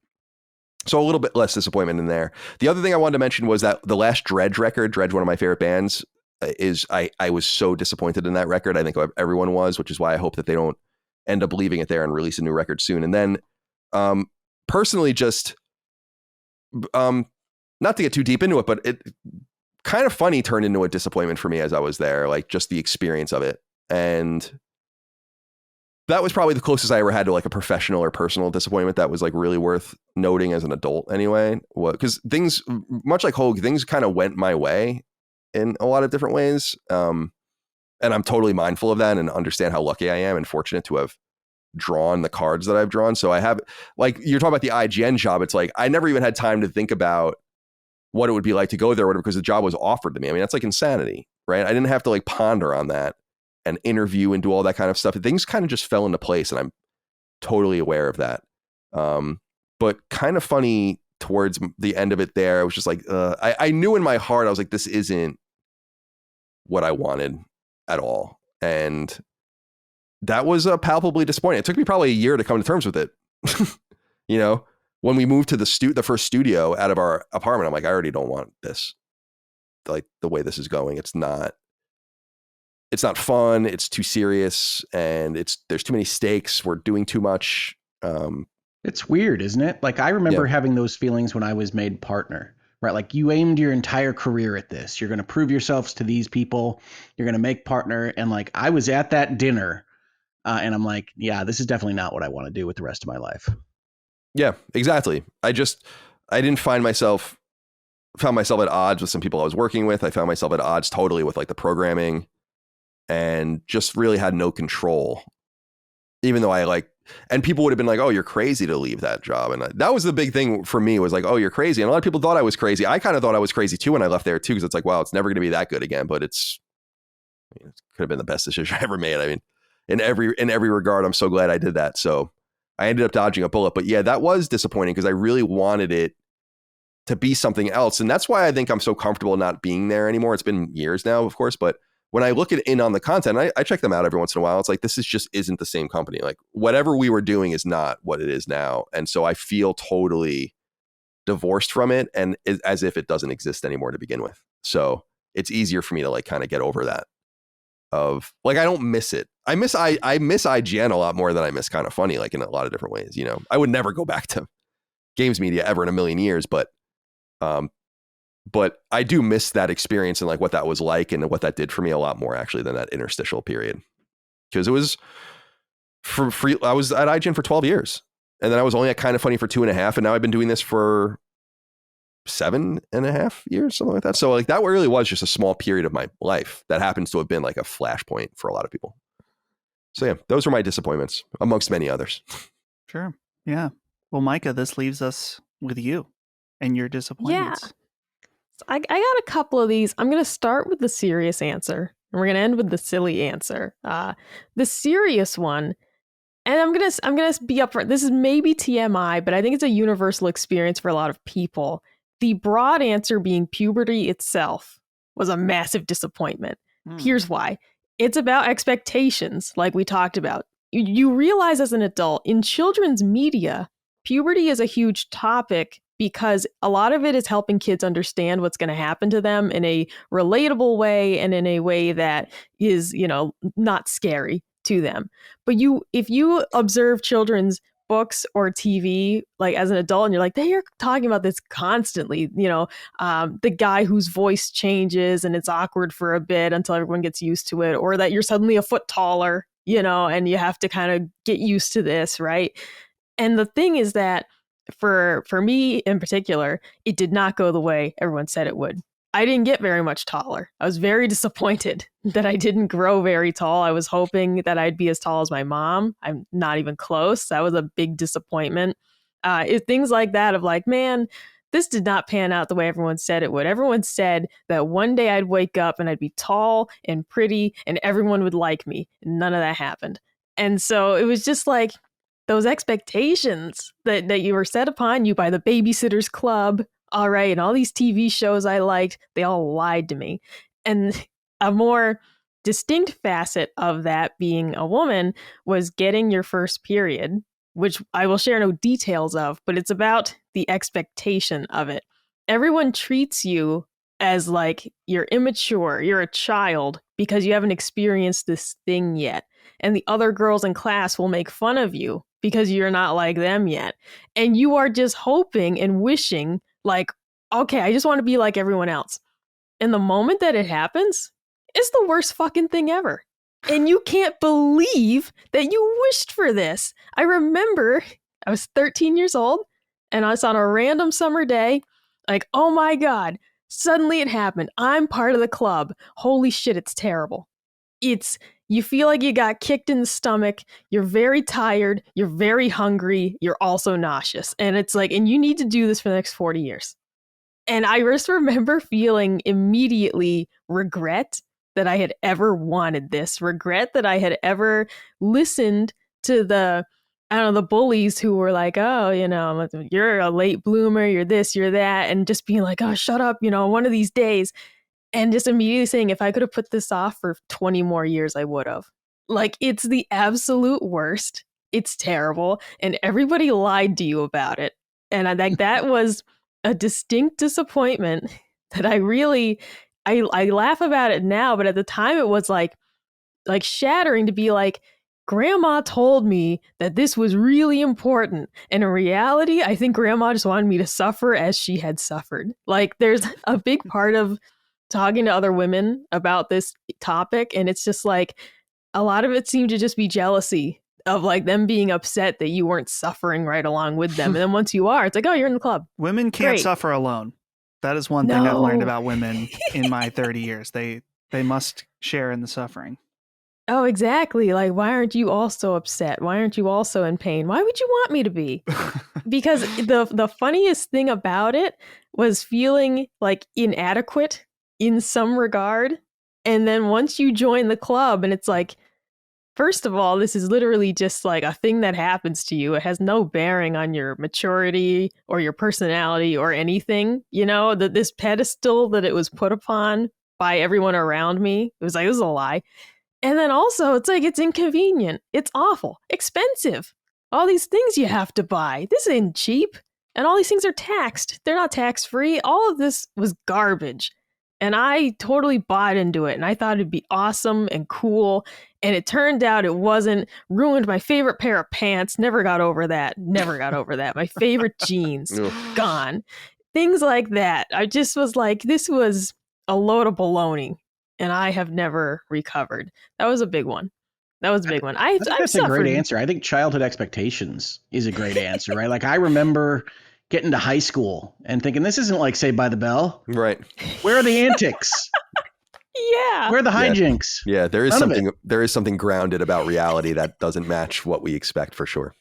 So a little bit less disappointment in there. The other thing I wanted to mention was that the last Dredge record, Dredge, one of my favorite bands, is I was so disappointed in that record. I think everyone was, which is why I hope that they don't end up leaving it there and release a new record soon. And then personally, just not to get too deep into it, but it kind of funny turned into a disappointment for me as I was there, like just the experience of it. And that was probably the closest I ever had to like a professional or personal disappointment that was like really worth noting as an adult anyway. Because things, much like Hoeg, things kind of went my way in a lot of different ways. And I'm totally mindful of that and understand how lucky I am and fortunate to have drawn the cards that I've drawn. So I have, like, you're talking about the IGN job. It's like, I never even had time to think about what it would be like to go there or whatever, because the job was offered to me. I mean, that's like insanity, right? I didn't have to like ponder on that and interview and do all that kind of stuff. Things kind of just fell into place, and I'm totally aware of that. But kind of funny towards the end of it there, I was just like, I knew in my heart, I was like, this isn't what I wanted at all. And that was palpably disappointing. It took me probably a year to come to terms with it. You know, when we moved to the first studio out of our apartment, I'm like, I already don't want this. Like the way this is going, it's not fun. It's too serious, and there's too many stakes. We're doing too much. It's weird, isn't it? Like, I remember having those feelings when I was made partner, right? Like, you aimed your entire career at this. You're going to prove yourselves to these people. You're going to make partner. And like, I was at that dinner and I'm like, yeah, this is definitely not what I want to do with the rest of my life. Yeah, exactly. I didn't found myself at odds with some people I was working with. I found myself at odds totally with like the programming, and just really had no control, even though and people would have been like, oh, you're crazy to leave that job. And that was the big thing for me, was like, oh, you're crazy. And a lot of people thought I was crazy. I kind of thought I was crazy too when I left there too, because it's like, wow, it's never going to be that good again. But it could have been the best decision I ever made. I mean, in every regard, I'm so glad I did that. So I ended up dodging a bullet. But yeah, that was disappointing, because I really wanted it to be something else. And that's why I think I'm so comfortable not being there anymore. It's been years now, of course, but when I look in on the content, I check them out every once in a while. It's like, this isn't the same company. Like, whatever we were doing is not what it is now. And so I feel totally divorced from it, and as if it doesn't exist anymore to begin with. So it's easier for me to like kind of get over that. Of like, I don't miss it. I miss IGN a lot more than I miss Kind of Funny, like in a lot of different ways. You know, I would never go back to games media ever in a million years, but I do miss that experience and like what that was like and what that did for me a lot more actually than that interstitial period. Because it was for free. I was at IGN for 12 years, and then I was only at Kind of Funny for 2.5. And now I've been doing this for 7.5 years, something like that. So like, that really was just a small period of my life that happens to have been like a flashpoint for a lot of people. So yeah, those were my disappointments amongst many others. Sure. Yeah. Well, Micah, this leaves us with you and your disappointments. Yeah. I got a couple of these. I'm going to start with the serious answer, and we're going to end with the silly answer. The serious one, and I'm gonna be upfront. This is maybe TMI, but I think it's a universal experience for a lot of people. The broad answer being Puberty itself was a massive disappointment. Here's why. It's about expectations, like we talked about. You realize as an adult, in children's media, puberty is a huge topic, because a lot of it is helping kids understand what's going to happen to them in a relatable way and in a way that is, you know, not scary to them. But if you observe children's books or TV, like as an adult, and you're like, they are talking about this constantly, you know, the guy whose voice changes and it's awkward for a bit until everyone gets used to it, or that you're suddenly a foot taller, you know, and you have to kind of get used to this, right? And the thing is that for me in particular, it did not go the way everyone said it would. I didn't get very much taller. I was very disappointed that I didn't grow very tall. I was hoping that I'd be as tall as my mom. I'm not even close. That was a big disappointment. Things like that of like, man, this did not pan out the way everyone said it would. Everyone said that one day I'd wake up and I'd be tall and pretty and everyone would like me. None of that happened. And so it was just like, those expectations that you were set upon you by the Babysitter's Club, all right, and all these TV shows I liked, they all lied to me. And a more distinct facet of that being a woman was getting your first period, which I will share no details of, but it's about the expectation of it. Everyone treats you as like you're immature, you're a child because you haven't experienced this thing yet. And the other girls in class will make fun of you because you're not like them yet. And you are just hoping and wishing, like, okay, I just want to be like everyone else. And the moment that it happens, it's the worst fucking thing ever. And you can't believe that you wished for this. I remember I was 13 years old and I was on a random summer day, like, oh my God, suddenly it happened. I'm part of the club. Holy shit, it's terrible. You feel like you got kicked in the stomach. You're very tired. You're very hungry. You're also nauseous. And it's like, and you need to do this for the next 40 years. And I just remember feeling immediately regret that I had ever wanted this, regret that I had ever listened to the bullies who were like, oh, you're a late bloomer, you're this, you're that, and just being like, oh, shut up, one of these days. And just immediately saying, if I could have put this off for 20 more years, I would have. Like, it's the absolute worst. It's terrible. And everybody lied to you about it. And I think that was a distinct disappointment that I laugh about it now, but at the time it was like shattering to be like, Grandma told me that this was really important. And in reality, I think Grandma just wanted me to suffer as she had suffered. Like, there's a big part of talking to other women about this topic, and it's just like a lot of it seemed to just be jealousy of like them being upset that you weren't suffering right along with them. And then once you are, it's like, oh, you're in the club. Women can't Great. suffer alone. That is one thing I've learned about women in my 30 years. They must share in the suffering. Oh, exactly. Like, why aren't you also upset? Why aren't you also in pain? Why would you want me to be? Because the funniest thing about it was feeling like inadequate in some regard. And then once you join the club and it's like, first of all, this is literally just like a thing that happens to you. It has no bearing on your maturity or your personality or anything. That this pedestal that it was put upon by everyone around me, it was like, this is a lie. And then also, it's like, it's inconvenient. It's awful. Expensive. All these things you have to buy. This ain't cheap. And all these things are taxed. They're not tax-free. All of this was garbage. And I totally bought into it. And I thought it'd be awesome and cool. And it turned out it wasn't. Ruined my favorite pair of pants. Never got over that. My favorite jeans. Gone. Things like that. I just was like, this was a load of baloney. And I have never recovered. That was a big one. I think that's a great answer. I think childhood expectations is a great answer, right? Like, I remember getting to high school and thinking, this isn't like Saved by the Bell. Right. Where are the antics? Yeah. Where are the hijinks? Yeah, there is something grounded about reality that doesn't match what we expect for sure.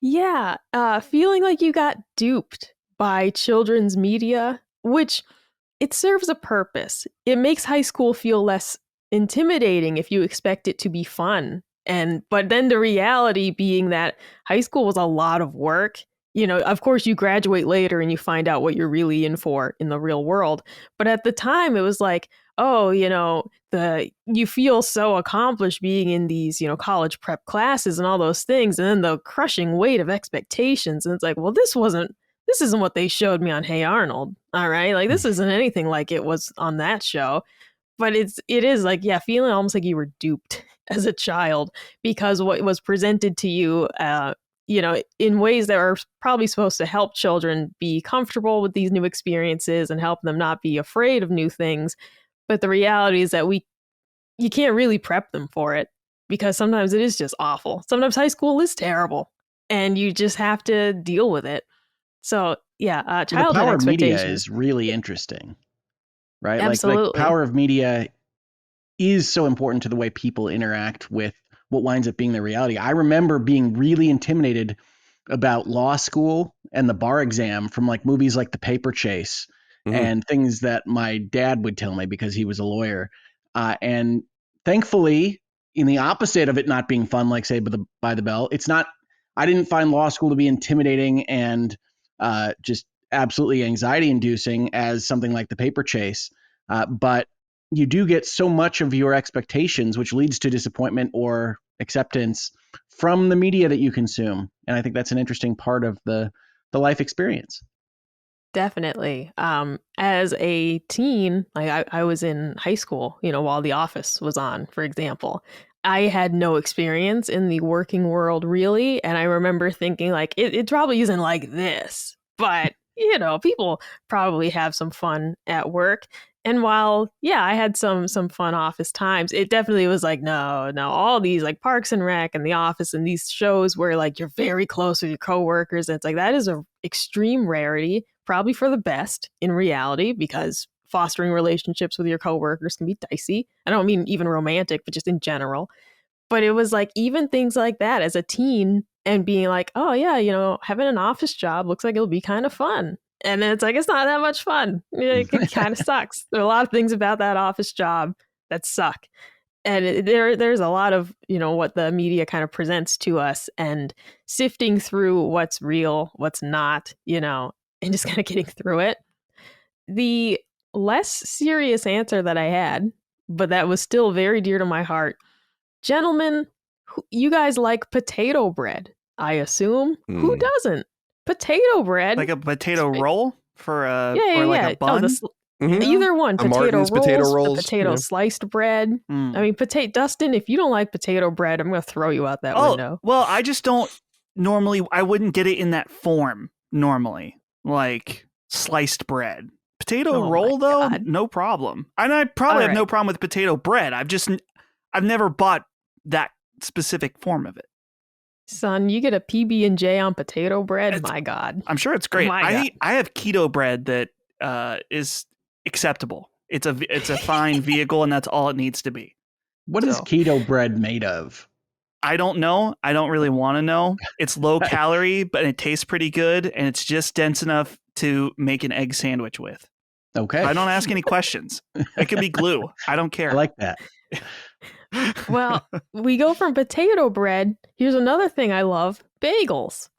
Yeah. Feeling like you got duped by children's media, which it serves a purpose. It makes high school feel less intimidating if you expect it to be fun. But then the reality being that high school was a lot of work. Of course you graduate later and you find out what you're really in for in the real world. But at the time it was like, oh, you feel so accomplished being in these, college prep classes and all those things. And then the crushing weight of expectations. And it's like, well, this isn't what they showed me on Hey Arnold. All right. Like, this isn't anything like it was on that show. But it is like, yeah, feeling almost like you were duped as a child because what was presented to you, in ways that are probably supposed to help children be comfortable with these new experiences and help them not be afraid of new things. But the reality is that you can't really prep them for it because sometimes it is just awful. Sometimes high school is terrible and you just have to deal with it. So, yeah, childhood the power of media expectations is really interesting, right? Absolutely. Like power of media is so important to the way people interact with what winds up being their reality. I remember being really intimidated about law school and the bar exam from like movies like The Paper Chase and things that my dad would tell me because he was a lawyer. And thankfully, in the opposite of it not being fun, like Saved by the Bell, it's not I didn't find law school to be intimidating and just absolutely anxiety inducing as something like the paper chase. But you do get so much of your expectations, which leads to disappointment or acceptance from the media that you consume. And I think that's an interesting part of the life experience. Definitely. As a teen, like I was in high school, while The Office was on, for example. I had no experience in the working world really. And I remember thinking like, it probably isn't like this, but people probably have some fun at work. And while, yeah, I had some fun office times, it definitely was like, no, all these like Parks and Rec and The Office and these shows where like you're very close with your coworkers. And it's like, that is an extreme rarity, probably for the best in reality, because fostering relationships with your coworkers can be dicey. I don't mean even romantic, but just in general. But it was like even things like that as a teen and being like, oh yeah, having an office job looks like it'll be kind of fun. And then it's like, it's not that much fun. It kind of sucks. There are a lot of things about that office job that suck. And there's a lot of, what the media kind of presents to us and sifting through what's real, what's not, and just kind of getting through it. The less serious answer that I had, but that was still very dear to my heart. Gentlemen, you guys like potato bread, I assume. Who doesn't? Potato bread. Like a potato roll for a like a bun? Either one. Potato rolls, a potato sliced bread. I mean, Dustin, if you don't like potato bread, I'm going to throw you out that window. Well, I just don't normally, I wouldn't get it in that form normally, like sliced bread. Potato roll, though, no problem. And I probably have no problem with potato bread. I've never bought that specific form of it. Son, you get a PB&J on potato bread? My God. I'm sure it's great. I have keto bread that is acceptable. It's a fine vehicle, and that's all it needs to be. What is keto bread made of? I don't know. I don't really want to know. It's low calorie, but it tastes pretty good, and it's just dense enough to make an egg sandwich with. Okay. I don't ask any questions. It could be glue. I don't care. I like that. Well, we go from potato bread. Here's another thing I love, bagels.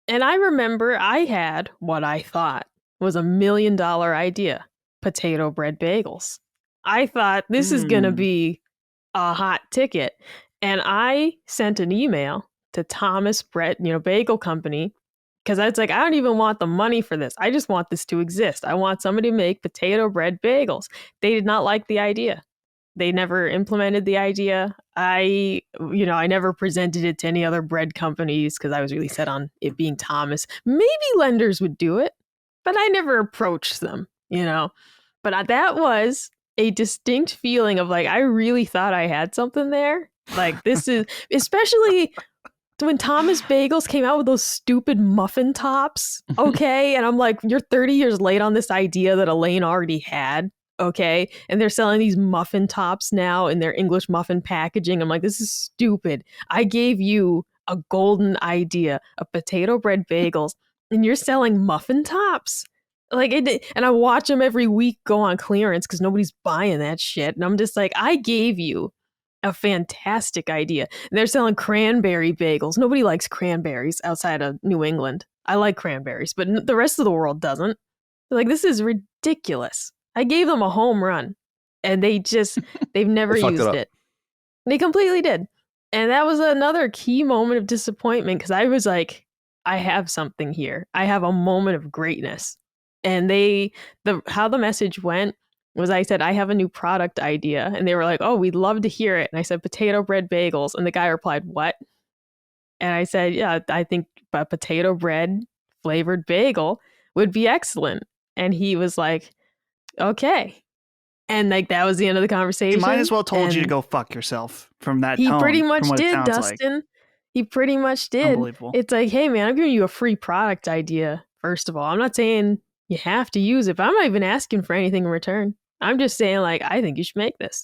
And I remember I had what I thought was $1 million idea, potato bread bagels. I thought this is going to be a hot ticket. And I sent an email to Thomas Bread, Bagel Company, because I was like, I don't even want the money for this. I just want this to exist. I want somebody to make potato bread bagels. They did not like the idea. They never implemented the idea. I never presented it to any other bread companies because I was really set on it being Thomas. Maybe lenders would do it, but I never approached them, But that was a distinct feeling of like, I really thought I had something there. Like this is, especially when Thomas Bagels came out with those stupid muffin tops. Okay. And I'm like, you're 30 years late on this idea that Elaine already had. Okay. And they're selling these muffin tops now in their English muffin packaging. I'm like, this is stupid. I gave you a golden idea of potato bread bagels and you're selling muffin tops. Like and I watch them every week go on clearance because nobody's buying that shit. And I'm just like, I gave you a fantastic idea. And they're selling cranberry bagels. Nobody likes cranberries outside of New England. I like cranberries, but the rest of the world doesn't. They're like, this is ridiculous. I gave them a home run and they've never used it. They completely did. And that was another key moment of disappointment because I was like, I have something here. I have a moment of greatness. And how the message went was I said, I have a new product idea. And they were like, oh, we'd love to hear it. And I said, potato bread bagels. And the guy replied, what? And I said, yeah, I think a potato bread flavored bagel would be excellent. And he was like, okay. And like that was the end of the conversation. He might as well told you to go fuck yourself from that tone. He pretty much did, Dustin. Like. He pretty much did. Unbelievable. It's like, hey man, I'm giving you a free product idea. First of all, I'm not saying you have to use it, but I'm not even asking for anything in return. I'm just saying like, I think you should make this.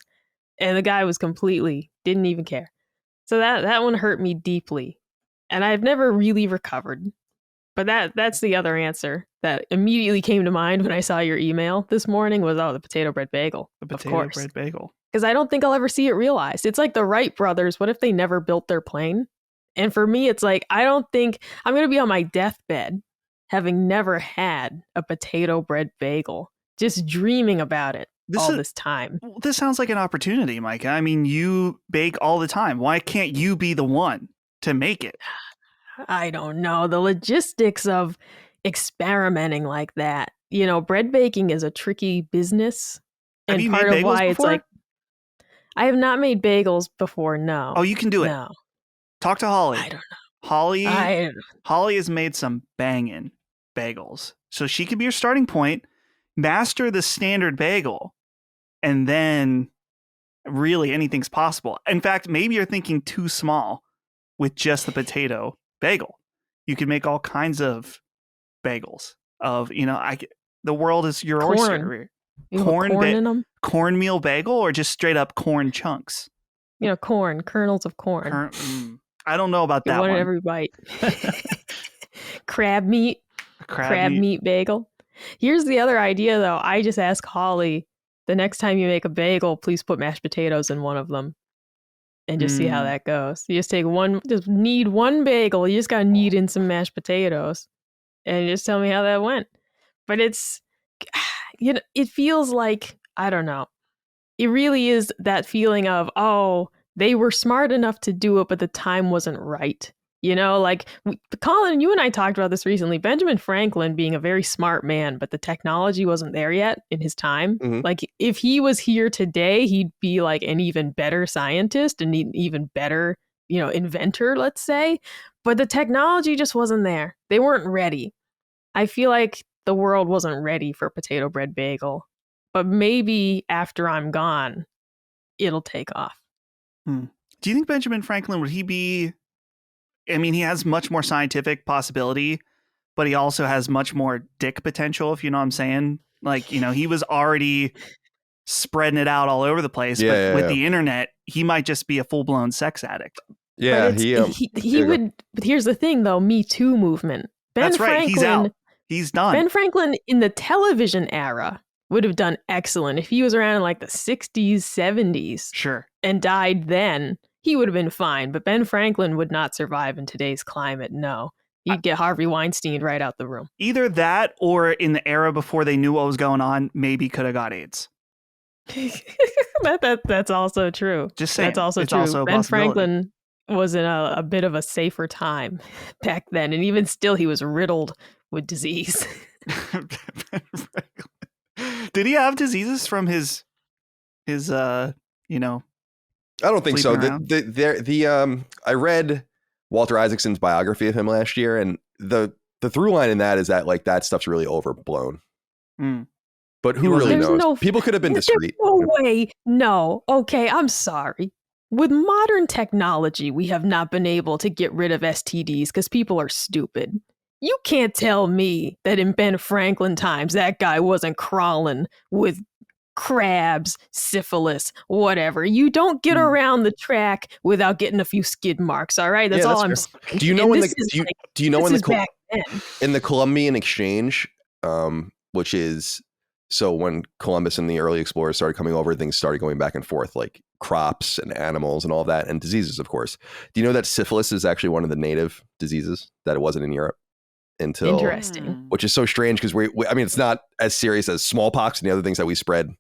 And the guy was didn't even care. So that one hurt me deeply. And I've never really recovered. But that's the other answer that immediately came to mind when I saw your email this morning was, the potato bread bagel. The potato bread bagel. Because I don't think I'll ever see it realized. It's like the Wright brothers. What if they never built their plane? And for me, it's like, I don't think I'm going to be on my deathbed having never had a potato bread bagel, just dreaming about it this time. This sounds like an opportunity, Micah. I mean, you bake all the time. Why can't you be the one to make it? I don't know. The logistics of experimenting like that. You know, bread baking is a tricky business. Have And you part made of bagels why before? it's like, I have not made bagels before, no. Oh, you can do it. No. Talk to Holly. I don't know. Holly has made some banging bagels. So she could be your starting point, master the standard bagel, and then really anything's possible. In fact, maybe you're thinking too small with just the potato bagel. You could make all kinds of bagels of, the world is your oyster. Corn in them? Cornmeal bagel or just straight up corn chunks? Kernels of corn. I don't know about that one. Every bite. Crab meat. Crab meat bagel. Here's the other idea, though. I just ask Holly, the next time you make a bagel, please put mashed potatoes in one of them and just see how that goes. You just knead one bagel. You just got to knead in some mashed potatoes and just tell me how that went. But it's, it feels like, I don't know. It really is that feeling of, oh, they were smart enough to do it, but the time wasn't right. Colin, you and I talked about this recently. Benjamin Franklin being a very smart man, but the technology wasn't there yet in his time. Mm-hmm. Like, if he was here today, he'd be like an even better scientist and an even better, inventor, let's say. But the technology just wasn't there. They weren't ready. I feel like the world wasn't ready for potato bread bagel. But maybe after I'm gone, it'll take off. Do you think Benjamin Franklin, would he be... I mean, he has much more scientific possibility, but he also has much more dick potential, if you know what I'm saying. Like, he was already spreading it out all over the place. But with the internet, he might just be a full-blown sex addict. Yeah, he would. But here's the thing, though. Me Too movement. That's right. He's out. He's done. Ben Franklin in the television era would have done excellent. If he was around in like the 60s, 70s. Sure. And died then, he would have been fine. But Ben Franklin would not survive in today's climate. No. He'd get Harvey Weinstein right out the room. Either that or in the era before they knew what was going on, maybe could have got AIDS. That's also true. Just saying. That's also true. Also Ben Franklin was in a bit of a safer time back then. And even still, he was riddled with disease. Did he have diseases from his I don't think so. I read Walter Isaacson's biography of him last year, and the through line in that is that like that stuff's really overblown. But who really knows? People could have been discreet. No way. No. Okay, I'm sorry. With modern technology, we have not been able to get rid of STDs because people are stupid. You can't tell me that in Ben Franklin times, that guy wasn't crawling with crabs, syphilis, whatever. You don't get around the track without getting a few skid marks. All right, that's all I'm saying. Do you know in the Columbian Exchange, which is so when Columbus and the early explorers started coming over, things started going back and forth, like crops and animals and all that, and diseases, of course. Do you know that syphilis is actually one of the native diseases, that it wasn't in Europe? Interesting. Which is so strange because it's not as serious as smallpox and the other things that we spread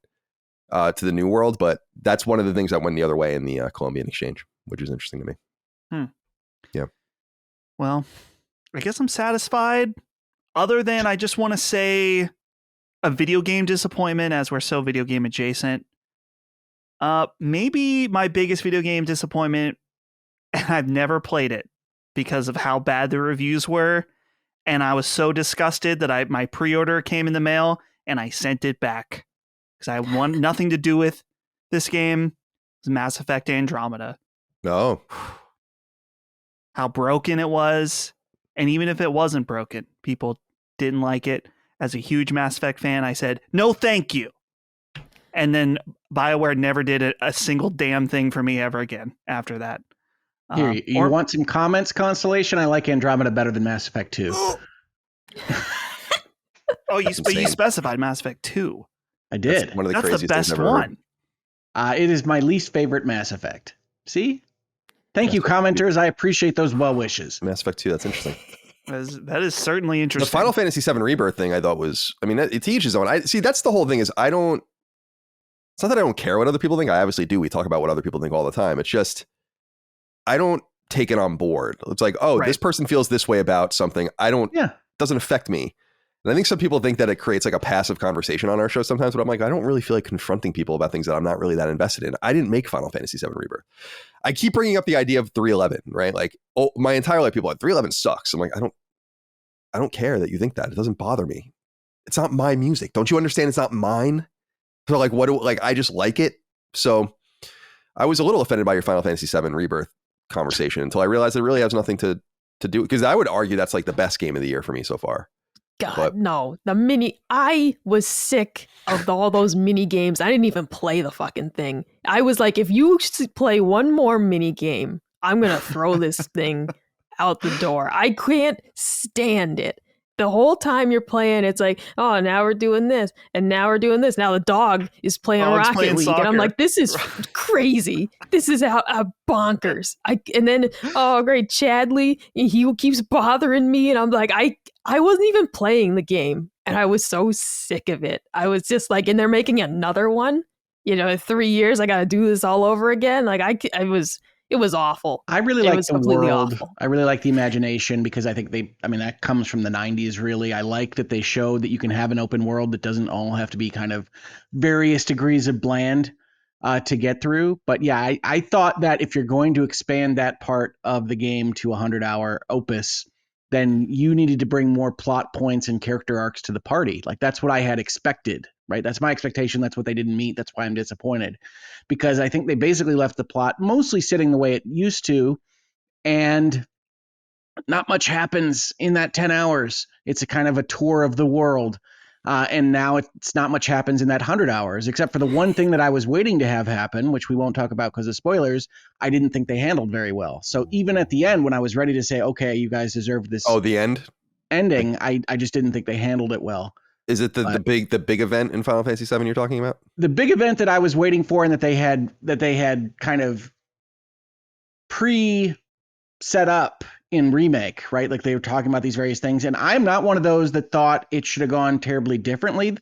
to the New World, but that's one of the things that went the other way in the Columbian Exchange, which is interesting to me. Yeah. Well, I guess I'm satisfied. Other than I just want to say a video game disappointment, as we're so video game adjacent. Maybe my biggest video game disappointment, and I've never played it because of how bad the reviews were. And I was so disgusted that my pre-order came in the mail and I sent it back because I want nothing to do with this game. It was Mass Effect Andromeda. No. How broken it was. And even if it wasn't broken, people didn't like it. As a huge Mass Effect fan, I said, no, thank you. And then BioWare never did a single damn thing for me ever again after that. Here, you want some comments, Constellation? I like Andromeda better than Mass Effect 2. You specified Mass Effect 2. I did. That's one of the That's craziest the best one. It is my least favorite Mass Effect. See? Thank you, Mass Effect commenters. I appreciate those well wishes. Mass Effect 2, that's interesting. That is certainly interesting. The Final Fantasy VII Rebirth thing I thought was, I mean, it's each his own. See, that's the whole thing is it's not that I don't care what other people think. I obviously do. We talk about what other people think all the time. It's just, I don't take it on board. It's like, oh, this person feels this way about something. Doesn't affect me. And I think some people think that it creates like a passive conversation on our show sometimes, but I'm like, I don't really feel like confronting people about things that I'm not really that invested in. I didn't make Final Fantasy VII Rebirth. I keep bringing up the idea of 311, right? Like, my entire life people are like, 311 sucks. I'm like, I don't care that you think that. It doesn't bother me. It's not my music. Don't you understand? It's not mine. So like, I just like it. So I was a little offended by your Final Fantasy VII Rebirth conversation until I realized it really has nothing to do, because I would argue that's like the best game of the year for me so far. God, no. I was sick of all those mini games. I didn't even play the fucking thing. I was like, if you play one more mini game, I'm going to throw this thing out the door. I can't stand it. The whole time you're playing, it's like, oh, now we're doing this, and now we're doing this. Now the dog is playing Rocket League, and I'm like, this is crazy. This is bonkers. And then, oh, great, Chadley, he keeps bothering me, and I'm like, I wasn't even playing the game, and I was so sick of it. I was just like, and they're making another one. In 3 years, I got to do this all over again. Like it was awful. I really like the world. Awful. I really like the imagination, because I think that comes from the 90s, really. I like that they showed that you can have an open world that doesn't all have to be kind of various degrees of bland to get through. But yeah, I thought that if you're going to expand that part of the game to a 100-hour opus, then you needed to bring more plot points and character arcs to the party. Like, that's what I had expected, right? That's my expectation. That's what they didn't meet. That's why I'm disappointed, because I think they basically left the plot mostly sitting the way it used to, and not much happens in that 10 hours. It's a kind of a tour of the world. And now it's not much happens in that 100 hours, except for the one thing that I was waiting to have happen, which we won't talk about because of spoilers. I didn't think they handled very well. So even at the end, when I was ready to say, okay, you guys deserve this. Oh, the ending, I just didn't think they handled it well. Is it the big event in Final Fantasy VII you're talking about? The big event that I was waiting for, and that they had kind of set up in remake, right? Like, they were talking about these various things, and I'm not one of those that thought it should have gone terribly differently,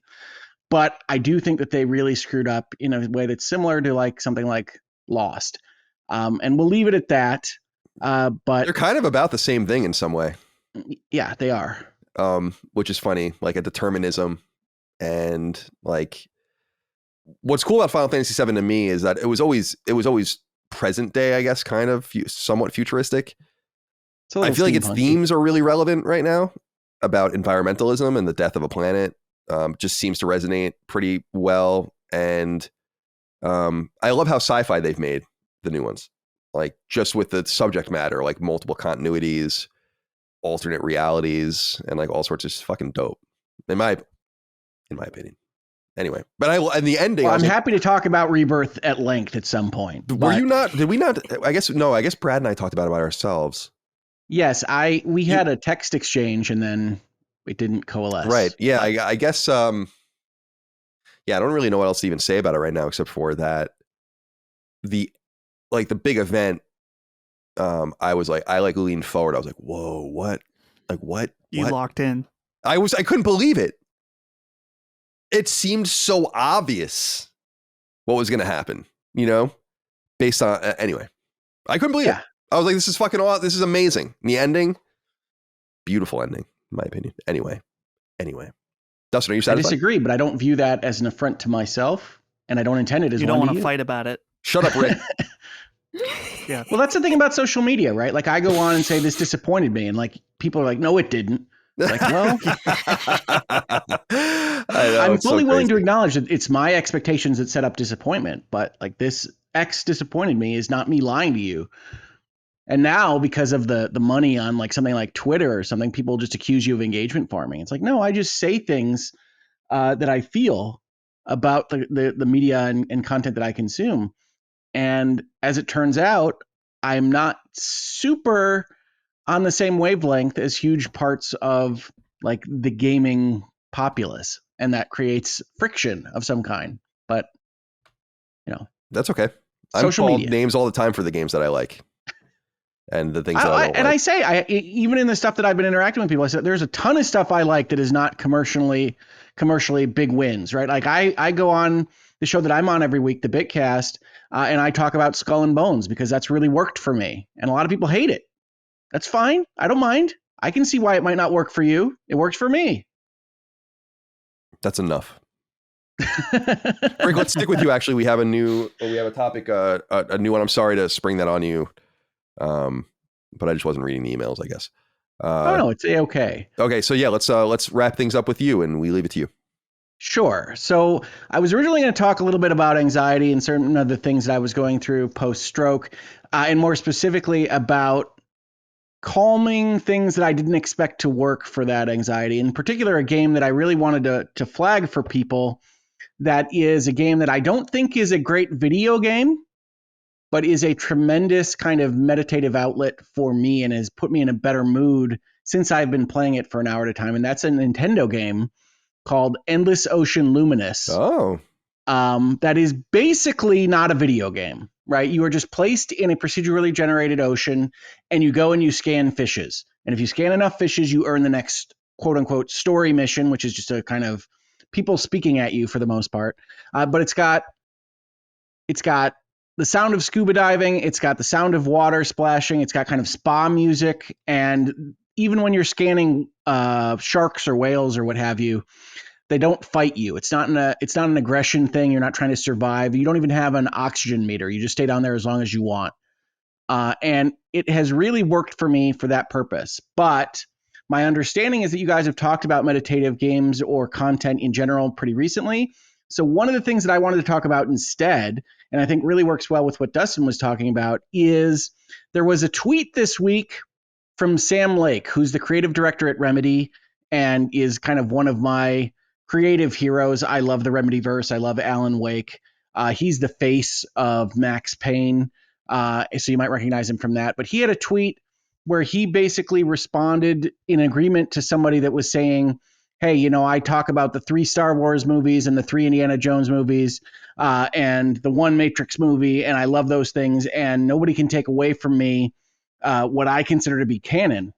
but I do think that they really screwed up in a way that's similar to like something like Lost. And we'll leave it at that. But they're kind of about the same thing in some way. Yeah, they are. Which is funny, like a determinism, and like what's cool about Final Fantasy VII to me is that it was always present day, I guess, kind of somewhat futuristic. I feel like its themes are really relevant right now about environmentalism and the death of a planet. Just seems to resonate pretty well, and I love how sci-fi they've made the new ones, like just with the subject matter, like multiple continuities, alternate realities, and like all sorts of fucking dope in my opinion. Anyway, but in the ending, I'm happy to talk about Rebirth at length at some point. Were you not? Did we not? I guess no. I guess Brad and I talked about it by ourselves. Yes, we had a text exchange, and then it didn't coalesce. Right. Yeah. I guess. Yeah. I don't really know what else to even say about it right now, except for that the big event. I was like, I leaned forward. I was like, whoa, what? Like, what? You locked in. I couldn't believe it. It seemed so obvious what was going to happen, based on, anyway, I couldn't believe it. I was like, this is fucking awesome. This is amazing. And the ending, beautiful ending, in my opinion. Anyway, Dustin, are you satisfied? I disagree, but I don't view that as an affront to myself, and I don't intend it as one to you. You don't want to fight about it. Shut up, Rick. Yeah. Well, that's the thing about social media, right? Like, I go on and say this disappointed me, and like people are like, no, it didn't. Like, well, I'm fully willing to acknowledge that it's my expectations that set up disappointment, but like, this X disappointed me is not me lying to you. And now, because of the money on like something like Twitter or something, people just accuse you of engagement farming. It's like, no, I just say things that I feel about the media and content that I consume. And as it turns out, I'm not super on the same wavelength as huge parts of like the gaming populace, and that creates friction of some kind. But that's okay. Social I'm called media names all the time for the games that I like. and the things that I don't and like. I say, even in the stuff that I've been interacting with people, I said there's a ton of stuff I like that is not commercially big wins, right? Like I go on the show that I'm on every week, the Bitcast, and I talk about Skull and Bones because that's really worked for me. And a lot of people hate it. That's fine. I don't mind. I can see why it might not work for you. It works for me. That's enough. Frank, let's stick with you. Actually, we have a topic, a new one. I'm sorry to spring that on you, but I just wasn't reading the emails, I guess. No, it's okay. Okay, so yeah, let's wrap things up with you, and we leave it to you. Sure. So I was originally going to talk a little bit about anxiety and certain of the things that I was going through post-stroke, and more specifically about calming things that I didn't expect to work for that anxiety. In particular, a game that I really wanted to flag for people that is a game that I don't think is a great video game, but is a tremendous kind of meditative outlet for me and has put me in a better mood since I've been playing it for an hour at a time. And that's a Nintendo game called Endless Ocean Luminous. Oh. That is basically not a video game, right? You are just placed in a procedurally generated ocean and you go and you scan fishes. And if you scan enough fishes, you earn the next quote unquote story mission, which is just a kind of people speaking at you for the most part. But it's got the sound of scuba diving. It's got the sound of water splashing. It's got kind of spa music. And even when you're scanning sharks or whales or what have you, they don't fight you. It's not an aggression thing. You're not trying to survive. You don't even have an oxygen meter. You just stay down there as long as you want. And it has really worked for me for that purpose. But my understanding is that you guys have talked about meditative games or content in general pretty recently. So one of the things that I wanted to talk about instead, and I think really works well with what Dustin was talking about, is there was a tweet this week from Sam Lake, who's the creative director at Remedy and is kind of one of my creative heroes. I love the Remedyverse. I love Alan Wake. He's the face of Max Payne, so you might recognize him from that. But he had a tweet where he basically responded in agreement to somebody that was saying, hey, I talk about the 3 Star Wars movies and the 3 Indiana Jones movies and the 1 Matrix movie, and I love those things, and nobody can take away from me what I consider to be canon.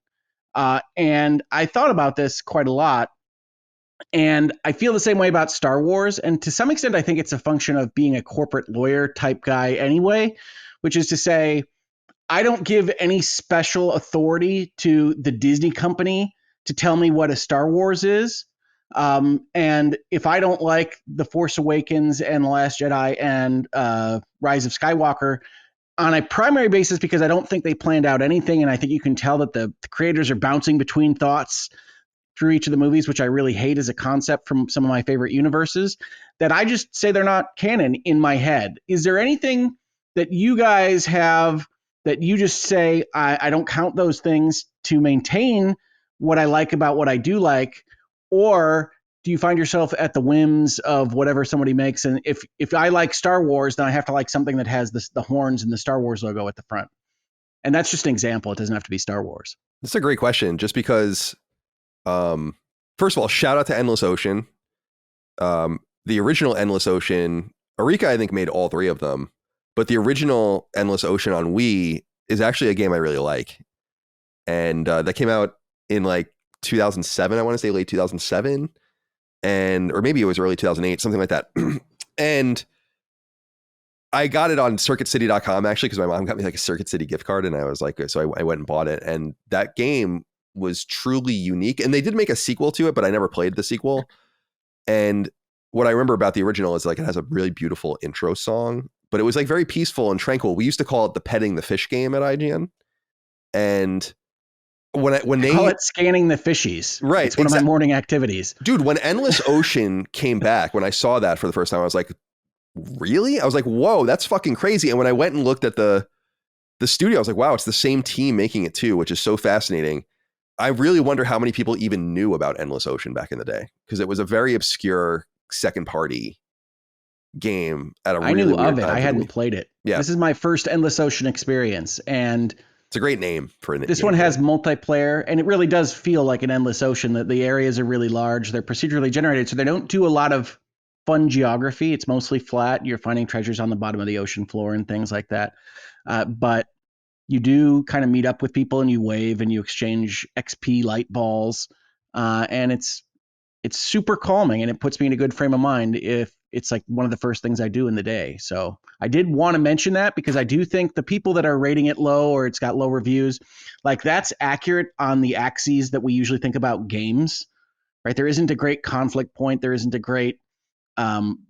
And I thought about this quite a lot, and I feel the same way about Star Wars, and to some extent I think it's a function of being a corporate lawyer type guy anyway, which is to say, I don't give any special authority to the Disney company to tell me what a Star Wars is. And if I don't like The Force Awakens and The Last Jedi and Rise of Skywalker on a primary basis because I don't think they planned out anything, and I think you can tell that the creators are bouncing between thoughts through each of the movies, which I really hate as a concept from some of my favorite universes, that I just say they're not canon in my head. Is there anything that you guys have that you just say, I don't count those things to maintain what I like about what I do like? Or do you find yourself at the whims of whatever somebody makes? And if I like Star Wars, then I have to like something that has the horns and the Star Wars logo at the front. And that's just an example. It doesn't have to be Star Wars. That's a great question. Just because, first of all, shout out to Endless Ocean. The original Endless Ocean, Arika, I think, made all 3 of them. But the original Endless Ocean on Wii is actually a game I really like. And that came out in like 2007, I want to say late 2007. Or maybe it was early 2008, something like that. And I got it on circuitcity.com actually, because my mom got me like a Circuit City gift card. And I was like, so I went and bought it. And that game was truly unique. And they did make a sequel to it, but I never played the sequel. And what I remember about the original is like it has a really beautiful intro song, but it was like very peaceful and tranquil. We used to call it the petting the fish game at IGN. And when they call it scanning the fishies, right? It's one of my morning activities. Dude, when Endless Ocean came back, when I saw that for the first time, I was like, really? I was like, whoa, that's fucking crazy. And when I went and looked at the studio, I was like, wow, it's the same team making it too, which is so fascinating. I really wonder how many people even knew about Endless Ocean back in the day, because it was a very obscure second party game at a really I knew weird of it. time I for hadn't me. played it. Yeah. This is my first Endless Ocean experience, and it's a great name for it. This one has multiplayer, and it really does feel like an Endless Ocean, that the areas are really large. They're procedurally generated, so they don't do a lot of fun geography. It's mostly flat. You're finding treasures on the bottom of the ocean floor and things like that. But you do kind of meet up with people and you wave and you exchange XP light balls. And it's super calming and it puts me in a good frame of mind if it's like one of the first things I do in the day. So I did want to mention that because I do think the people that are rating it low or it's got low reviews, like that's accurate on the axes that we usually think about games, right? There isn't a great conflict point. There isn't a great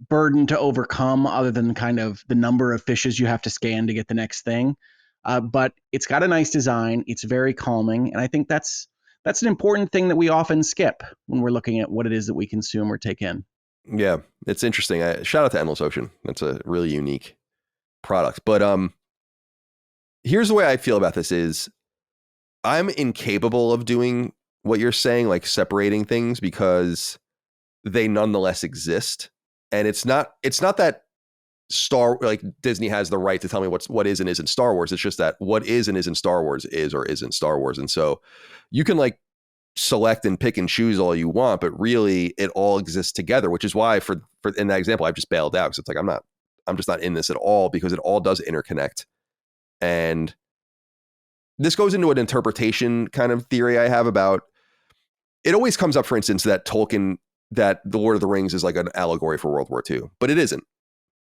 burden to overcome other than kind of the number of fishes you have to scan to get the next thing. But it's got a nice design. It's very calming. And I think that's an important thing that we often skip when we're looking at what it is that we consume or take in. Yeah, it's interesting. Shout out to Endless Ocean. That's a really unique product. But here's the way I feel about this is I'm incapable of doing what you're saying, like separating things, because they nonetheless exist. And it's not that Disney has the right to tell me what is and isn't Star Wars. It's just that what is and isn't Star Wars is or isn't Star Wars. And so you can like select and pick and choose all you want, but really it all exists together, which is why for in that example, I've just bailed out because it's like, I'm just not in this at all because it all does interconnect. And this goes into an interpretation kind of theory I have about, it always comes up, for instance, that the Lord of the Rings is like an allegory for World War II, but it isn't.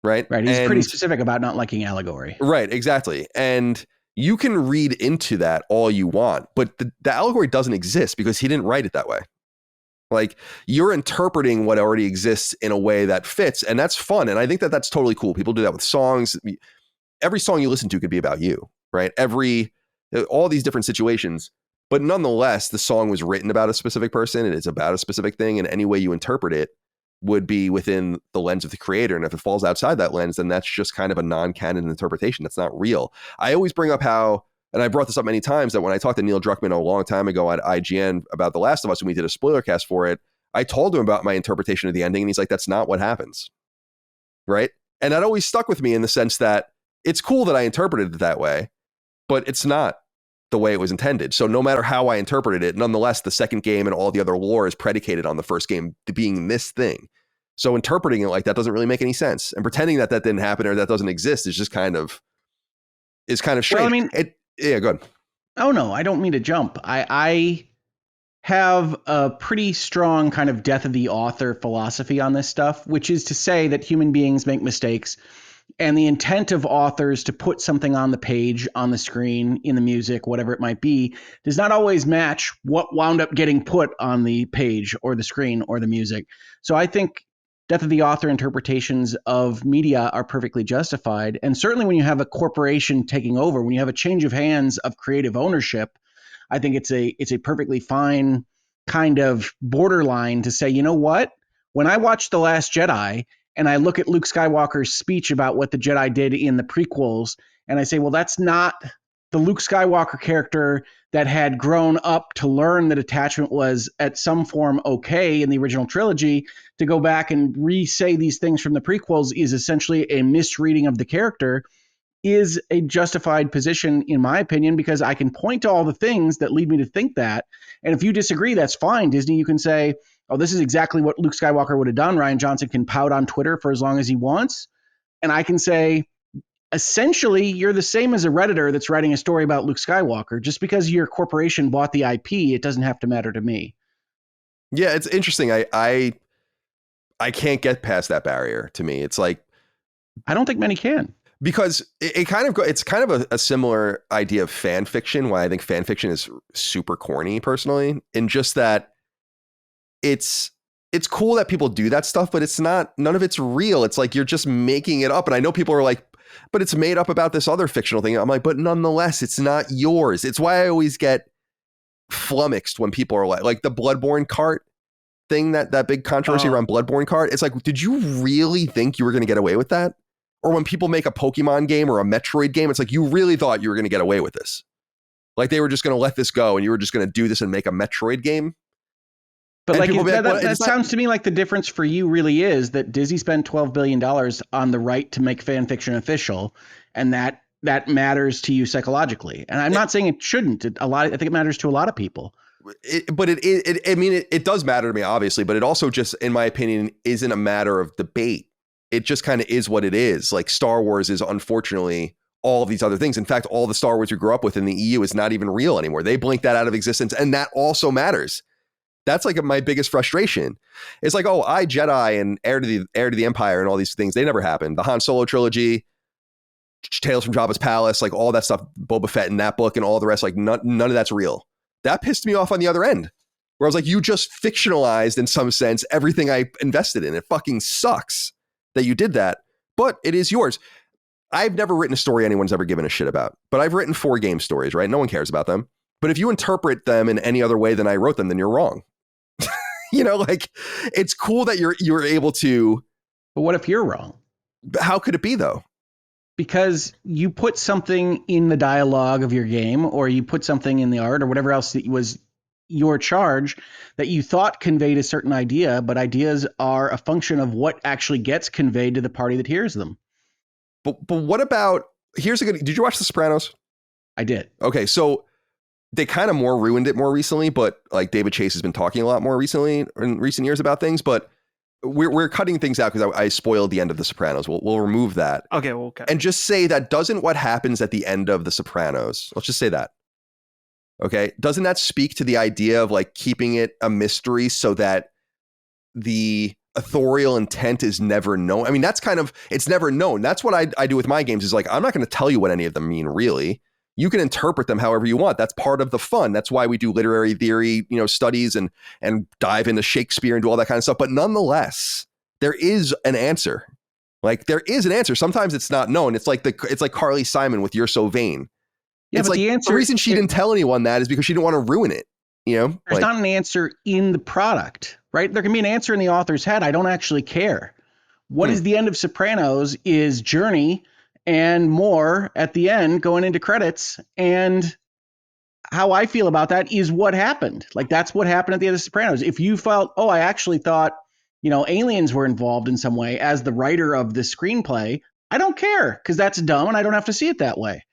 Right. He's pretty specific about not liking allegory. Right. Exactly. And you can read into that all you want, but the allegory doesn't exist because he didn't write it that way. Like you're interpreting what already exists in a way that fits. And that's fun. And I think that that's totally cool. People do that with songs. Every song you listen to could be about you. Right. All these different situations. But nonetheless, the song was written about a specific person and it's about a specific thing. And any way you interpret it would be within the lens of the creator. And if it falls outside that lens, then that's just kind of a non-canon interpretation. That's not real. I always bring up how, and I brought this up many times, that when I talked to Neil Druckmann a long time ago at IGN about The Last of Us, and we did a spoiler cast for it, I told him about my interpretation of the ending. And he's like, that's not what happens. Right. And that always stuck with me in the sense that it's cool that I interpreted it that way, but it's not the way it was intended. So no matter how I interpreted it, nonetheless, the second game and all the other lore is predicated on the first game being this thing. So interpreting it like that doesn't really make any sense. And pretending that didn't happen or that doesn't exist is just kind of strange. Well, I mean, yeah, go ahead. Oh no, I don't mean to jump. I have a pretty strong kind of death of the author philosophy on this stuff, which is to say that human beings make mistakes. And the intent of authors to put something on the page, on the screen, in the music, whatever it might be, does not always match what wound up getting put on the page or the screen or the music. So I think death of the author interpretations of media are perfectly justified. And certainly when you have a corporation taking over, when you have a change of hands of creative ownership, I think it's a perfectly fine kind of borderline to say, you know what? When I watched The Last Jedi, and I look at Luke Skywalker's speech about what the Jedi did in the prequels, and I say, well, that's not the Luke Skywalker character that had grown up to learn that attachment was at some form okay in the original trilogy. To go back and re-say these things from the prequels is essentially a misreading of the character, is a justified position, in my opinion, because I can point to all the things that lead me to think that. And if you disagree, that's fine, Disney. You can say, oh, this is exactly what Luke Skywalker would have done. Rian Johnson can pout on Twitter for as long as he wants. And I can say, essentially, you're the same as a Redditor that's writing a story about Luke Skywalker. Just because your corporation bought the IP, it doesn't have to matter to me. Yeah, it's interesting. I can't get past that barrier to me. It's like, I don't think many can. Because it's kind of a similar idea of fan fiction, why I think fan fiction is super corny personally, in just that it's cool that people do that stuff, but none of it's real. It's like you're just making it up. And I know people are like, but it's made up about this other fictional thing. I'm like, but nonetheless, it's not yours. It's why I always get flummoxed when people are like the Bloodborne cart thing, that big controversy around Bloodborne cart. It's like, did you really think you were going to get away with that? Or when people make a Pokemon game or a Metroid game, it's like, you really thought you were going to get away with this. Like they were just going to let this go and you were just going to do this and make a Metroid game. But like that sounds to me like the difference for you really is that Disney spent $12 billion on the right to make fan fiction official, and that matters to you psychologically. And I'm not saying it shouldn't. I think it matters to a lot of people. It does matter to me, obviously, but it also just, in my opinion, isn't a matter of debate. It just kind of is what it is. Like Star Wars is unfortunately all of these other things. In fact, all the Star Wars we grew up with in the EU is not even real anymore. They blinked that out of existence, and that also matters. That's like my biggest frustration. It's like, oh, I Jedi and heir to the Empire and all these things, they never happened. The Han Solo trilogy, Tales from Jabba's Palace, like all that stuff, Boba Fett in that book and all the rest, like none of that's real. That pissed me off on the other end, where I was like, you just fictionalized in some sense everything I invested in. It fucking sucks that you did that, but it is yours. I've never written a story anyone's ever given a shit about, but I've written 4 game stories, right? No one cares about them. But if you interpret them in any other way than I wrote them, then you're wrong. You know, like, it's cool that you're able to. But what if you're wrong? How could it be though? Because you put something in the dialogue of your game, or you put something in the art or whatever else that was your charge that you thought conveyed a certain idea, but ideas are a function of what actually gets conveyed to the party that hears them. But what about, did you watch The Sopranos? I did. Okay, so they kind of ruined it more recently, but like David Chase has been talking a lot more recently in recent years about things, but we're cutting things out because I spoiled the end of The Sopranos. We'll remove that. Okay, well, okay. And just say that doesn't what happens at the end of The Sopranos. Let's just say that. Okay. Doesn't that speak to the idea of like keeping it a mystery so that the authorial intent is never known? I mean, it's never known. That's what I do with my games, is like, I'm not going to tell you what any of them mean, really. You can interpret them however you want. That's part of the fun. That's why we do literary theory, studies and dive into Shakespeare and do all that kind of stuff. But nonetheless, there is an answer. Like, there is an answer. Sometimes it's not known. It's like Carly Simon with "You're So Vain." Yeah, it's but like the reason she didn't tell anyone that is because she didn't want to ruin it. There's not an answer in the product, right? There can be an answer in the author's head. I don't actually care. What is the end of Sopranos is journey and more at the end going into credits. And how I feel about that is what happened. Like, that's what happened at the end of Sopranos. If you felt, I actually thought, aliens were involved in some way as the writer of the screenplay, I don't care, because that's dumb and I don't have to see it that way.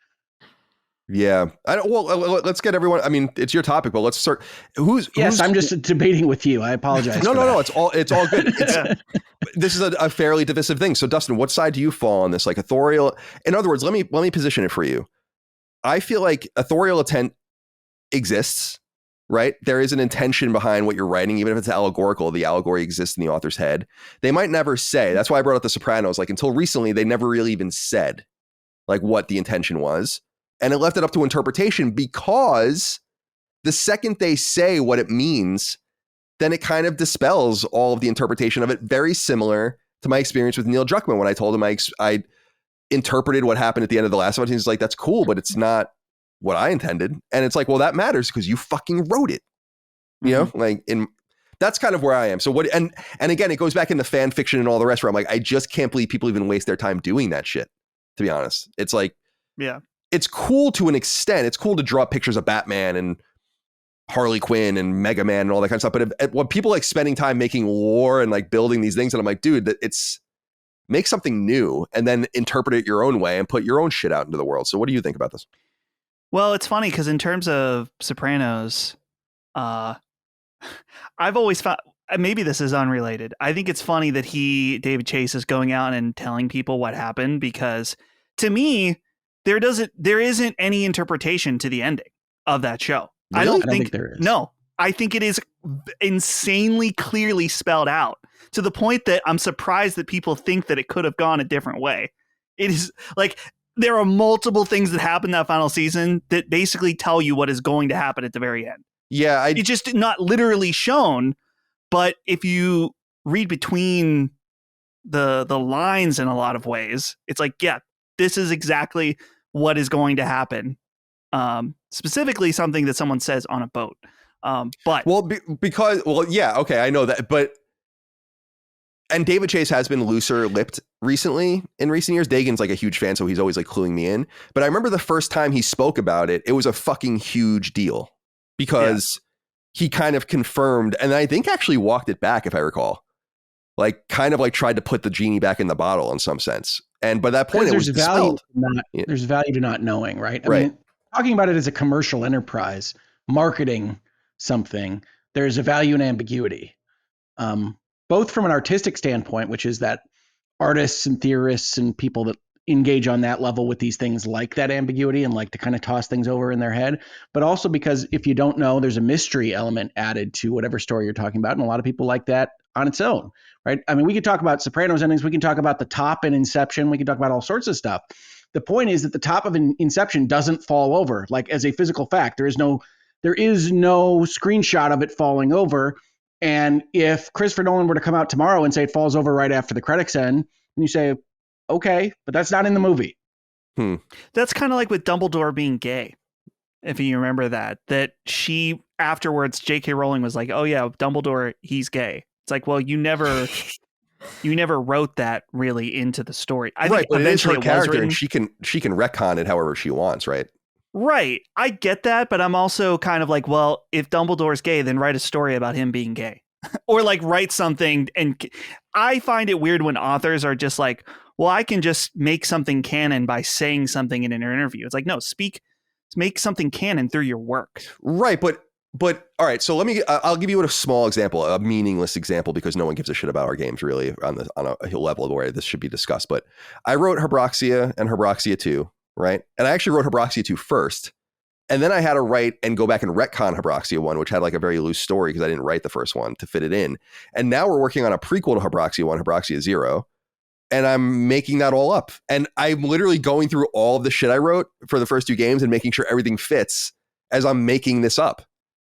Yeah. Let's get everyone. I mean, it's your topic, but let's start. I'm just debating with you. I apologize. No. It's all good. This is a fairly divisive thing. So, Dustin, what side do you fall on this? Like, authorial? In other words, let me position it for you. I feel like authorial intent exists, right? There is an intention behind what you're writing, even if it's allegorical. The allegory exists in the author's head. They might never say. That's why I brought up The Sopranos. Like, until recently, they never really even said like what the intention was. And it left it up to interpretation, because the second they say what it means, then it kind of dispels all of the interpretation of it. Very similar to my experience with Neil Druckmann when I told him I interpreted what happened at the end of The Last of Us. He's like, that's cool, but it's not what I intended. And it's like, well, that matters because you fucking wrote it. That's kind of where I am. So what? And again, it goes back into fan fiction and all the rest, where I'm like, I just can't believe people even waste their time doing that shit. To be honest, it's like, yeah. It's cool to an extent. It's cool to draw pictures of Batman and Harley Quinn and Mega Man and all that kind of stuff. But when people like spending time making lore and like building these things, and I'm like, dude, make something new and then interpret it your own way and put your own shit out into the world. So what do you think about this? Well, it's funny because in terms of Sopranos, I've always found, maybe this is unrelated. I think it's funny that David Chase, is going out and telling people what happened, because to me, there isn't any interpretation to the ending of that show. Really? I don't think there is. No, I think it is insanely clearly spelled out, to the point that I'm surprised that people think that it could have gone a different way. It is like, there are multiple things that happen that final season that basically tell you what is going to happen at the very end. Yeah. It's just not literally shown, but if you read between the lines in a lot of ways, it's like, yeah, this is exactly what is going to happen. Specifically something that someone says on a boat. But yeah, okay, I know that, but and David Chase has been looser lipped recently in recent years. Dagan's like a huge fan, so he's always like cluing me in. But I remember the first time he spoke about it, it was a fucking huge deal, because he kind of confirmed, and I think actually walked it back, if I recall. Like, kind of like tried to put the genie back in the bottle in some sense. And by that point, it was dispelled. There's value to not knowing, right? I mean, talking about it as a commercial enterprise, marketing something, there's a value in ambiguity. Both from an artistic standpoint, which is that artists and theorists and people that engage on that level with these things, like that ambiguity and like to kind of toss things over in their head, but also because if you don't know, there's a mystery element added to whatever story you're talking about. And a lot of people like that on its own, right? I mean, we could talk about Sopranos endings. We can talk about the top in Inception. We can talk about all sorts of stuff. The point is that the top of an Inception doesn't fall over, like as a physical fact. There is no screenshot of it falling over. And if Christopher Nolan were to come out tomorrow and say it falls over right after the credits end, and you say, okay, but that's not in the movie. That's kind of like with Dumbledore being gay. If you remember that she afterwards, J.K. Rowling was like, oh yeah, Dumbledore, he's gay. It's like, well, you never wrote that really into the story. I think but eventually it is her character, written, and she can retcon it however she wants, right? Right. I get that, but I'm also kind of like, well, if Dumbledore's gay, then write a story about him being gay. Or like write something. And I find it weird when authors are just like, well, I can just make something canon by saying something in an interview. It's like, no, make something canon through your work. Right. But all right. So I'll give you a small example, a meaningless example, because no one gives a shit about our games really on a level where this should be discussed. But I wrote Herbroxia and Herbroxia 2, right? And I actually wrote Herbroxia 2 first. And then I had to write and go back and retcon Herbroxia 1, which had like a very loose story because I didn't write the first one to fit it in. And now we're working on a prequel to Herbroxia 1, Herbroxia 0. And I'm making that all up. And I'm literally going through all of the shit I wrote for the first two games and making sure everything fits as I'm making this up,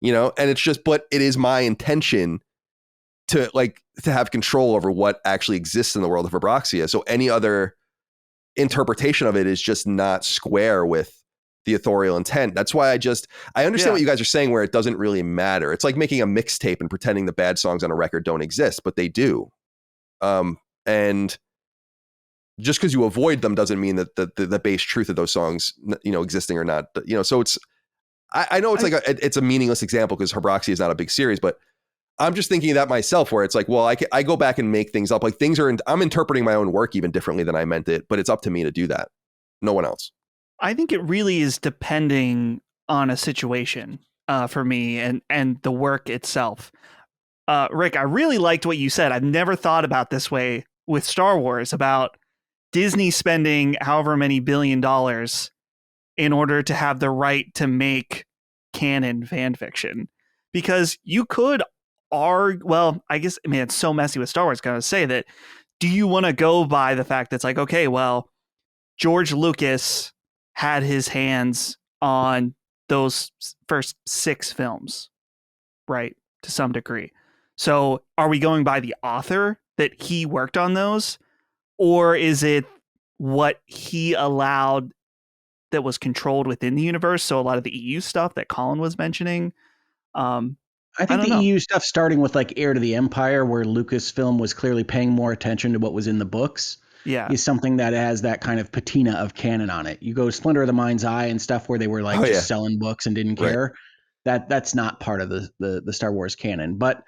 and it's just, but it is my intention to have control over what actually exists in the world of Herbroxia. So any other interpretation of it is just not square with the authorial intent. That's why I understand what you guys are saying, where it doesn't really matter. It's like making a mixtape and pretending the bad songs on a record don't exist, but they do. And just because you avoid them doesn't mean that the base truth of those songs, existing or not, so it's, I know it's it's a meaningless example because Herbroxia is not a big series, but I'm just thinking of that myself, where it's like, well, I go back and make things up. Like I'm interpreting my own work even differently than I meant it, but it's up to me to do that. No one else. I think it really is depending on a situation for me and the work itself. Rick, I really liked what you said. I've never thought about this way with Star Wars, about Disney spending however many $1 billion in order to have the right to make canon fan fiction. Because you could it's so messy with Star Wars, kind of say that, do you want to go by the fact that's like, okay, well, George Lucas had his hands on those first 6 films, right? To some degree. So are we going by the author that he worked on those? Or is it what he allowed that was controlled within the universe? So a lot of the EU stuff that Colin was mentioning. I think the EU stuff, starting with like Heir to the Empire, where Lucasfilm was clearly paying more attention to what was in the books, is something that has that kind of patina of canon on it. You go Splinter of the Mind's Eye and stuff where they were like selling books and didn't care. That's not part of the Star Wars canon. But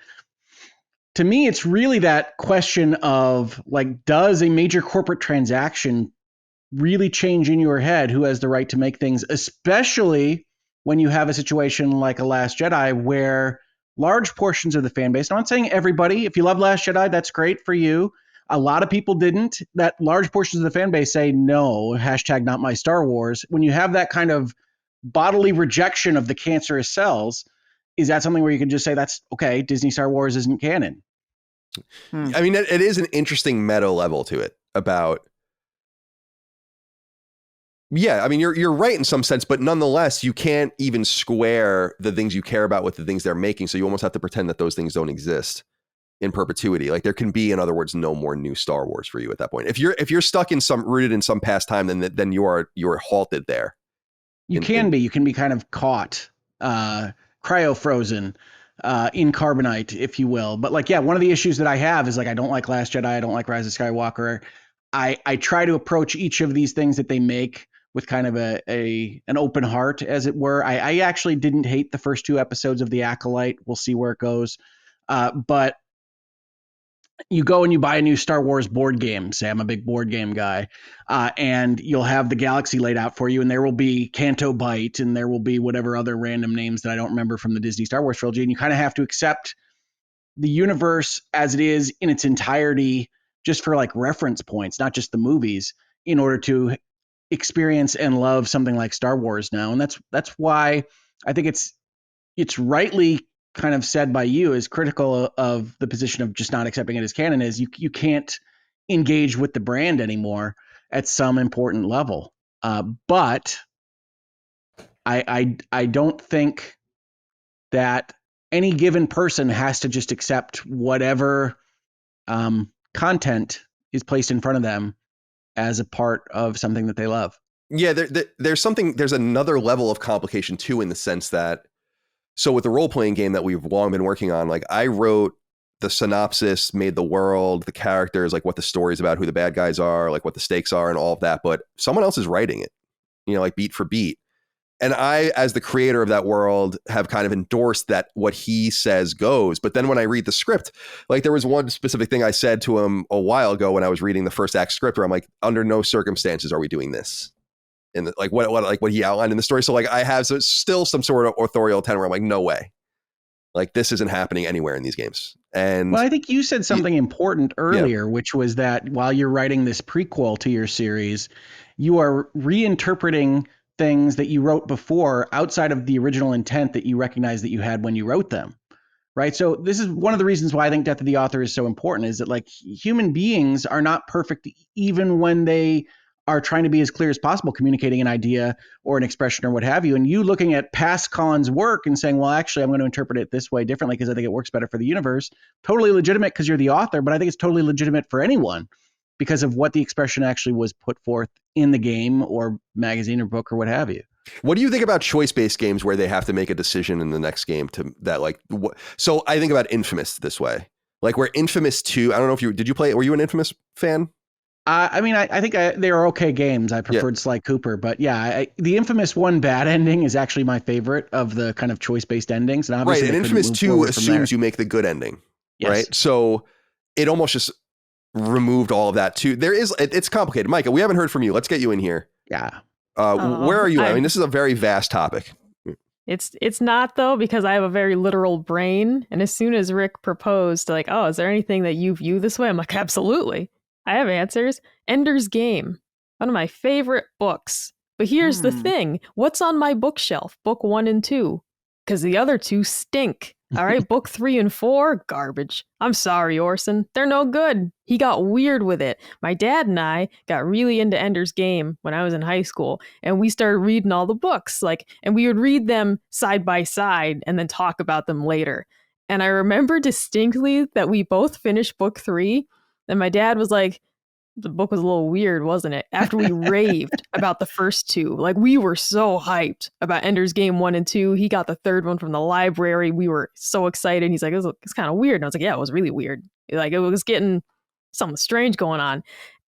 to me, it's really that question of like, does a major corporate transaction really change in your head who has the right to make things, especially when you have a situation like a Last Jedi where large portions of the fan base, I'm not saying everybody, if you love Last Jedi, that's great for you. A lot of people didn't. That large portions of the fan base say, no, hashtag not my Star Wars. When you have that kind of bodily rejection of the cancerous cells, is that something where you can just say, that's okay, Disney Star Wars isn't canon? I mean, it is an interesting meta level to it about, I mean, you're right in some sense, but nonetheless, you can't even square the things you care about with the things they're making. So you almost have to pretend that those things don't exist in perpetuity. Like there can be, in other words, no more new Star Wars for you at that point. If you're stuck in rooted in some past time, then you're halted there. You can be kind of caught, cryo frozen, in carbonite, if you will. But like, one of the issues that I have is like, I don't like Last Jedi. I don't like Rise of Skywalker. I try to approach each of these things that they make with kind of an open heart, as it were. I actually didn't hate the first 2 episodes of The Acolyte. We'll see where it goes. But you go and you buy a new Star Wars board game. Say I'm a big board game guy, and you'll have the galaxy laid out for you, and there will be Canto Bight, and there will be whatever other random names that I don't remember from the Disney Star Wars trilogy, and you kind of have to accept the universe as it is in its entirety, just for like reference points, not just the movies, in order to experience and love something like Star Wars now. And that's why I think it's rightly kind of said by you as critical of the position of just not accepting it as canon is you can't engage with the brand anymore at some important level. But I don't think that any given person has to just accept whatever content is placed in front of them as a part of something that they love. Yeah, there's another level of complication too, in the sense that, so with the role-playing game that we've long been working on, like I wrote the synopsis, made the world, the characters, like what the story's about, who the bad guys are, like what the stakes are and all of that, but someone else is writing it, like beat for beat. And I, as the creator of that world, have kind of endorsed that what he says goes. But then when I read the script, like there was one specific thing I said to him a while ago when I was reading the first act script, where I'm like, under no circumstances are we doing this. And like what he outlined in the story. So like I have still some sort of authorial tenor where I'm like, no way. Like this isn't happening anywhere in these games. And well, I think you said something important earlier, which was that while you're writing this prequel to your series, you are reinterpreting things that you wrote before outside of the original intent that you recognize that you had when you wrote them. Right. So this is one of the reasons why I think Death of the Author is so important, is that like human beings are not perfect, even when they are trying to be as clear as possible, communicating an idea or an expression or what have you. And you looking at past Colin's work and saying, well, actually, I'm going to interpret it this way differently because I think it works better for the universe. Totally legitimate because you're the author, but I think it's totally legitimate for anyone because of what the expression actually was put forth in the game or magazine or book or what have you. What do you think about choice-based games where they have to make a decision in the next game to that, like, so I think about Infamous this way, like where Infamous 2, I don't know if did you play it? Were you an Infamous fan? I mean, I think they are okay games. I preferred Sly Cooper, but yeah, the Infamous 1 bad ending is actually my favorite of the kind of choice-based endings. And obviously, right, and Infamous 2 assumes you make the good ending, right? So it almost just removed all of that too. It's complicated. Micah, we haven't heard from you. Let's get you in here. Yeah. Where are you? I mean, this is a very vast topic. It's not though, because I have a very literal brain. And as soon as Rick proposed, like, oh, is there anything that you view this way? I'm like, absolutely. I have answers. Ender's Game, one of my favorite books. But here's the thing. What's on my bookshelf? Book 1 and 2. Because the other 2 stink. All right, book 3 and 4, garbage. I'm sorry, Orson. They're no good. He got weird with it. My dad and I got really into Ender's Game when I was in high school, and we started reading all the books, and we would read them side by side and then talk about them later. And I remember distinctly that we both finished book 3, and my dad was like, the book was a little weird, wasn't it? After we raved about the first 2. Like, we were so hyped about Ender's Game 1 and 2. He got the 3rd one from the library. We were so excited. He's like, it's kind of weird. And I was like, yeah, it was really weird. Like, it was getting something strange going on.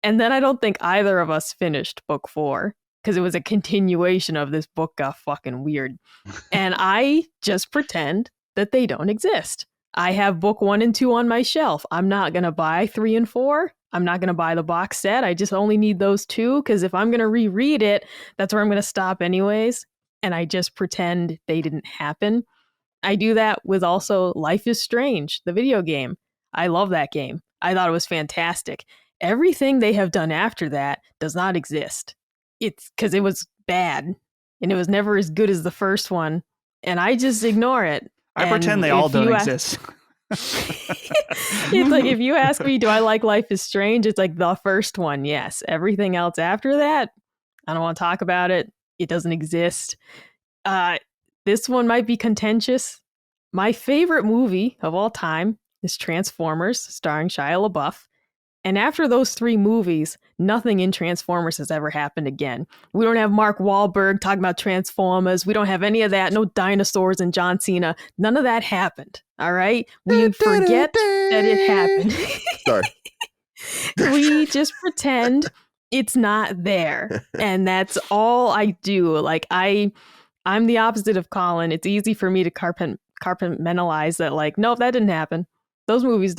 And then I don't think either of us finished book 4 because it was a continuation of this book got fucking weird. And I just pretend that they don't exist. I have book 1 and 2 on my shelf. I'm not going to buy 3 and 4. I'm not going to buy the box set. I just only need those 2 because if I'm going to reread it, that's where I'm going to stop anyways. And I just pretend they didn't happen. I do that with also Life is Strange, the video game. I love that game. I thought it was fantastic. Everything they have done after that does not exist. It's because it was bad and it was never as good as the first one. And I just ignore it. I pretend they all don't exist. It's like, if you ask me, do I like Life is Strange? It's like the first one, yes. Everything else after that, I don't want to talk about it. It doesn't exist. This one might be contentious. My favorite movie of all time is Transformers, starring Shia LaBeouf. And after those 3 movies, nothing in Transformers has ever happened again. We don't have Mark Wahlberg talking about Transformers. We don't have any of that. No dinosaurs and John Cena. None of that happened. All right? We forget that it happened. Sorry. We just pretend it's not there. And that's all I do. Like, I'm the opposite of Colin. It's easy for me to compartmentalize that, like, nope, that didn't happen. Those movies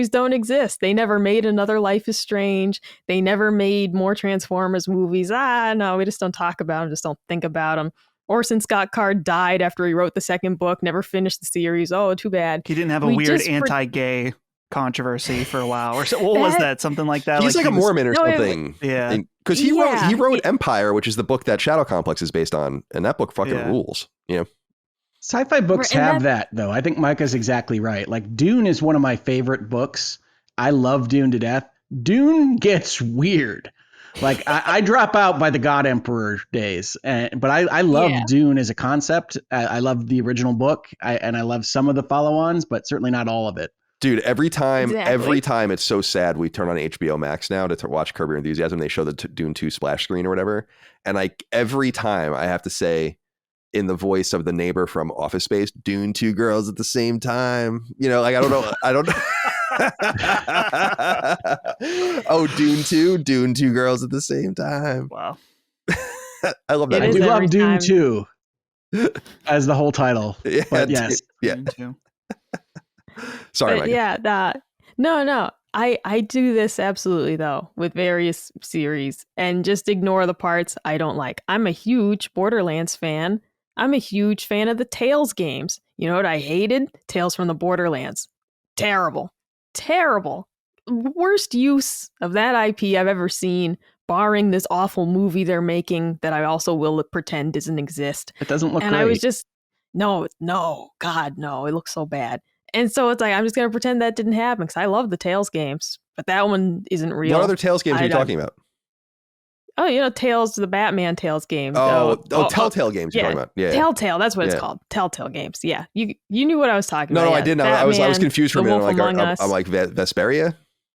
don't exist. They never made another Life is Strange. They never made more Transformers movies. No, we just don't talk about them. Just don't think about them. Orson Scott Card died after he wrote the 2nd book. Never finished the series. Oh, too bad. He didn't have a weird anti-gay controversy for a while, or so. What was that? Something like that. He's like a Mormon or No, something. Yeah. Because he wrote Empire, which is the book that Shadow Complex is based on, and that book fucking rules. Yeah. Sci-fi books And have that, though. I think Micah's exactly right. Like, Dune is one of my favorite books. I love Dune to death. Dune gets weird. Like, I drop out by the God Emperor days. But I love Dune as a concept. I love the original book. And I love some of the follow-ons, but certainly not all of it. Dude, every time it's so sad. We turn on HBO Max now to watch Curb Your Enthusiasm. They show the Dune 2 splash screen or whatever. And like every time I have to say, in the voice of the neighbor from Office Space, Dune 2 girls at the same time. You know, like I don't know. Oh, Dune 2 girls at the same time. Wow. I love that. I do love Dune 2 as the whole title. Yeah, but yes. Dune 2. Sorry, but Mike. No. I do this absolutely though with various series and just ignore the parts I don't like. I'm a huge Borderlands fan. I'm a huge fan of the Tales games. You know what I hated? Tales from the Borderlands. Terrible. Worst use of that IP I've ever seen, barring this awful movie they're making that I also will pretend doesn't exist. It doesn't look great. I was just, no, God, no, it looks so bad. And so it's like, I'm just going to pretend that didn't happen because I love the Tales games, but that one isn't real. What other Tales games are you talking about? Oh, you know, Tales, the Batman Tales games. Telltale games you're talking about. Yeah. Telltale, that's what it's called. Telltale games. Yeah. You knew what I was talking about. No, I didn't. I was confused for a minute. I'm like Vesperia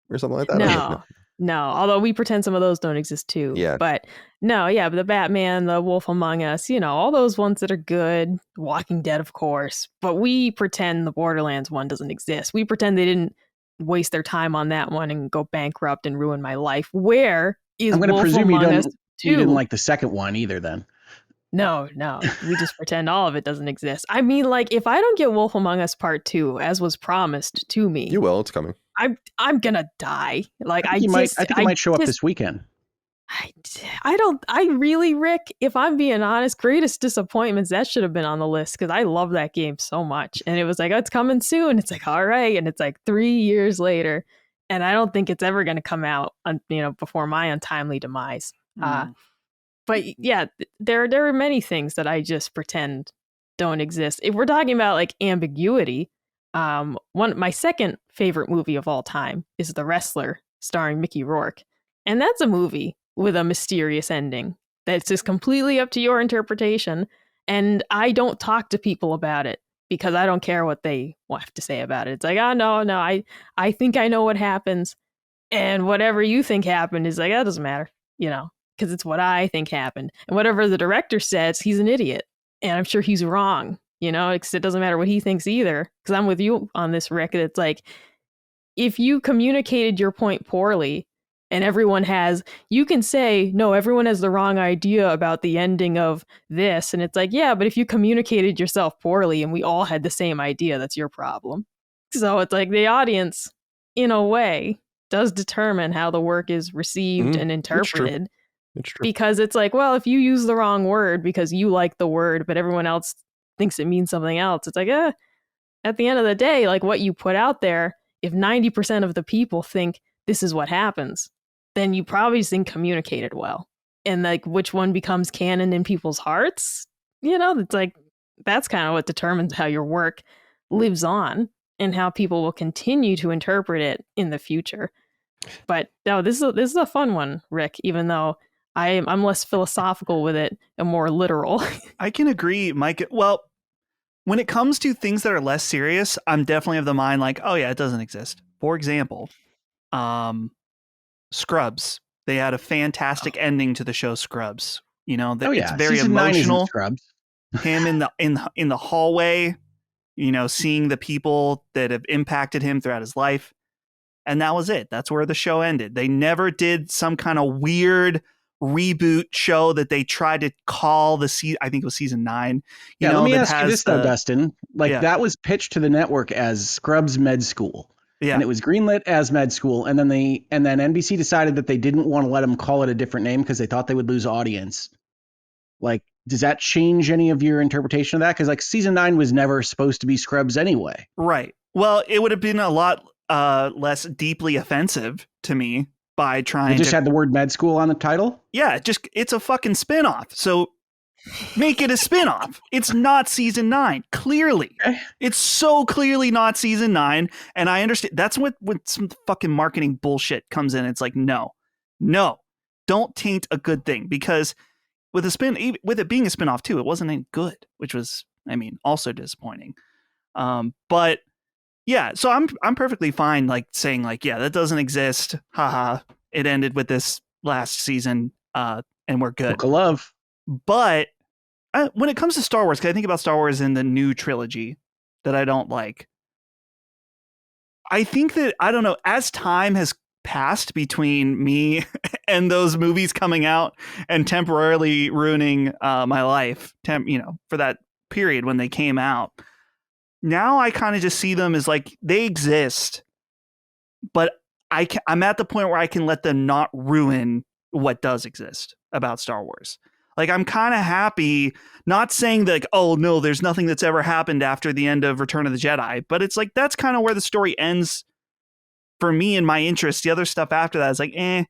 or something like that. No. Although we pretend some of those don't exist too. Yeah. But the Batman, the Wolf Among Us, you know, all those ones that are good. Walking Dead, of course. But we pretend the Borderlands one doesn't exist. We pretend they didn't waste their time on that one and go bankrupt and ruin my life. Where is I'm going to presume you didn't like the second one either then. No. We just pretend all of it doesn't exist. I mean, like, if I don't get Wolf Among Us Part 2, as was promised to me. You will. It's coming. I'm going to die. Like, I think it might show up this weekend. I really, Rick, if I'm being honest, greatest disappointments, that should have been on the list because I love that game so much. And it was like, oh, it's coming soon. It's like, all right. And it's like 3 years later. And I don't think it's ever going to come out, before my untimely demise. But yeah, there are many things that I just pretend don't exist. If we're talking about like ambiguity, my second favorite movie of all time is The Wrestler, starring Mickey Rourke, and that's a movie with a mysterious ending that's just completely up to your interpretation. And I don't talk to people about it because I don't care what they have to say about it. It's like, oh no, I think I know what happens, and whatever you think happened is like, that doesn't matter, because it's what I think happened. And whatever the director says, he's an idiot. And I'm sure he's wrong, because it doesn't matter what he thinks either. Because I'm with you on this, Rick. It's like, if you communicated your point poorly and you can say, no, everyone has the wrong idea about the ending of this. And it's like, yeah, but if you communicated yourself poorly and we all had the same idea, that's your problem. So it's like the audience, in a way, does determine how the work is received and interpreted. It's true. Because it's like, well, if you use the wrong word because you like the word, but everyone else thinks it means something else, it's like, at the end of the day, like what you put out there, if 90% of the people think this is what happens, then you probably just didn't communicate it well. And like which one becomes canon in people's hearts, it's like, that's kind of what determines how your work lives on and how people will continue to interpret it in the future. But no, this is a fun one, Rick, even though I'm less philosophical with it and more literal. I can agree, Mike. Well, when it comes to things that are less serious, I'm definitely of the mind like, oh yeah, it doesn't exist. For example, Scrubs. They had a fantastic ending to the show Scrubs. It's very Season emotional. 9 is Scrubs. Him in the hallway, seeing the people that have impacted him throughout his life. And that was it. That's where the show ended. They never did some kind of weird reboot show that they tried to call I think it was season 9. Let me ask you this though, Dustin. That was pitched to the network as Scrubs Med School. Yeah. And it was greenlit as Med School. And then NBC decided that they didn't want to let them call it a different name because they thought they would lose audience. Like, does that change any of your interpretation of that? Because season 9 was never supposed to be Scrubs anyway. Right. Well, it would have been a lot less deeply offensive to me by trying They just to had the word med school on the title. yeah, it's a fucking spinoff. So make it a spinoff. It's not season 9. Clearly. It's so clearly not season 9. And I understand that's when some fucking marketing bullshit comes in. It's like, no, don't taint a good thing, because with it being a spinoff too, it wasn't any good, which was, I mean, also disappointing. But yeah, so I'm perfectly fine like saying like, yeah, that doesn't exist. Haha. It ended with this last season, and we're good. Book of Love. But when it comes to Star Wars, because I think about Star Wars in the new trilogy that I don't like, I think that, I don't know, as time has passed between me and those movies coming out and temporarily ruining my life, for that period when they came out, now I kind of just see them as like, they exist, but I'm at the point where I can let them not ruin what does exist about Star Wars. Like, I'm kind of happy, not saying that, like, oh no, there's nothing that's ever happened after the end of Return of the Jedi, but it's like, that's kind of where the story ends for me and my interest. The other stuff after that is like, I'm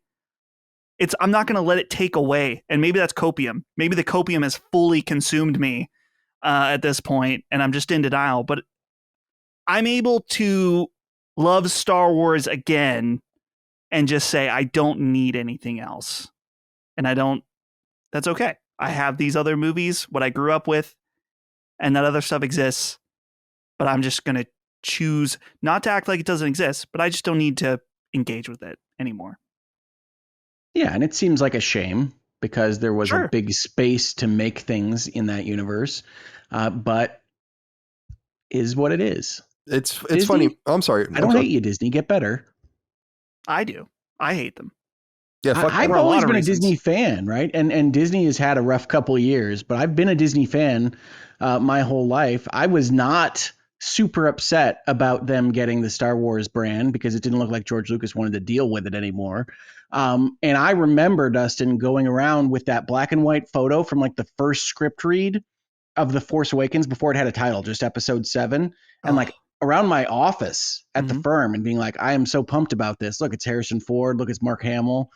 not going to let it take away. And maybe that's copium. Maybe the copium has fully consumed me at this point, and I'm just in denial, but I'm able to love Star Wars again and just say, I don't need anything else. And that's okay. I have these other movies, what I grew up with, and that other stuff exists, but I'm just going to choose not to act like it doesn't exist, but I just don't need to engage with it anymore. Yeah, and it seems like a shame because there was Sure. a big space to make things in that universe, but is what it is. It's Disney? funny. Oh, I'm sorry. I don't hate you, Disney. Get better. I do. I hate them. Yeah, fuck I've for a lot always of been reasons. a Disney fan, right? And Disney has had a rough couple of years, but I've been a Disney fan my whole life. I was not super upset about them getting the Star Wars brand because it didn't look like George Lucas wanted to deal with it anymore. And I remember, Dustin, going around with that black and white photo from like the first script read of The Force Awakens before it had a title, just episode 7. And like around my office at the firm and being like, I am so pumped about this. Look, it's Harrison Ford. Look, it's Mark Hamill.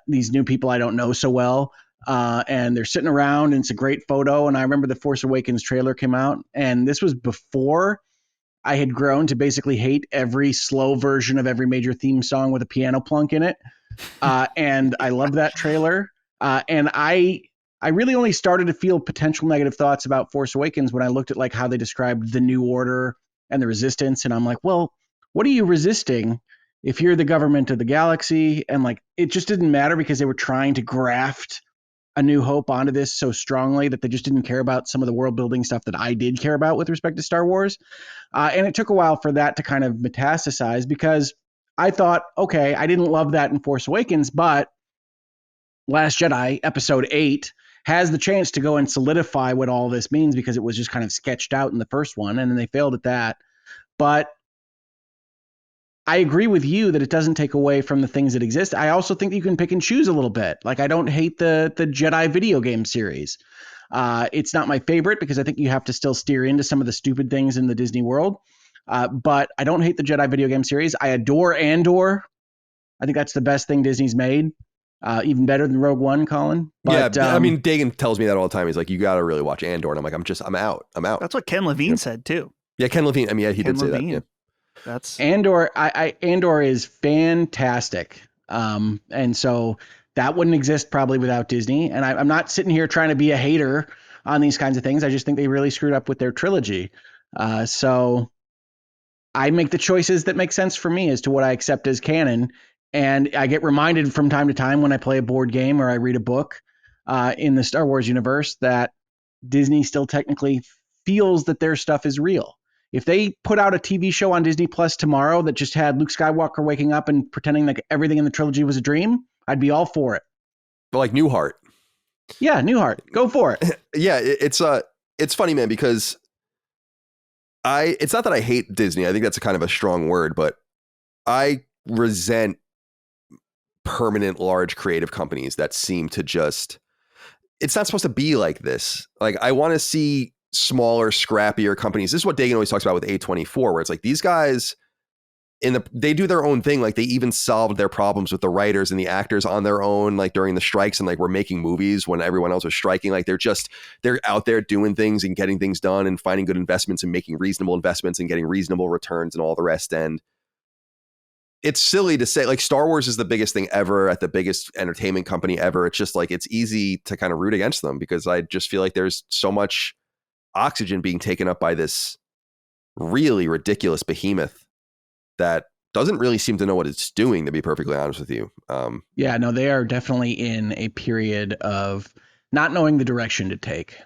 These new people I don't know so well. And they're sitting around and it's a great photo. And I remember the Force Awakens trailer came out, and this was before I had grown to basically hate every slow version of every major theme song with a piano plunk in it. And I loved that trailer. And I really only started to feel potential negative thoughts about Force Awakens when I looked at like how they described the New Order and the Resistance. And I'm like, well, what are you resisting if you're the government of the galaxy? And like, it just didn't matter because they were trying to graft A New Hope onto this so strongly that they just didn't care about some of the world building stuff that I did care about with respect to Star Wars. And it took a while for that to kind of metastasize because I thought, okay, I didn't love that in Force Awakens, but Last Jedi, episode 8, has the chance to go and solidify what all this means because it was just kind of sketched out in the first one, and then they failed at that. But I agree with you that it doesn't take away from the things that exist. I also think that you can pick and choose a little bit. Like, I don't hate the Jedi video game series. It's not my favorite because I think you have to still steer into some of the stupid things in the Disney world. But I don't hate the Jedi video game series. I adore Andor. I think that's the best thing Disney's made. Even better than Rogue One, Colin. But, yeah, I mean, Dagan tells me that all the time. He's like, you got to really watch Andor. And I'm like, I'm out. That's what Ken Levine said too. Yeah, Ken Levine. I mean, yeah, he did say that. Yeah. That's Andor. Andor is fantastic. And so that wouldn't exist probably without Disney. And I'm not sitting here trying to be a hater on these kinds of things. I just think they really screwed up with their trilogy. So I make the choices that make sense for me as to what I accept as canon. And I get reminded from time to time when I play a board game or I read a book in the Star Wars universe that Disney still technically feels that their stuff is real. If they put out a TV show on Disney Plus tomorrow that just had Luke Skywalker waking up and pretending like everything in the trilogy was a dream, I'd be all for it. But like Newhart. Yeah, Newhart. Go for it. Yeah, it's funny, man, because it's not that I hate Disney. I think that's a kind of a strong word, but I resent permanent large creative companies that seem to just, it's not supposed to be like this. Like, I want to see smaller, scrappier companies. This is what Dagan always talks about with A24, where it's like these guys they do their own thing. Like they even solved their problems with the writers and the actors on their own, like during the strikes, and like we're making movies when everyone else was striking. Like they're out there doing things and getting things done and finding good investments and making reasonable investments and getting reasonable returns and all the rest. And it's silly to say like Star Wars is the biggest thing ever at the biggest entertainment company ever. It's just like, it's easy to kind of root against them because I just feel like there's so much oxygen being taken up by this really ridiculous behemoth that doesn't really seem to know what it's doing, to be perfectly honest with you. Yeah, no, they are definitely in a period of not knowing the direction to take.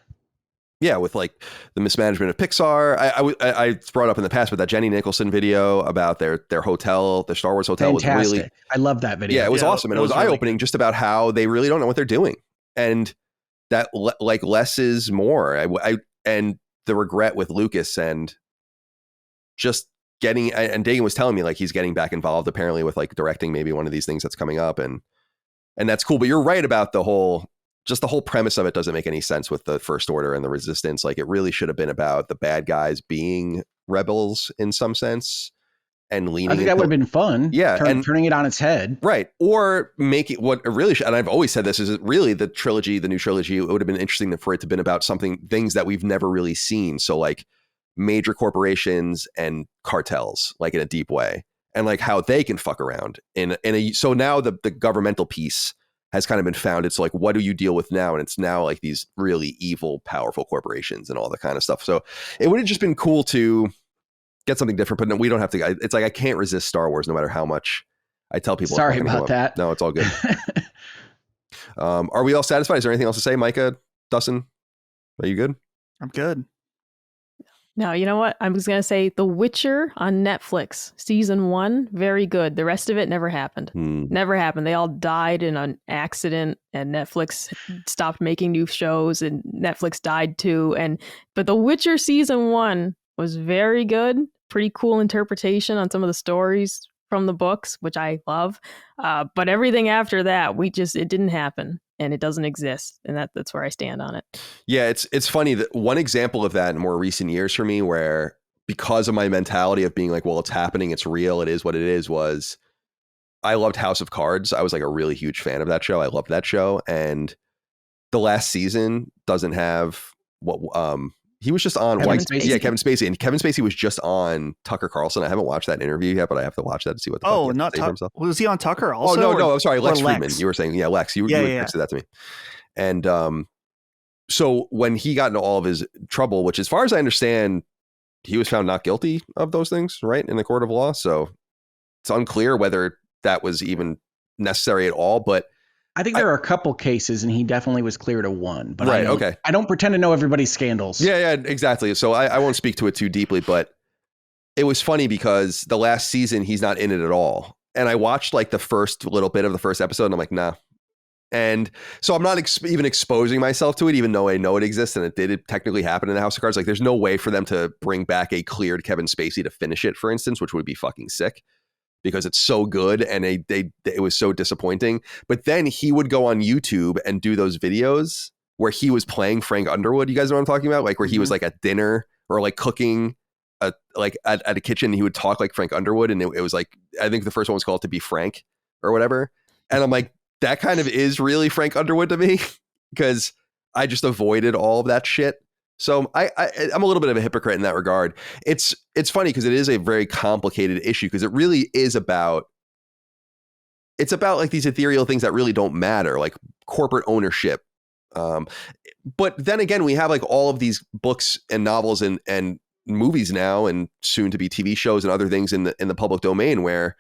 Yeah, with like the mismanagement of Pixar. I brought up in the past with that Jenny Nicholson video about their hotel, the Star Wars hotel. Fantastic. Was really, I love that video. Yeah, it was awesome. And it was eye-opening just about how they really don't know what they're doing. And that like less is more. And the regret with Lucas and just getting, and Dagan was telling me like he's getting back involved apparently with like directing maybe one of these things that's coming up, and that's cool. But you're right about the whole premise of it doesn't make any sense with the First Order and the Resistance. Like it really should have been about the bad guys being rebels in some sense and leaning. I think that would have been fun. Yeah, turning it on its head. Right, or make it what it really should. And I've always said this is really the new trilogy. It would have been interesting for it to have been about things that we've never really seen. So like major corporations and cartels, like in a deep way, and like how they can fuck around so now the governmental piece has kind of been found. It's like, what do you deal with now? And it's now like these really evil, powerful corporations and all that kind of stuff. So it would have just been cool to get something different, but no, we don't have to. It's like, I can't resist Star Wars no matter how much I tell people. Sorry about that. No, it's all good. Are we all satisfied? Is there anything else to say? Micah, Dustin, are you good? I'm good. No, you know what? I was going to say The Witcher on Netflix, season 1, very good. The rest of it never happened. Never happened. They all died in an accident and Netflix stopped making new shows and Netflix died too. But The Witcher season 1 was very good. Pretty cool interpretation on some of the stories from the books, which I love. But everything after that, it didn't happen. And it doesn't exist. And that's where I stand on it. Yeah, it's funny that one example of that in more recent years for me, where because of my mentality of being like, well, it's happening, it's real, it is what it is, was I loved House of Cards. I was like a really huge fan of that show. I loved that show. And the last season doesn't have what he was just on Kevin Spacey. Yeah, Kevin Spacey. And Kevin Spacey was just on Tucker Carlson. I haven't watched that interview yet, but I have to watch that to see what the fuck he has to say for himself. Was he on Tucker also? Oh, no, I'm sorry. Lex Lex? Friedman. You were saying, yeah, Lex. You texted that to me. And so when he got into all of his trouble, which as far as I understand, he was found not guilty of those things, right, in the court of law. So it's unclear whether that was even necessary at all, but I think there are a couple cases, and he definitely was cleared of one. But right, okay. I don't pretend to know everybody's scandals. Yeah, exactly. So I won't speak to it too deeply, but it was funny because the last season, he's not in it at all. And I watched like the first little bit of the first episode, and I'm like, nah. And so I'm not even exposing myself to it, even though I know it exists, and it did technically happen in the House of Cards. Like, there's no way for them to bring back a cleared Kevin Spacey to finish it, for instance, which would be fucking sick. Because it's so good and it was so disappointing. But then he would go on YouTube and do those videos where he was playing Frank Underwood. You guys know what I'm talking about? Like where he was like at dinner or like cooking like at a kitchen. And he would talk like Frank Underwood. And it was like, I think the first one was called To Be Frank or whatever. And I'm like, that kind of is really Frank Underwood to me because I just avoided all of that shit. So I'm a little bit of a hypocrite in that regard. It's funny because it is a very complicated issue because it really is about like these ethereal things that really don't matter, like corporate ownership. But then again, we have like all of these books and novels and movies now and soon to be TV shows and other things in the public domain where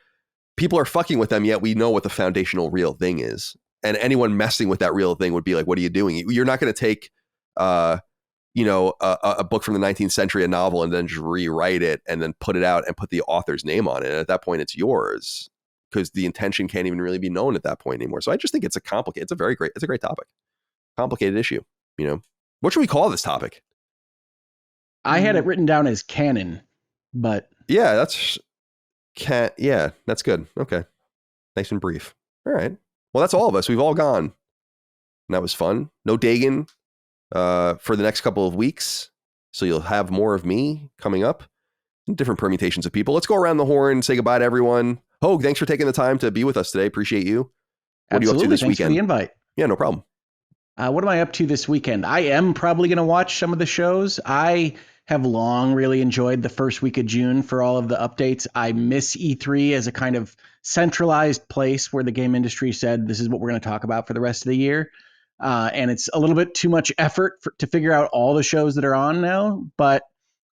people are fucking with them, yet we know what the foundational real thing is. And anyone messing with that real thing would be like, what are you doing? You're not going to take a book from the 19th century, a novel, and then just rewrite it and then put it out and put the author's name on it. And at that point, it's yours because the intention can't even really be known at that point anymore. So I just think it's a great topic, complicated issue. What should we call this topic? I had it written down as canon, but yeah, that's good. Okay. Nice and brief. All right. Well, that's all of us. We've all gone. And that was fun. No Dagan for the next couple of weeks. So you'll have more of me coming up. different permutations of people. Let's go around the horn, say goodbye to everyone. Hoeg, thanks for taking the time to be with us today. Appreciate you. What are you up to this Thanks weekend? for the invite. Yeah, no problem. What am I up to this weekend? I am probably going to watch some of the shows. I have long really enjoyed the first week of June for all of the updates. I miss E3 as a kind of centralized place where the game industry said, this is what we're going to talk about for the rest of the year. And it's a little bit too much effort to figure out all the shows that are on now. But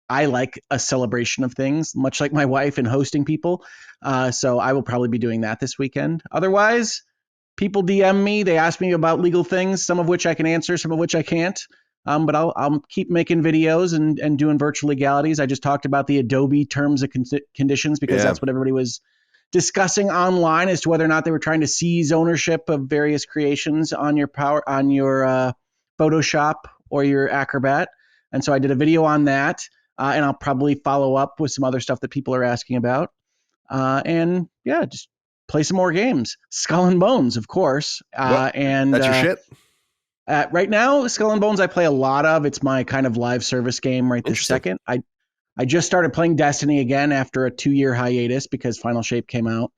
I like a celebration of things, much like my wife and hosting people. So I will probably be doing that this weekend. Otherwise, people DM me. They ask me about legal things, some of which I can answer, some of which I can't. But I'll keep making videos and doing virtual legalities. I just talked about the Adobe terms and conditions because that's what everybody was discussing online as to whether or not they were trying to seize ownership of various creations on your Photoshop or your Acrobat. And so I did a video on that. And I'll probably follow up with some other stuff that people are asking about. And yeah, just play some more games. Skull and Bones, of course. And that's your shit? Right now, Skull and Bones I play a lot of. It's my kind of live service game right this second. I just started playing Destiny again after a 2-year hiatus because Final Shape came out.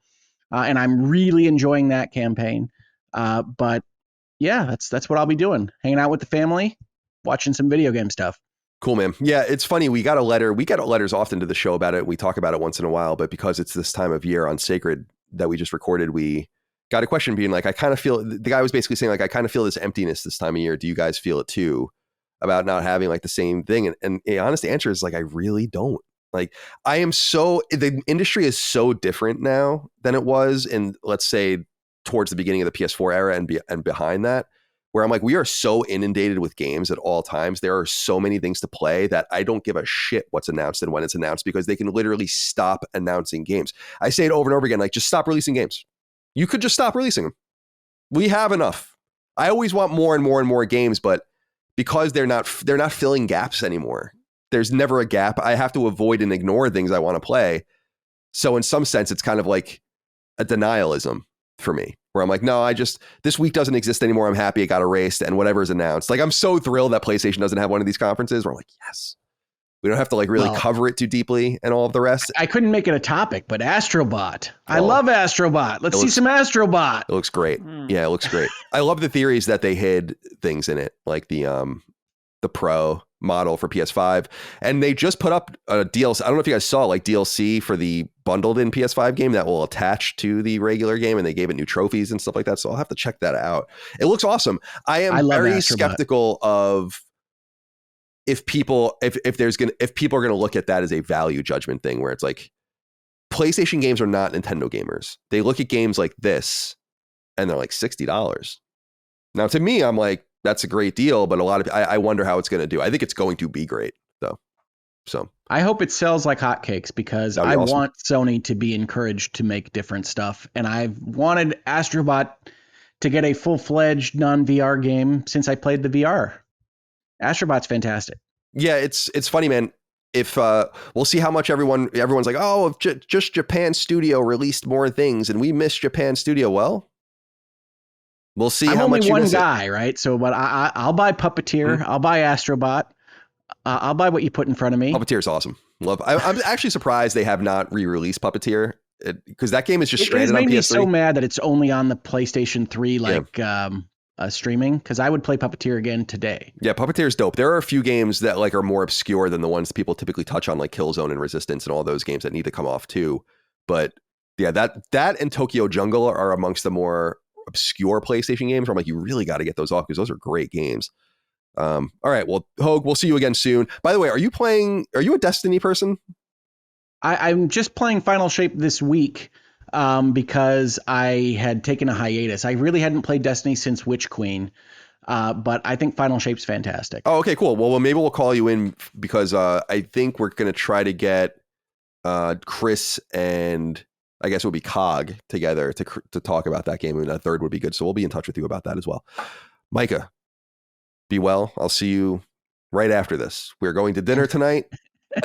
And I'm really enjoying that campaign. But yeah, that's what I'll be doing. Hanging out with the family, watching some video game stuff. Cool, man. Yeah, it's funny. We got a letter. We get letters often to the show about it. We talk about it once in a while, but because it's this time of year on Sacred that we just recorded, we got a question being like, I kind of feel, the guy was basically saying like, I kind of feel this emptiness this time of year. Do you guys feel it too about not having like the same thing? And the honest answer is like, I really don't. Like the industry is so different now than it was in, let's say, towards the beginning of the PS4 era and behind that, where I'm like, we are so inundated with games at all times. There are so many things to play that I don't give a shit what's announced and when it's announced because they can literally stop announcing games. I say it over and over again, like just stop releasing games. You could just stop releasing them. We have enough. I always want more and more and more games, but because they're not filling gaps anymore. There's never a gap. I have to avoid and ignore things I want to play. So in some sense, it's kind of like a denialism for me. Where I'm like, no, this week doesn't exist anymore. I'm happy it got erased and whatever's announced. Like, I'm so thrilled that PlayStation doesn't have one of these conferences where I'm like, yes, we don't have to like really cover it too deeply and all of the rest. I couldn't make it a topic, but Astrobot. I love Astrobot. Let's see some Astrobot. It looks great. Yeah, it looks great. I love the theories that they hid things in it, like the Pro model for PS5, and they just put up a DLC. I don't know if you guys saw like DLC for the bundled in PS5 game that will attach to the regular game, and they gave it new trophies and stuff like that. So I'll have to check that out. It looks awesome. I am very skeptical of if people are going to look at that as a value judgment thing, where it's like PlayStation games are not Nintendo gamers. They look at games like this and they're like $60. Now to me, I'm like, that's a great deal, but I wonder how it's going to do. I think it's going to be great, though. So I hope it sells like hotcakes because I want Sony to be encouraged to make different stuff. And I've wanted Astrobot to get a full-fledged non-VR game since I played the VR. Astrobot's fantastic. Yeah, it's funny, man. If we'll see how much everyone's like, oh, if just Japan Studio released more things and we missed Japan Studio. Well, we'll see how much you miss it. I'm only one guy, right? So, but I'll buy Puppeteer. I'll buy Astrobot. I'll buy what you put in front of me. Puppeteer is awesome. I'm actually surprised they have not re-released Puppeteer because that game is just stranded on PS3. It made me so mad that it's only on the PlayStation 3 streaming because I would play Puppeteer again today. Yeah, Puppeteer is dope. There are a few games that like are more obscure than the ones people typically touch on, like Killzone and Resistance and all those games that need to come off too. But yeah, that and Tokyo Jungle are amongst the more obscure PlayStation games where I'm like, you really got to get those off because those are great games. All right, well, Hoeg, we'll see you again soon. By the way, are you a Destiny person? I'm just playing Final Shape this week because I had taken a hiatus. I really hadn't played Destiny since Witch Queen, but I think Final Shape's fantastic. Oh, okay, cool. Well, maybe we'll call you in because I think we're going to try to get Chris and I guess it would be Cog together to talk about that game, and a third would be good. So we'll be in touch with you about that as well. Micah, be well. I'll see you right after this. We're going to dinner tonight.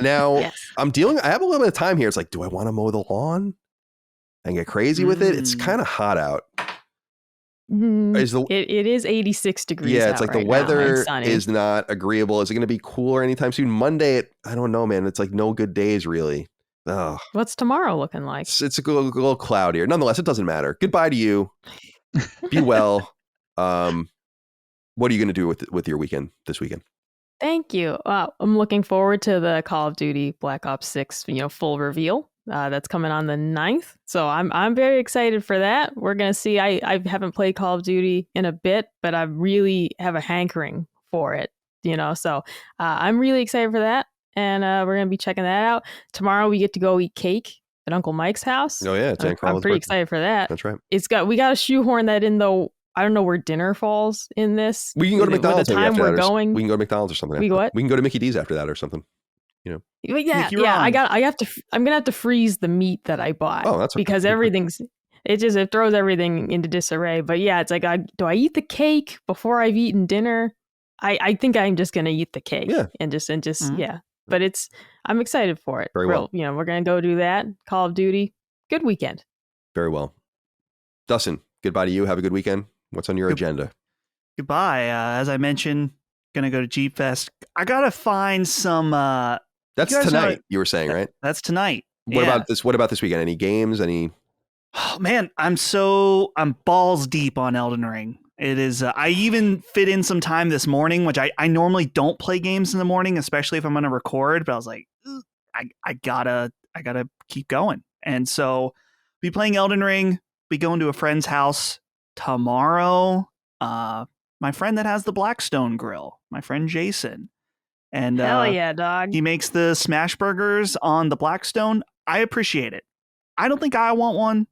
Now, yes. I have a little bit of time here. It's like, do I want to mow the lawn and get crazy with it? It's kind of hot out. It is 86 degrees. Yeah, it's out like right the weather now, is not agreeable. Is it going to be cooler anytime soon? Monday, I don't know, man. It's like no good days, really. Oh, What's tomorrow looking like? it's a little cloudier. Nonetheless, it doesn't matter. Goodbye to you. Be well. What are you going to do with your weekend this weekend? Thank you. I'm looking forward to the Call of Duty Black Ops 6, full reveal. That's coming on the 9th. So I'm very excited for that. We're going to see. I haven't played Call of Duty in a bit, but I really have a hankering for it, So I'm really excited for that. And we're going to be checking that out. Tomorrow we get to go eat cake at Uncle Mike's house. Oh, yeah. It's I'm pretty excited for that. That's right. We got to shoehorn that in, though. I don't know where dinner falls in this. We can go to McDonald's. The time we're going. We can go to McDonald's or something. We what? We can go to Mickey D's after that or something. Yeah. I'm gonna have to freeze the meat that I bought. Oh, that's okay. Because it throws everything into disarray. But yeah, it's like, do I eat the cake before I've eaten dinner? I think I'm just gonna eat the cake. Yeah. And just yeah. But I'm excited for it. Very well. We're gonna go do that. Call of Duty. Good weekend. Very well. Dustin, goodbye to you. Have a good weekend. What's on your agenda? Goodbye. As I mentioned, gonna go to Jeep Fest. I gotta find some. That's tonight. You were saying, right? That's tonight. What about this? What about this weekend? Any games? Any? Oh man, I'm balls deep on Elden Ring. It is. I even fit in some time this morning, which I normally don't play games in the morning, especially if I'm going to record. But I was like, I gotta keep going, and so be playing Elden Ring. Be going to a friend's house tomorrow. My friend that has the Blackstone Grill, my friend Jason. And hell yeah, dog. He makes the smash burgers on the Blackstone. I appreciate it. I don't think I want one.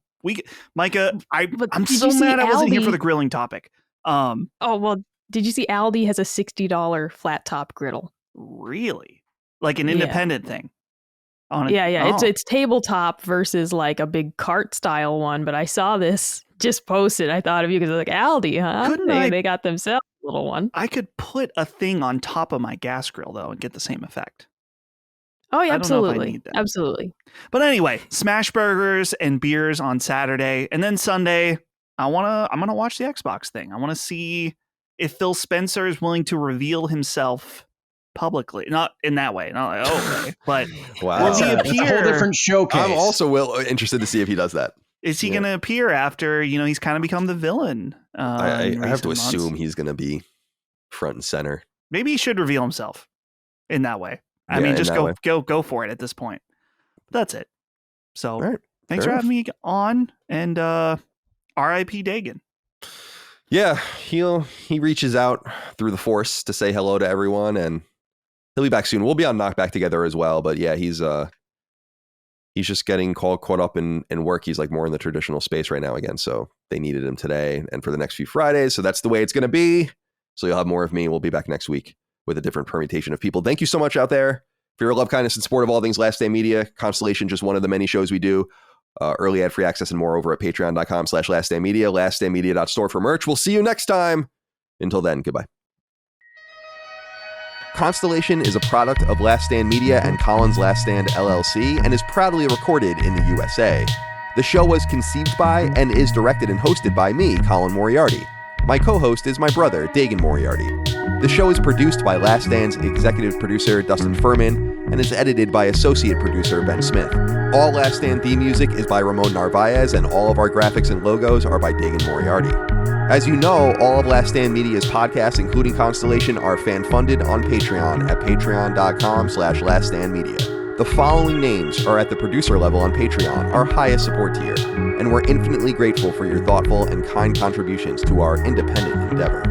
Micah, I'm so mad I wasn't here for the grilling topic. Oh, well, did you see Aldi has a $60 flat top griddle? Really? Like an independent thing? Yeah. It's tabletop versus like a big cart style one. But I saw this just posted. I thought of you because I was like, Aldi, huh? They got themselves a little one. I could put a thing on top of my gas grill though and get the same effect. Oh yeah, absolutely. Absolutely. But anyway, smash burgers and beers on Saturday, and then Sunday, I'm gonna watch the Xbox thing. I want to see if Phil Spencer is willing to reveal himself publicly, not in that way, not like okay, but wow, will he appear? That's a whole different showcase. I'm also interested to see if he does that. Is he going to appear after he's kind of become the villain? I have to assume he's going to be front and center. Maybe he should reveal himself in that way. I mean, just go for it at this point. That's it. So right. Thanks for having me on, and R.I.P. Dagan. Yeah, he reaches out through the Force to say hello to everyone, and he'll be back soon. We'll be on Knockback together as well, but yeah, he's just getting caught up in work. He's like more in the traditional space right now again, so they needed him today and for the next few Fridays, so that's the way it's going to be. So you'll have more of me. We'll be back next week with a different permutation of people. Thank you so much out there for your love, kindness, and support of all things Last Stand Media. Constellation, just one of the many shows we do. Early ad-free access and more over at patreon.com/laststandmedia, laststandmedia.store for merch. We'll see you next time. Until then, goodbye. Constellation is a product of Last Stand Media and Colin's Last Stand LLC and is proudly recorded in the USA. The show was conceived by and is directed and hosted by me, Colin Moriarty. My co-host is my brother, Dagan Moriarty. The show is produced by Last Stand's executive producer, Dustin Furman, and is edited by associate producer, Ben Smith. All Last Stand theme music is by Ramon Narvaez, and all of our graphics and logos are by Dagan Moriarty. As you know, all of Last Stand Media's podcasts, including Constellation, are fan-funded on Patreon at patreon.com/laststandmedia. The following names are at the producer level on Patreon, our highest support tier, and we're infinitely grateful for your thoughtful and kind contributions to our independent endeavor.